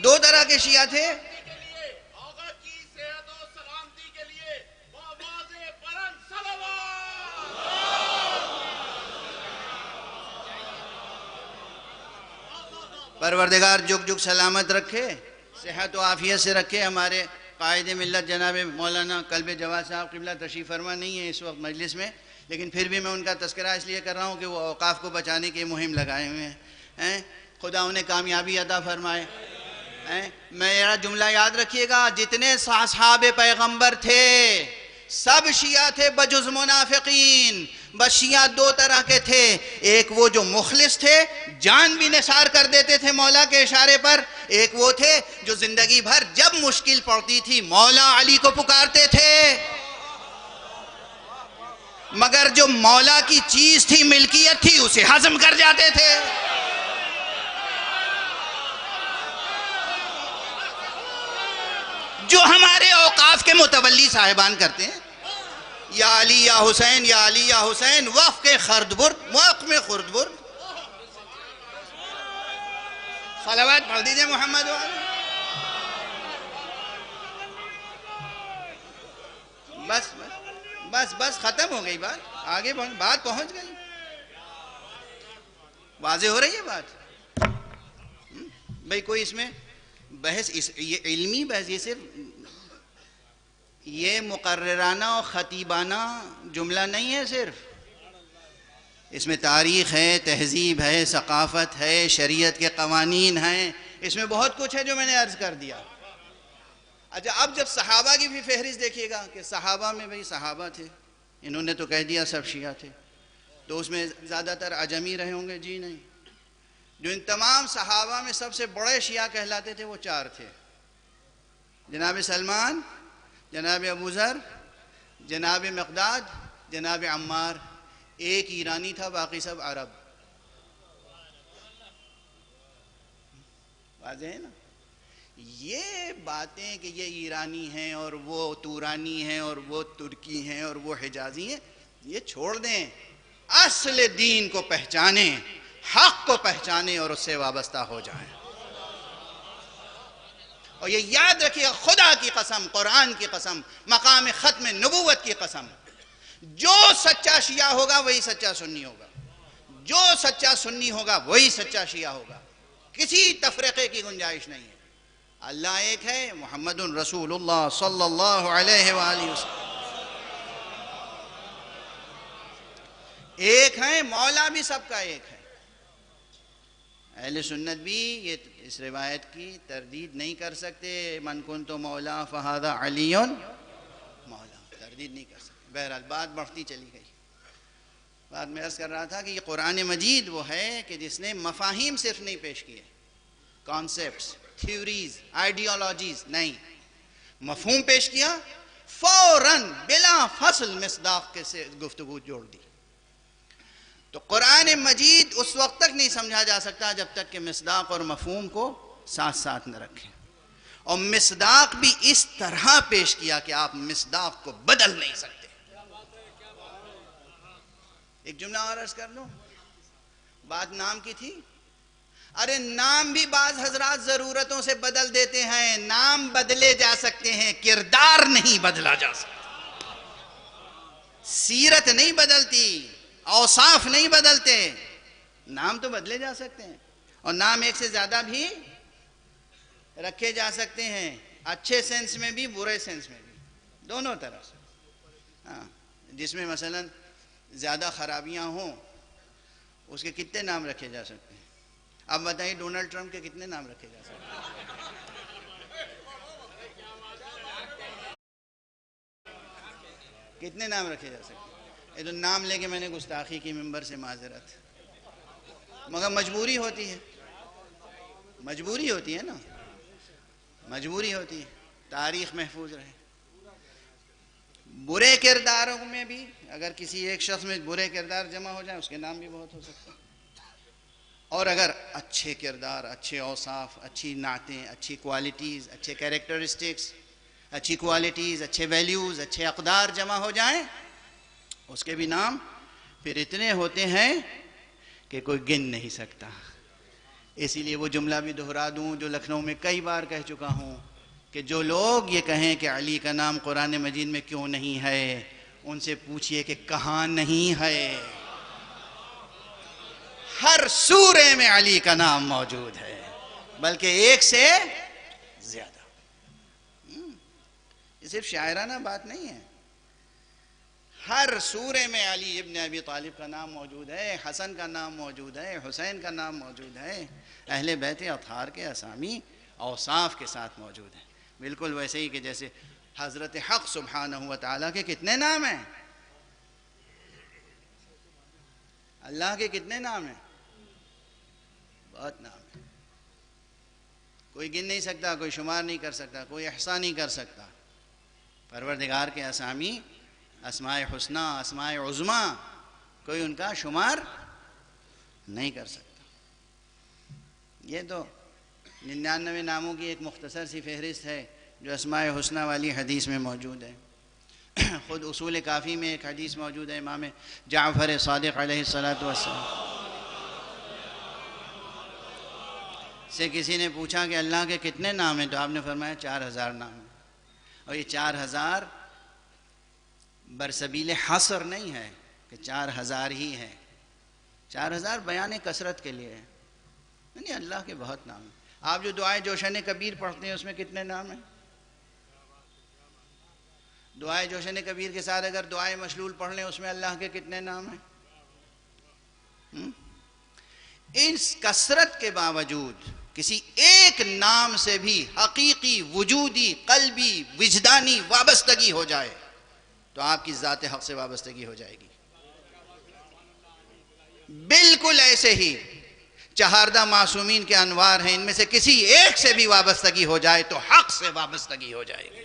دو طرح کے شیعہ تھے. پروردگار جگ جگ سلامت رکھے, صحت و عافیت سے رکھے. ہمارے قائد ملت جناب مولانا قلب جواد صاحب قبلہ تشریف فرما نہیں ہے اس وقت مجلس میں, لیکن پھر بھی میں ان کا تذکرہ اس لیے کر رہا ہوں کہ وہ اوقاف کو بچانے کی مہم لگائے ہوئے ہیں. خدا انہیں کامیابی عطا فرمائے. میرا جملہ یاد رکھیے گا, جتنے اصحاب پیغمبر تھے سب شیعہ تھے بجز منافقین. بس شیعہ دو طرح کے تھے, ایک وہ جو مخلص تھے, جان بھی نثار کر دیتے تھے مولا کے اشارے پر. ایک وہ تھے جو زندگی بھر جب مشکل پڑتی تھی مولا علی کو پکارتے تھے, مگر جو مولا کی چیز تھی, ملکیت تھی, اسے ہضم کر جاتے تھے. جو ہمارے اوقاف کے متولی صاحبان کرتے ہیں, یا علی یا حسین, یا علی یا حسین, وقف کے خردبرد, وقف میں خردبرد. صلوات پڑھ دیجئے محمد والا. بس بس بس بس ختم ہو گئی بات, آگے بات پہنچ گئی, واضح ہو رہی ہے بات. بھئی کوئی اس میں بحث, یہ علمی بحث, یہ صرف یہ مقررانہ اور خطیبانہ جملہ نہیں ہے صرف. اس میں تاریخ ہے, تہذیب ہے, ثقافت ہے, شریعت کے قوانین ہیں, اس میں بہت کچھ ہے جو میں نے عرض کر دیا. اچھا, اب جب صحابہ کی بھی فہرست دیکھیے گا کہ صحابہ میں بھئی صحابہ تھے, انہوں نے تو کہہ دیا سب شیعہ تھے, تو اس میں زیادہ تر عجمی رہے ہوں گے؟ جی نہیں. جو ان تمام صحابہ میں سب سے بڑے شیعہ کہلاتے تھے وہ چار تھے, جناب سلمان, جناب ابو ذر, جناب مقداد, جناب عمار. ایک ایرانی تھا, باقی سب عرب. واضح ہے نا؟ یہ باتیں کہ یہ ایرانی ہیں اور وہ تورانی ہیں اور وہ ترکی ہیں اور وہ حجازی ہیں, یہ چھوڑ دیں. اصل دین کو پہچانیں, حق کو پہچانیں اور اس سے وابستہ ہو جائیں. اور یہ یاد رکھیے, خدا کی قسم, قرآن کی قسم, مقام ختم نبوت کی قسم, جو سچا شیعہ ہوگا وہی سچا سنی ہوگا, جو سچا سنی ہوگا وہی سچا شیعہ ہوگا. کسی تفرقے کی گنجائش نہیں ہے. اللہ ایک ہے, محمد رسول اللہ صلی اللہ علیہ وآلہ وسلم ایک ہے, مولا بھی سب کا ایک ہے. اہل سنت بھی یہ اس روایت کی تردید نہیں کر سکتے, من کنت مولا فہذا علی مولا, تردید نہیں کر سکتے. بہرحال بات بڑھتی چلی گئی. بات میں عرض کر رہا تھا کہ یہ قرآن مجید وہ ہے کہ جس نے مفاہیم صرف نہیں پیش کیے, کانسیپٹس, تھیوریز, آئیڈیالوجیز نہیں, مفہوم پیش کیا, فوراً بلا فصل مصداق کے سے گفتگو جوڑ دی. تو قرآن مجید اس وقت تک نہیں سمجھا جا سکتا جب تک کہ مصداق اور مفہوم کو ساتھ ساتھ نہ رکھیں. اور مصداق بھی اس طرح پیش کیا کہ آپ مصداق کو بدل نہیں سکتے. ایک جملہ اور عرض کر لوں, بات نام کی تھی. ارے نام بھی بعض حضرات ضرورتوں سے بدل دیتے ہیں, نام بدلے جا سکتے ہیں, کردار نہیں بدلا جا سکتا. سیرت نہیں بدلتی, اوصاف نہیں بدلتے, نام تو بدلے جا سکتے ہیں, اور نام ایک سے زیادہ بھی رکھے جا سکتے ہیں, اچھے سینس میں بھی برے سینس میں بھی, دونوں طرح سے. ہاں, جس میں مثلا زیادہ خرابیاں ہوں اس کے کتنے نام رکھے جا سکتے ہیں؟ اب بتائیے, ڈونلڈ ٹرمپ کے کتنے نام رکھے جا سکتے ہیں؟ کتنے نام رکھے جا سکتے ہیں؟ یہ تو نام لے کے میں نے گستاخی کی, ممبر سے معذرت, مگر مجبوری ہوتی ہے, مجبوری ہوتی ہے نا, مجبوری ہوتی ہے, تاریخ محفوظ رہے. برے کرداروں میں بھی اگر کسی ایک شخص میں برے کردار جمع ہو جائیں اس کے نام بھی بہت ہو سکتے ہیں, اور اگر اچھے کردار, اچھے اوصاف, اچھی نعتیں, اچھی کوالٹیز, اچھے کیریکٹرسٹکس, اچھی کوالٹیز, اچھے ویلیوز, اچھے اقدار جمع ہو جائیں, اس کے بھی نام پھر اتنے ہوتے ہیں کہ کوئی گن نہیں سکتا. اسی لیے وہ جملہ بھی دہرا دوں جو لکھنؤ میں کئی بار کہہ چکا ہوں کہ جو لوگ یہ کہیں کہ علی کا نام قرآن مجید میں کیوں نہیں ہے، ان سے پوچھئے کہ کہاں نہیں ہے۔ ہر سورے میں علی کا نام موجود ہے، بلکہ ایک سے زیادہ۔ یہ صرف شاعرانہ بات نہیں ہے، ہر سورے میں علی ابن ابی طالب کا نام موجود ہے، حسن کا نام موجود ہے، حسین کا نام موجود ہے۔ اہل بیت اطہار کے اسامی اوصاف کے ساتھ موجود ہیں، بالکل ویسے ہی کہ جیسے حضرت حق سبحانہ و تعالیٰ کے کتنے نام ہیں؟ اللہ کے کتنے نام ہیں؟ بہت نام ہیں، کوئی گن نہیں سکتا، کوئی شمار نہیں کر سکتا، کوئی احصاء نہیں کر سکتا۔ پروردگار کے اسامی، اسماء حسنہ، اسماء عظمیٰ، کوئی ان کا شمار نہیں کر سکتا۔ یہ تو 99 ناموں کی ایک مختصر سی فہرست ہے جو اسماء حسنہ والی حدیث میں موجود ہے۔ خود اصول کافی میں ایک حدیث موجود ہے، امام جعفر صادق علیہ السلام سے کسی نے پوچھا کہ اللہ کے کتنے نام ہیں، تو آپ نے فرمایا 4000 نام ہیں، اور یہ 4000 برسبیل حصر نہیں ہے کہ 4000 ہی ہے، 4000 بیان کثرت کے لیے ہے، یعنی اللہ کے بہت نام ہیں۔ آپ جو دعائے جوشن کبیر پڑھتے ہیں اس میں کتنے نام ہیں؟ دعائے جوشن کبیر کے ساتھ اگر دعائے مشلول پڑھ لیں اس میں اللہ کے کتنے نام ہیں؟ اس کثرت کے باوجود کسی ایک نام سے بھی حقیقی، وجودی، قلبی، وجدانی وابستگی ہو جائے تو آپ کی ذات حق سے وابستگی ہو جائے گی۔ بالکل ایسے ہی چہاردہ معصومین کے انوار ہیں، ان میں سے کسی ایک سے بھی وابستگی ہو جائے تو حق سے وابستگی ہو جائے گی۔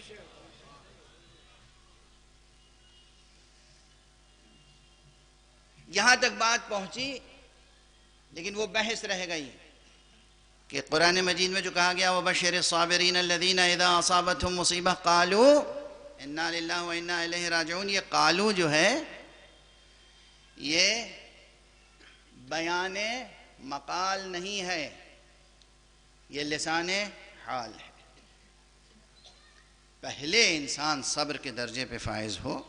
یہاں تک بات پہنچی، لیکن وہ بحث رہ گئی کہ قرآن مجید میں جو کہا گیا وَبَشِّرِ الصَّابِرِينَ الَّذِينَ إِذَا أَصَابَتْهُمْ مُصِيبَةٌ قَالُوا إِنَّا لِلَّهِ وَإِنَّا إِلَيْهِ رَاجِعُونَ، یہ قالو جو ہے یہ بیان مقال نہیں ہے، یہ لسان حال ہے۔ پہلے انسان صبر کے درجے پہ فائز ہو۔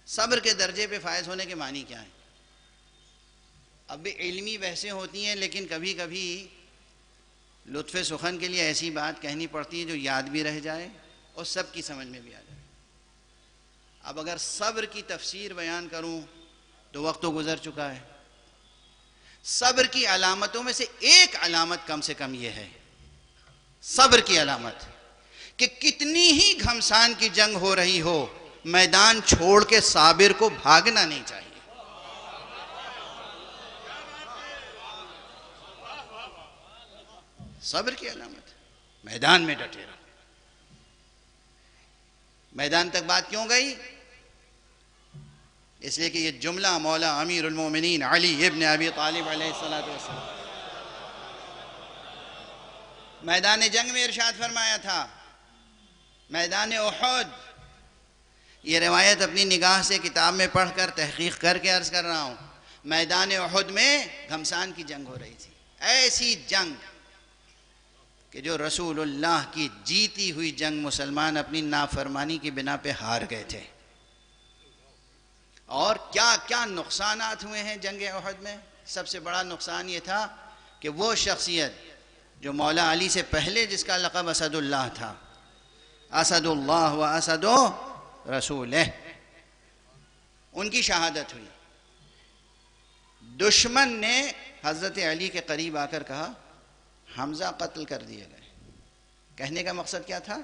صبر کے درجے پہ فائز ہونے کے معنی کیا ہے؟ اب بھی علمی بحثیں ہوتی ہیں، لیکن کبھی کبھی لطف سخن کے لیے ایسی بات کہنی پڑتی ہے جو یاد بھی رہ جائے اور سب کی سمجھ میں بھی آ جائے۔ اب اگر صبر کی تفسیر بیان کروں تو وقت تو گزر چکا ہے۔ صبر کی علامتوں میں سے ایک علامت کم سے کم یہ ہے، صبر کی علامت، کہ کتنی ہی گھمسان کی جنگ ہو رہی ہو، میدان چھوڑ کے صابر کو بھاگنا نہیں چاہیے۔ صبر کی علامت، میدان میں ڈٹے رہو۔ میدان تک بات کیوں گئی؟ اس لیے کہ یہ جملہ مولا امیر المومنین علی ابن ابی طالب علیہ السلام میدان جنگ میں ارشاد فرمایا تھا۔ میدان احد، یہ روایت اپنی نگاہ سے کتاب میں پڑھ کر تحقیق کر کے عرض کر رہا ہوں، میدان احد میں گھمسان کی جنگ ہو رہی تھی، ایسی جنگ کہ جو رسول اللہ کی جیتی ہوئی جنگ مسلمان اپنی نافرمانی کی بنا پہ ہار گئے تھے۔ اور کیا کیا نقصانات ہوئے ہیں جنگ احد میں؟ سب سے بڑا نقصان یہ تھا کہ وہ شخصیت جو مولا علی سے پہلے جس کا لقب اسد اللہ تھا، اسد اللہ و اسد رسولہ، ان کی شہادت ہوئی۔ دشمن نے حضرت علی کے قریب آ کر کہا حمزہ قتل کر دیے گئے۔ کہنے کا مقصد کیا تھا؟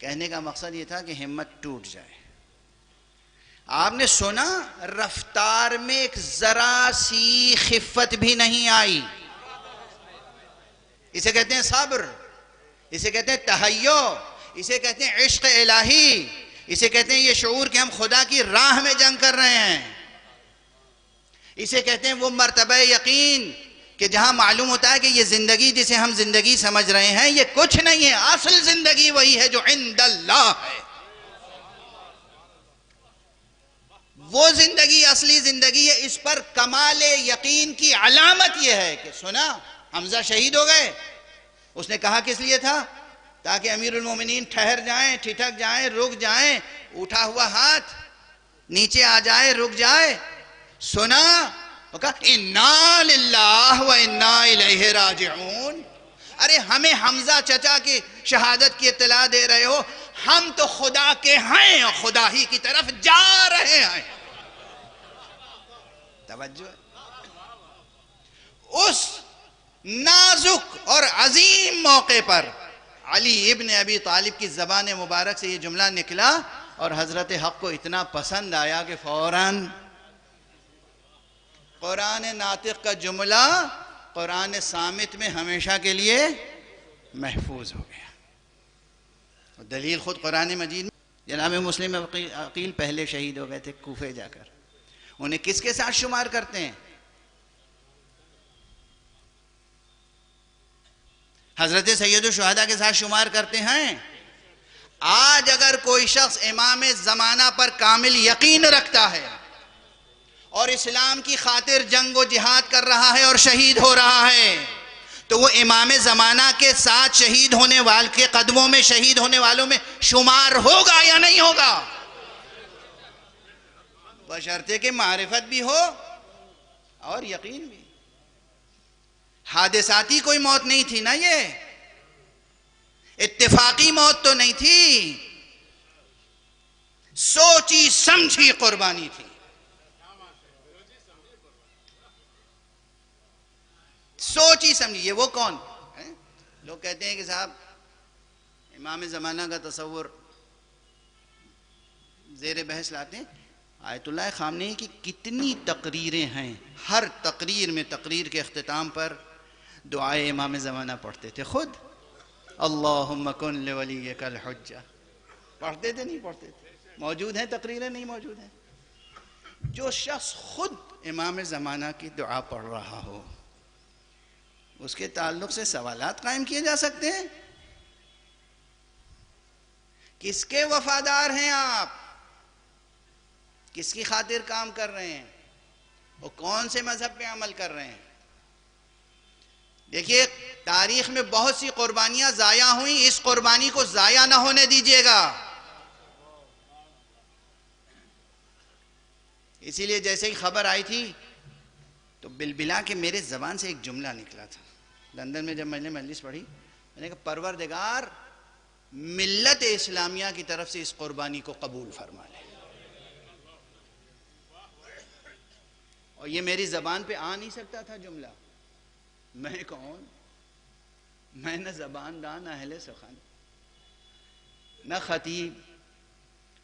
کہنے کا مقصد یہ تھا کہ ہمت ٹوٹ جائے۔ آپ نے سنا رفتار میں ایک ذرا سی خفت بھی نہیں آئی۔ اسے کہتے ہیں صبر، اسے کہتے ہیں تحیّو، اسے کہتے ہیں عشق الہی، اسے کہتے ہیں یہ شعور کہ ہم خدا کی راہ میں جنگ کر رہے ہیں، اسے کہتے ہیں وہ مرتبہ یقین کہ جہاں معلوم ہوتا ہے کہ یہ زندگی جسے ہم زندگی سمجھ رہے ہیں یہ کچھ نہیں ہے، اصل زندگی وہی ہے جو عند اللہ ہے۔ وہ زندگی اصلی زندگی ہے. اس پر کمال یقین کی علامت یہ ہے کہ سنا حمزہ شہید ہو گئے. اس نے کہا کس لیے تھا؟ تاکہ امیر المومنین ٹھہر جائیں، ٹھٹک جائیں، رک جائیں، اٹھا ہوا ہاتھ نیچے آ جائے، رک جائے. سنا وہ کہا انا للہ و انا الیہ راجعون. ارے ہمیں حمزہ چچا کی شہادت کی اطلاع دے رہے ہو، ہم تو خدا کے ہیں اور خدا ہی کی طرف جا رہے ہیں. توجہ. اس نازک اور عظیم موقع پر علی ابن ابی طالب کی زبان مبارک سے یہ جملہ نکلا اور حضرت حق کو اتنا پسند آیا کہ فوراً قرآن ناطق کا جملہ قرآن صامت میں ہمیشہ کے لیے محفوظ ہو گیا. دلیل خود قرآن مجید میں. جناب مسلم عقیل پہلے شہید ہو گئے تھے کوفے جا کر. انہیں کس کے ساتھ شمار کرتے ہیں؟ حضرت سید الشہداء کے ساتھ شمار کرتے ہیں. آج اگر کوئی شخص امام زمانہ پر کامل یقین رکھتا ہے اور اسلام کی خاطر جنگ و جہاد کر رہا ہے اور شہید ہو رہا ہے تو وہ امام زمانہ کے ساتھ شہید ہونے والے کے قدموں میں شہید ہونے والوں میں شمار ہوگا یا نہیں ہوگا؟ بشرطے کہ معرفت بھی ہو اور یقین بھی. حادثاتی کوئی موت نہیں تھی نا، یہ اتفاقی موت تو نہیں تھی، سوچی سمجھی قربانی تھی. سوچی سمجھی. یہ وہ کون ہے؟ لوگ کہتے ہیں کہ صاحب امام زمانہ کا تصور زیر بحث لاتے ہیں. آیت اللہ خامنہئی کی کتنی تقریریں ہیں، ہر تقریر میں تقریر کے اختتام پر دعائے امام زمانہ پڑھتے تھے. خود اللہم کن لولیک الحجہ پڑھتے تھے نہیں پڑھتے تھے؟ موجود ہیں تقریریں نہیں موجود ہیں؟ جو شخص خود امام زمانہ کی دعا پڑھ رہا ہو اس کے تعلق سے سوالات قائم کیے جا سکتے ہیں. کس کے وفادار ہیں آپ؟ کس کی خاطر کام کر رہے ہیں؟ وہ کون سے مذہب پہ عمل کر رہے ہیں؟ دیکھیے تاریخ میں بہت سی قربانیاں ضائع ہوئیں، اس قربانی کو ضائع نہ ہونے دیجیے گا. اسی لیے جیسے ہی خبر آئی تھی تو بلبلا کے میرے زبان سے ایک جملہ نکلا تھا. لندن میں جب میں نے مجلس پڑھی میں نے کہا پروردگار ملت اسلامیہ کی طرف سے اس قربانی کو قبول فرما لے. اور یہ میری زبان پہ آ نہیں سکتا تھا جملہ. میں کون؟ میں نہ زبان دان نہ اہل سخن نہ خطیب،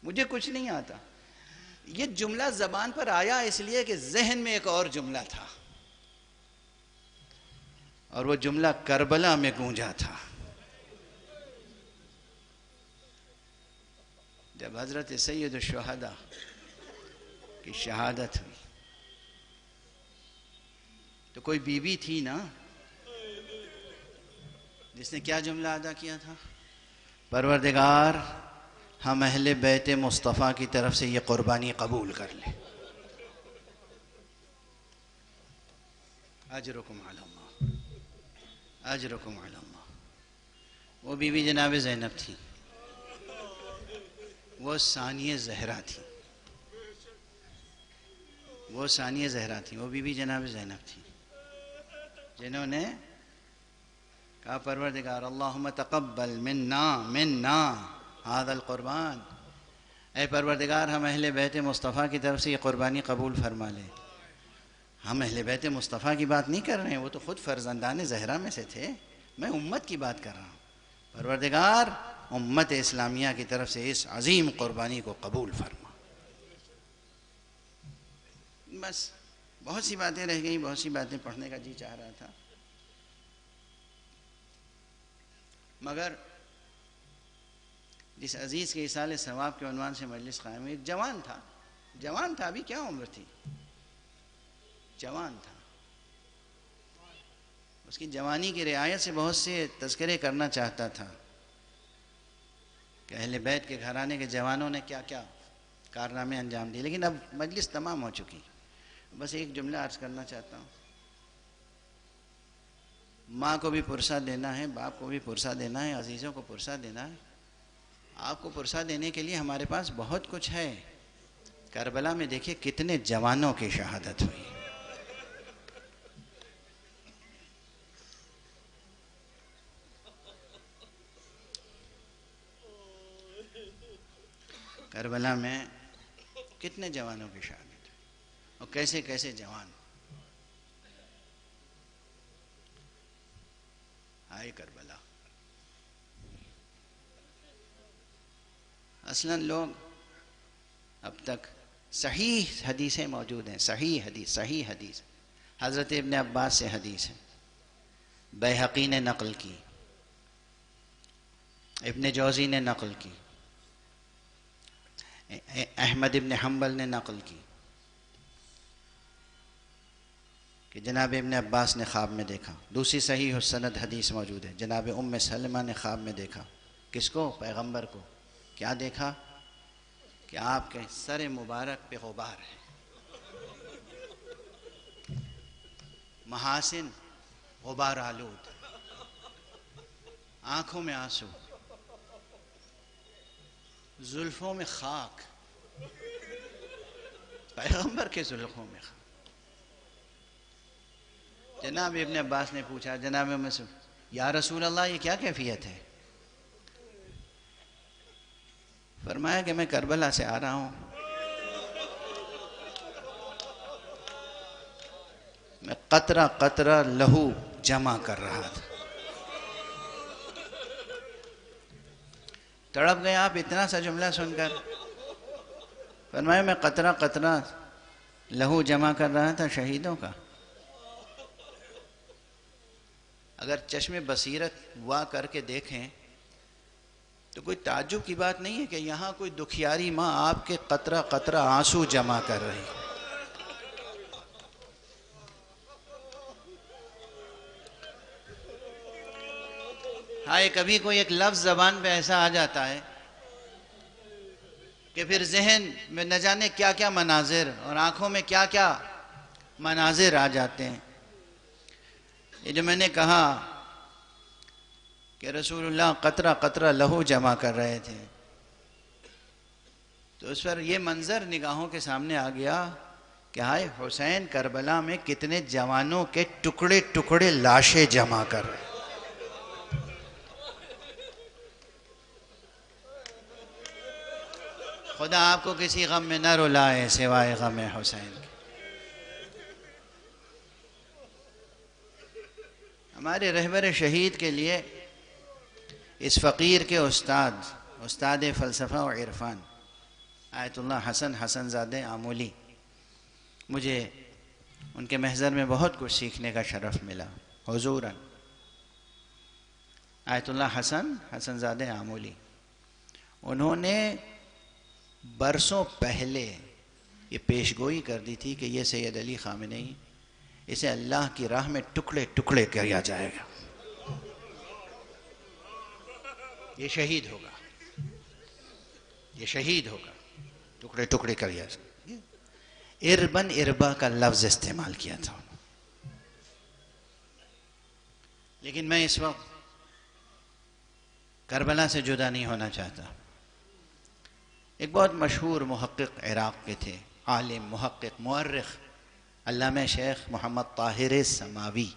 مجھے کچھ نہیں آتا. یہ جملہ زبان پر آیا اس لیے کہ ذہن میں ایک اور جملہ تھا اور وہ جملہ کربلا میں گونجا تھا. جب حضرت سید الشہداء کی شہادت ہوئی تو کوئی بی بی تھی نا جس نے کیا جملہ ادا کیا تھا؟ پروردگار ہم اہل بیت مصطفیٰ کی طرف سے یہ قربانی قبول کر لے. اجرکم علی اللہ، اجرکم علی اللہ. وہ بی بی جناب زینب تھی، وہ ثانیہ زہرا تھی، وہ ثانیہ زہرا تھی، وہ بی بی جناب زینب تھی جنہوں نے کہا پروردگار اللہم تقبل منا هذا القربان. اے پروردگار ہم اہل بیت مصطفیٰ کی طرف سے یہ قربانی قبول فرما لے. ہم اہل بیت مصطفیٰ کی بات نہیں کر رہے ہیں، وہ تو خود فرزندان زہرا میں سے تھے. میں امت کی بات کر رہا ہوں. پروردگار امت اسلامیہ کی طرف سے اس عظیم قربانی کو قبول فرما. بس بہت سی باتیں رہ گئیں، بہت سی باتیں پڑھنے کا جی چاہ رہا تھا، مگر جس عزیز کے ایصال ثواب کے عنوان سے مجلس قائم ہوئی، ایک جوان تھا، ابھی کیا عمر تھی، جوان تھا. اس کی جوانی کی رعایت سے بہت سے تذکرے کرنا چاہتا تھا کہ اہل بیت کے گھرانے کے جوانوں نے کیا کیا کارنامے انجام دیے. لیکن اب مجلس تمام ہو چکی. بس ایک جملہ عرض کرنا چاہتا ہوں. ماں کو بھی پرسہ دینا ہے، باپ کو بھی پرسہ دینا ہے، عزیزوں کو پرسہ دینا ہے. آپ کو پرسہ دینے کے لیے ہمارے پاس بہت کچھ ہے. کربلا میں دیکھیے کتنے جوانوں کی شہادت ہوئی. کربلا میں کتنے جوانوں کی شہادت اور کیسے کیسے جوان آئے کربلا. اصلاً لوگ اب تک صحیح حدیثیں موجود ہیں. صحیح حدیث حضرت ابن عباس سے حدیث ہے، بیہقی نے نقل کی، ابن جوزی نے نقل کی، احمد ابن حنبل نے نقل کی کہ جناب ابن عباس نے خواب میں دیکھا. دوسری صحیح السند حدیث موجود ہے، جناب ام سلمہ نے خواب میں دیکھا. کس کو؟ پیغمبر کو. کیا دیکھا؟ کہ آپ کے سر مبارک پہ غبار ہے، محاسن غبار آلود، آنکھوں میں آنسو، زلفوں میں خاک، پیغمبر کے زلفوں میں خاک. جناب ابن عباس نے پوچھا جناب یا رسول اللہ یہ کیا کیفیت ہے؟ فرمایا کہ میں کربلا سے آ رہا ہوں، میں قطرہ قطرہ لہو جمع کر رہا تھا. تڑپ گئے آپ اتنا سا جملہ سن کر. فرمایا میں قطرہ قطرہ لہو جمع کر رہا تھا شہیدوں کا. اگر چشم بصیرت وا کر کے دیکھیں تو کوئی تعجب کی بات نہیں ہے کہ یہاں کوئی دکھیاری ماں آپ کے قطرہ قطرہ آنسو جمع کر رہی. ہائے کبھی کوئی ایک لفظ زبان پہ ایسا آ جاتا ہے کہ پھر ذہن میں نہ جانے کیا کیا مناظر اور آنکھوں میں کیا کیا مناظر آ جاتے ہیں. یہ جو میں نے کہا کہ رسول اللہ قطرہ قطرہ لہو جمع کر رہے تھے تو اس پر یہ منظر نگاہوں کے سامنے آ گیا کہ ہائے حسین کربلا میں کتنے جوانوں کے ٹکڑے ٹکڑے لاشیں جمع کر رہے. خدا آپ کو کسی غم میں نہ رلائے سوائے غم حسین کے. ہمارے رہبر شہید کے لیے اس فقیر کے استاد فلسفہ و عرفان آیت اللہ حسن زادہ آمولی، مجھے ان کے محضر میں بہت کچھ سیکھنے کا شرف ملا. حضوراً آیت اللہ حسن زادہ آمولی، انہوں نے برسوں پہلے یہ پیشگوئی کر دی تھی کہ یہ سید علی خامنئی اسے اللہ کی راہ میں ٹکڑے ٹکڑے کیا جائے گا، یہ شہید ہوگا، ٹکڑے ٹکڑے کیا جائے گا. اربن اربا کا لفظ استعمال کیا تھا. لیکن میں اس وقت کربلا سے جدا نہیں ہونا چاہتا. ایک بہت مشہور محقق عراق کے تھے، عالم، محقق، مورخ، علامہ شیخ محمد طاہر سماوی.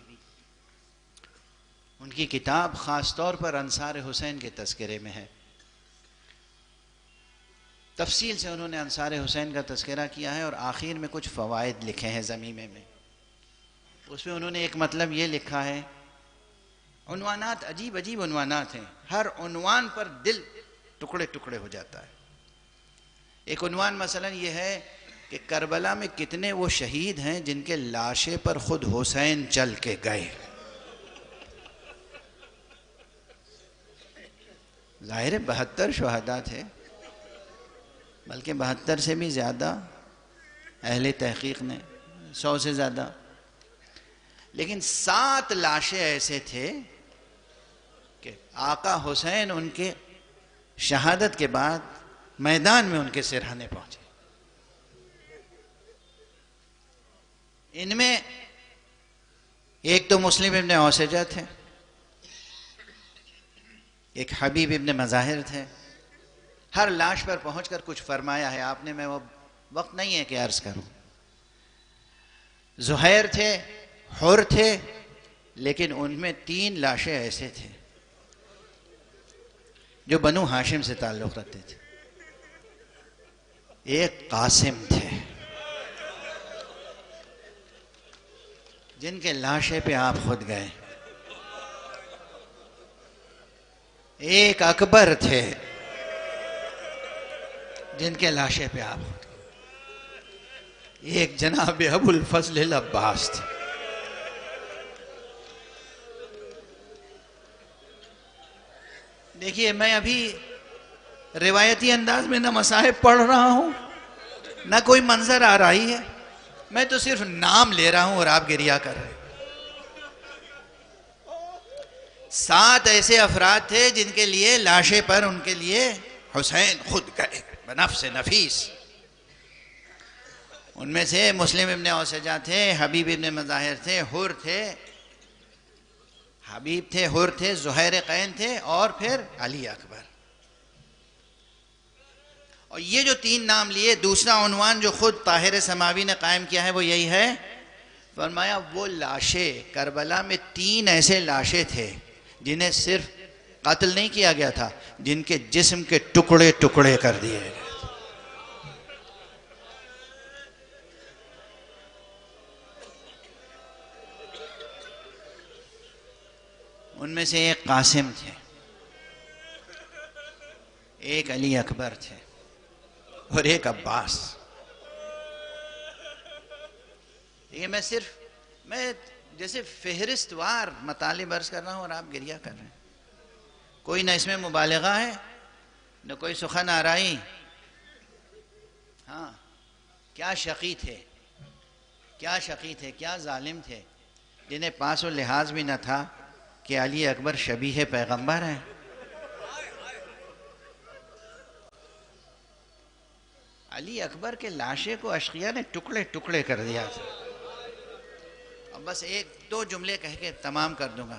ان کی کتاب خاص طور پر انصار حسین کے تذکرے میں ہے. تفصیل سے انہوں نے انصار حسین کا تذکرہ کیا ہے اور آخر میں کچھ فوائد لکھے ہیں ضمیمے میں. اس میں انہوں نے ایک مطلب یہ لکھا ہے، عنوانات عجیب عجیب عنوانات ہیں، ہر عنوان پر دل ٹکڑے ٹکڑے ہو جاتا ہے. ایک عنوان مثلا یہ ہے کہ کربلا میں کتنے وہ شہید ہیں جن کے لاشے پر خود حسین چل کے گئے. ظاہر 72 شہداء تھے، بلکہ 72 سے بھی زیادہ اہل تحقیق نے، 100 سے زیادہ. لیکن 7 لاشیں ایسے تھے کہ آقا حسین ان کے شہادت کے بعد میدان میں ان کے سرہانے پہنچے. ان میں ایک تو مسلم ابن اوسجہ تھے، ایک حبیب ابن مظاہر تھے. ہر لاش پر پہنچ کر کچھ فرمایا ہے آپ نے، میں وہ وقت نہیں ہے کہ عرض کروں. زہیر تھے، حر تھے، لیکن ان میں 3 لاشیں ایسے تھے جو بنو ہاشم سے تعلق رکھتے تھے. ایک قاسم تھے جن کے لاشے پہ آپ خود گئے. ایک اکبر تھے جن کے لاشے پہ آپ خود گئے. ایک جناب ابو الفضل العباس تھے. دیکھیے میں ابھی روایتی انداز میں نہ مصاحب پڑھ رہا ہوں نہ کوئی منظر آ رہی ہے، میں تو صرف نام لے رہا ہوں اور آپ گریہ کر رہے ہیں. 7 ایسے افراد تھے جن کے لیے لاشے پر ان کے لیے حسین خود گئے بنفس نفیس. ان میں سے مسلم ابن اوسجہ تھے، حبیب ابن مظاہر تھے، حر تھے، حبیب تھے، حر تھے، زہیر قین تھے، اور پھر علی اکبر. اور یہ جو 3 نام لیے، دوسرا عنوان جو خود طاہر سماوی نے قائم کیا ہے وہ یہی ہے. فرمایا وہ لاشیں، کربلا میں 3 ایسے لاشیں تھے جنہیں صرف قتل نہیں کیا گیا تھا، جن کے جسم کے ٹکڑے ٹکڑے کر دیے گئے. ان میں سے ایک قاسم تھے، ایک علی اکبر تھے، اور ایک عباس. یہ میں جیسے فہرست وار مطالب عرض کر رہا ہوں اور آپ گریہ کر رہے ہیں. کوئی نہ اس میں مبالغہ ہے نہ کوئی سخن آرائی. ہاں، کیا شقی تھے، کیا شقی تھے، کیا ظالم تھے جنہیں پاس و لحاظ بھی نہ تھا کہ علی اکبر شبیہ پیغمبر ہیں. علی اکبر کے لاشے کو اشقیاء نے ٹکڑے ٹکڑے کر دیا تھا. اب بس 1-2 جملے کہہ کے تمام کر دوں گا.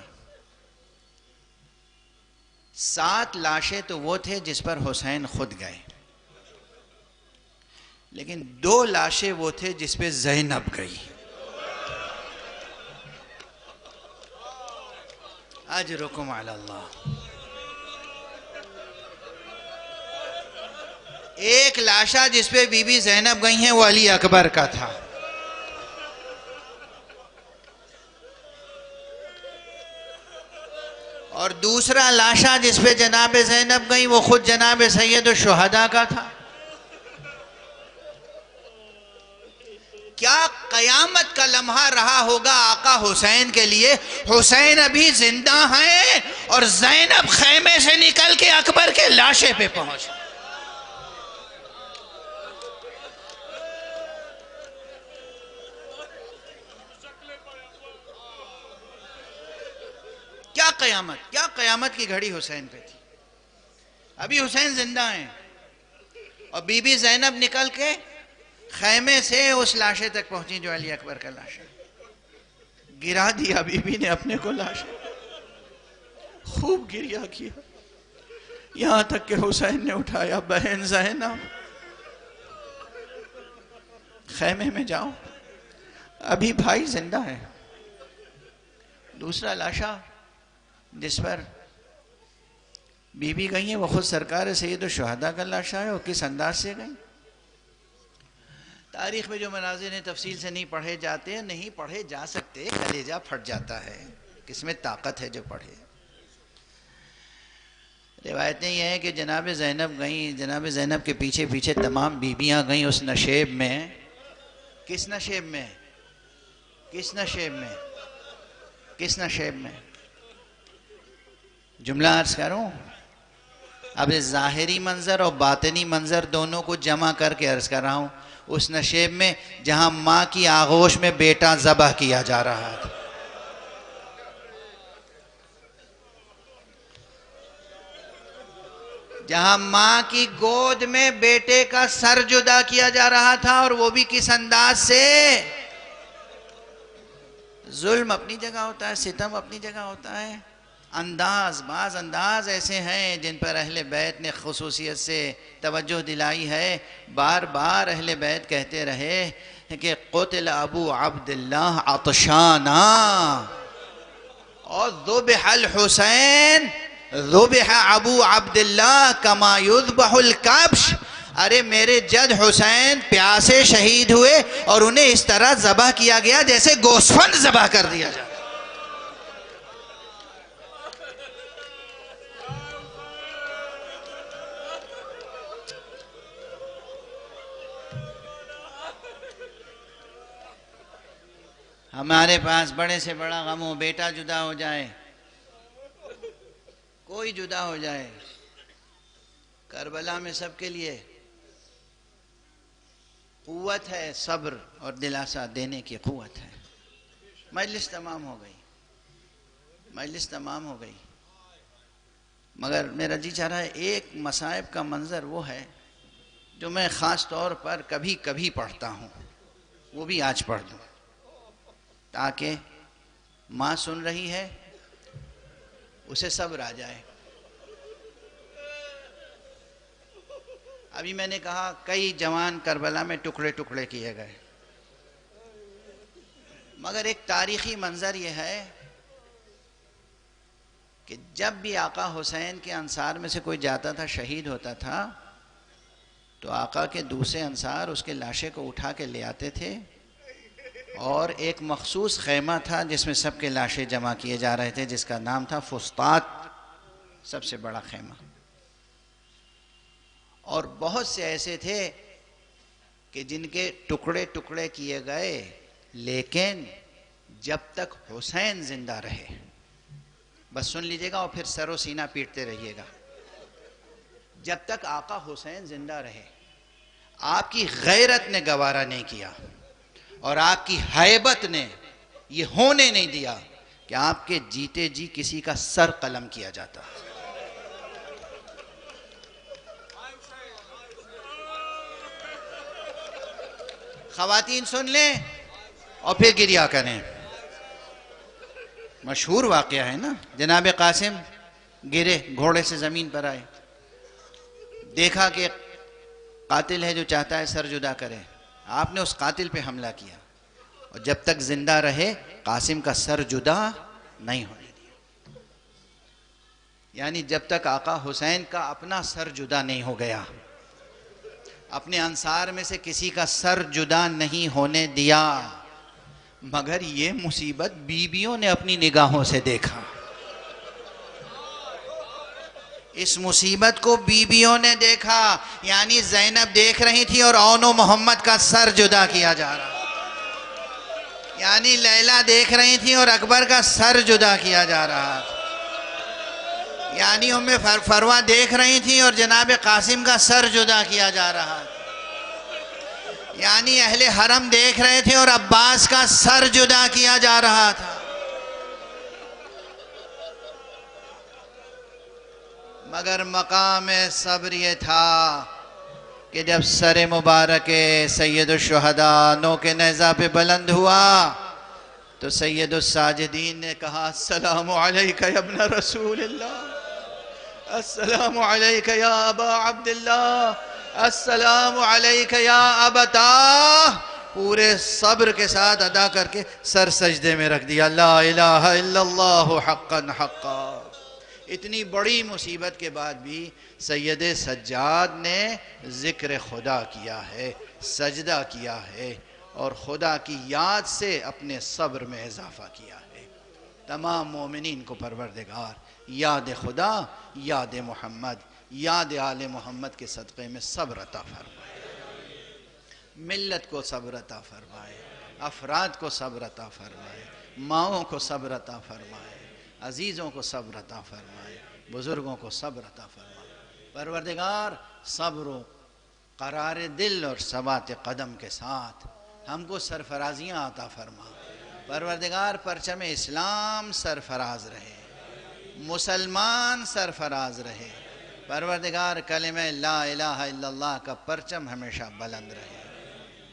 7 لاشیں تو وہ تھے جس پر حسین خود گئے، لیکن 2 لاشیں وہ تھے جس پہ زینب گئی. اجرکم علی اللہ. ایک لاشا جس پہ بی بی زینب گئی ہیں وہ علی اکبر کا تھا. اور دوسرا لاشا جس پہ جناب زینب گئی وہ خود جناب سید الشہداء کا تھا. کیا قیامت کا لمحہ رہا ہوگا آقا حسین کے لیے. حسین ابھی زندہ ہیں اور زینب خیمے سے نکل کے اکبر کے لاشے پہ پہنچ. کیا قیامت کی گھڑی حسین پہ تھی. ابھی حسین زندہ ہیں اور بی بی زینب نکل کے خیمے سے اس لاشے تک پہنچی جو علی اکبر کا لاش ہے. گرا دیا بی بی نے اپنے کو لاش، خوب گریہ کیا، یہاں تک کہ حسین نے اٹھایا. بہن زینب خیمے میں جاؤ، ابھی بھائی زندہ ہے. دوسرا لاشا جس پر بی بی گئی ہیں وہ خود سرکار سید الشہداء کا لاشا ہے. اور کس انداز سے گئی. تاریخ میں جو مناظر ہیں تفصیل سے نہیں پڑھے جاتے ہیں، نہیں پڑھے جا سکتے، کلیجہ پھٹ جاتا ہے. کس میں طاقت ہے جو پڑھے. روایتیں یہ ہیں کہ جناب زینب گئیں، جناب زینب کے پیچھے پیچھے تمام بیبیاں گئیں اس نشیب میں. کس نشیب میں؟ کس نشیب میں؟ کس نشیب میں؟ جملہ عرض کروں. اب ظاہری منظر اور باطنی منظر دونوں کو جمع کر کے عرض کر رہا ہوں. اس نشیب میں جہاں ماں کی آغوش میں بیٹا ذبح کیا جا رہا تھا. جہاں ماں کی گود میں بیٹے کا سر جدا کیا جا رہا تھا، اور وہ بھی کس انداز سے؟ ظلم اپنی جگہ ہوتا ہے، ستم اپنی جگہ ہوتا ہے، بعض انداز ایسے ہیں جن پر اہل بیت نے خصوصیت سے توجہ دلائی ہے. بار بار اہل بیت کہتے رہے کہ قتل ابو عبداللہ عطشانا، اور ذبح الحسین ذبح ابو عبداللہ کما یذبح الکبش. ارے میرے جد حسین پیاسے شہید ہوئے اور انہیں اس طرح ذبح کیا گیا جیسے گوسفند ذبح کر دیا جائے. ہمارے پاس بڑے سے بڑا غم ہو، بیٹا جدا ہو جائے، کوئی جدا ہو جائے، کربلا میں سب کے لیے قوت ہے، صبر اور دلاسا دینے کی قوت ہے. مجلس تمام ہو گئی، مگر میرا جی چاہ رہا ہے ایک مصائب کا منظر وہ ہے جو میں خاص طور پر کبھی کبھی پڑھتا ہوں، وہ بھی آج پڑھ دوں تاکہ ماں سن رہی ہے اسے صبر آ جائے. ابھی میں نے کہا کئی جوان کربلا میں ٹکڑے ٹکڑے کیے گئے، مگر ایک تاریخی منظر یہ ہے کہ جب بھی آقا حسین کے انصار میں سے کوئی جاتا تھا، شہید ہوتا تھا، تو آقا کے دوسرے انصار اس کے لاشے کو اٹھا کے لے آتے تھے، اور ایک مخصوص خیمہ تھا جس میں سب کے لاشیں جمع کیے جا رہے تھے، جس کا نام تھا فسطاط، سب سے بڑا خیمہ. اور بہت سے ایسے تھے کہ جن کے ٹکڑے ٹکڑے کیے گئے، لیکن جب تک حسین زندہ رہے، بس سن لیجئے گا اور پھر سر و سینہ پیٹتے رہیے گا، جب تک آقا حسین زندہ رہے آپ کی غیرت نے گوارا نہیں کیا اور آپ کی ہیبت نے یہ ہونے نہیں دیا کہ آپ کے جیتے جی کسی کا سر قلم کیا جاتا. خواتین سن لیں اور پھر گریا کریں. مشہور واقعہ ہے نا، جناب قاسم گرے، گھوڑے سے زمین پر آئے، دیکھا کہ قاتل ہے جو چاہتا ہے سر جدا کرے، آپ نے اس قاتل پہ حملہ کیا اور جب تک زندہ رہے قاسم کا سر جدا نہیں ہونے دیا. یعنی جب تک آقا حسین کا اپنا سر جدا نہیں ہو گیا، اپنے انصار میں سے کسی کا سر جدا نہیں ہونے دیا. مگر یہ مصیبت بیویوں نے اپنی نگاہوں سے دیکھا، اس مصیبت کو بیویوں نے دیکھا. یعنی زینب دیکھ رہی تھی اور اون و محمد کا سر جدا کیا جا رہا، یعنی لیلا دیکھ رہی تھی اور اکبر کا سر جدا کیا جا رہا، یعنی ام فروہ دیکھ رہی تھی اور جناب قاسم کا سر جدا کیا جا رہا، یعنی اہل حرم دیکھ رہے تھے اور عباس کا سر جدا کیا جا رہا تھا. مگر مقام صبر یہ تھا کہ جب سر مبارک سید الشہداء نوک نیزہ پہ بلند ہوا تو سید الساجدین نے کہا السلام علیکہ یا ابن رسول اللہ، السلام علیکہ یا ابا عبداللہ، السلام علیکہ یا ابتاہ. پورے صبر کے ساتھ ادا کر کے سر سجدے میں رکھ دیا. لا الہ الا اللہ حقا حقا. اتنی بڑی مصیبت کے بعد بھی سید سجاد نے ذکر خدا کیا ہے، سجدہ کیا ہے اور خدا کی یاد سے اپنے صبر میں اضافہ کیا ہے. تمام مومنین کو پروردگار یاد خدا، یاد محمد، یاد آل محمد کے صدقے میں صبر عطا فرمائے، ملت کو صبر عطا فرمائے، افراد کو صبر عطا فرمائے، ماؤں کو صبر عطا فرمائے، عزیزوں کو صبر عطا فرمائے، بزرگوں کو صبر عطا فرمائے. پروردگار صبر و قرار دل اور ثبات قدم کے ساتھ ہم کو سرفرازیاں عطا فرما. پروردگار پرچم اسلام سرفراز رہے، مسلمان سرفراز رہے. پروردگار کلمہ لا الہ الا اللہ کا پرچم ہمیشہ بلند رہے.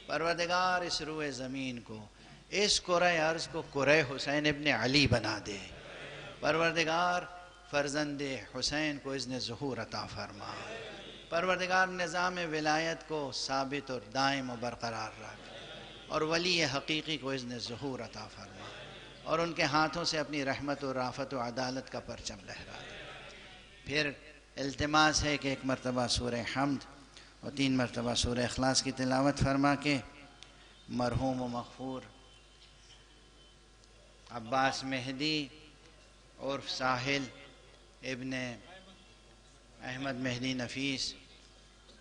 پروردگار اس روئے زمین کو اس کرۂ عرض کو کرۂ حسین ابن علی بنا دے۔ پروردگار فرزند حسین کو اذن ظہور عطا فرما۔ پروردگار نظام ولایت کو ثابت اور دائم و برقرار رکھ، اور ولی حقیقی کو اذن ظہور عطا فرما، اور ان کے ہاتھوں سے اپنی رحمت و رافت و عدالت کا پرچم لہرا دے۔ پھر التماس ہے کہ ایک مرتبہ سورہ حمد اور 3 مرتبہ سورہ اخلاص کی تلاوت فرما کے مرحوم و مغفور عباس مہدی عرف ساحل ابن احمد مہدی نفیس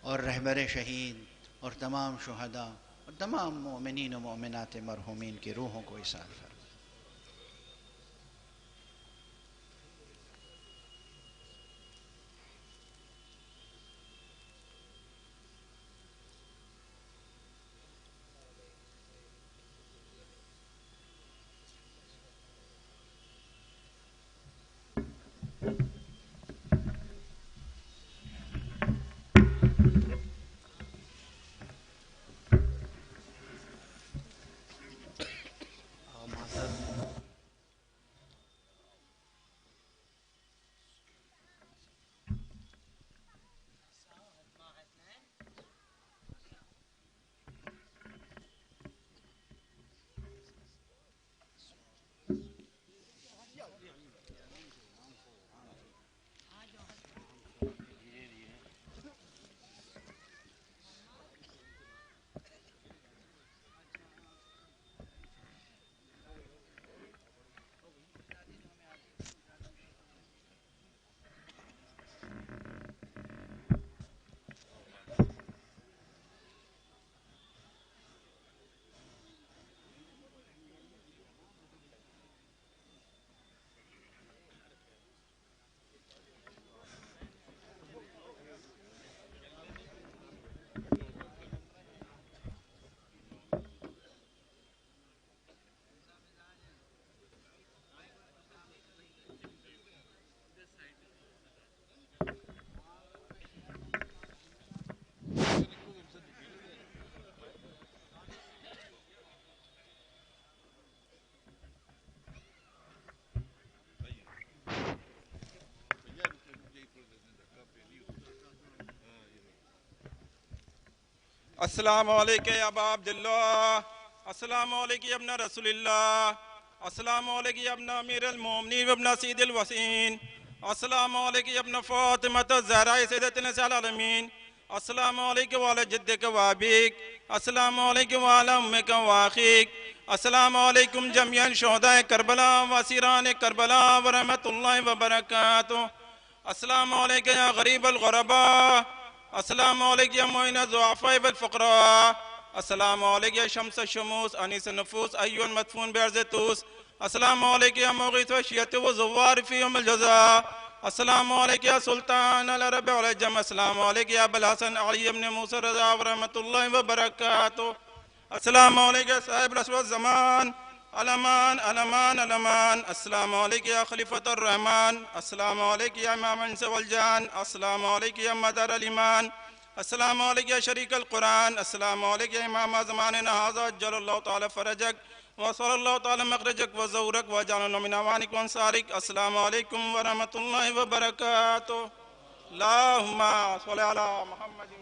اور رہبر شہید اور تمام شہداء اور تمام مومنین و مومنات مرحومین کی روحوں کو ایصال فرما۔ السلام علیکم یا ابا عبداللہ، السلام علیکم ابن رسول اللہ، السلام علیکم ابن امیر المومنین ابن سید الوسین، السلام علیکم ابن فاطمہ الزہراء سیدۃ النساء العالمین، السلام علیکم وعلی جدک وابیک، السلام علیکم وعلی امک واخیک، السلام علیکم جمیع شہداء کربلا واسیران کربلا ورحمۃ اللہ وبرکاتہ، السلام علیکم یا غریب الغرباء، السلام علیکم یا معین الضعفاء والفقراء، السلام علیکم یا شمس الشموس انیس النفوس ایو المدفون بعرض توس، السلام علیکم یا مغیث وشیت وزوار فی یوم الجزاء، السلام علیکم یا سلطان العرب والعجم، السلام علیکم یا ابو الحسن علی بن موسیٰ رضا ورحمۃ اللہ وبرکاتہ، السلام علیکم یا صاحب العصر والزمان، الامان الامان الامان، السلام علیکم یا خلیفۃ الرحمن، السلام علیکم یا امام الانس والجان، السلام علیکم یا مدار الایمان، السلام علیکم یا شریک القرآن، السلام علیکم یا امام زماننا ھذا عجل اللہ تعالی فرجک وصل اللہ تعالی مخرجک وزورک وجعلنا من اوانک وانصارک، السلام علیکم ورحمۃ اللہ وبرکاتہ، اللہم صلی علی محمد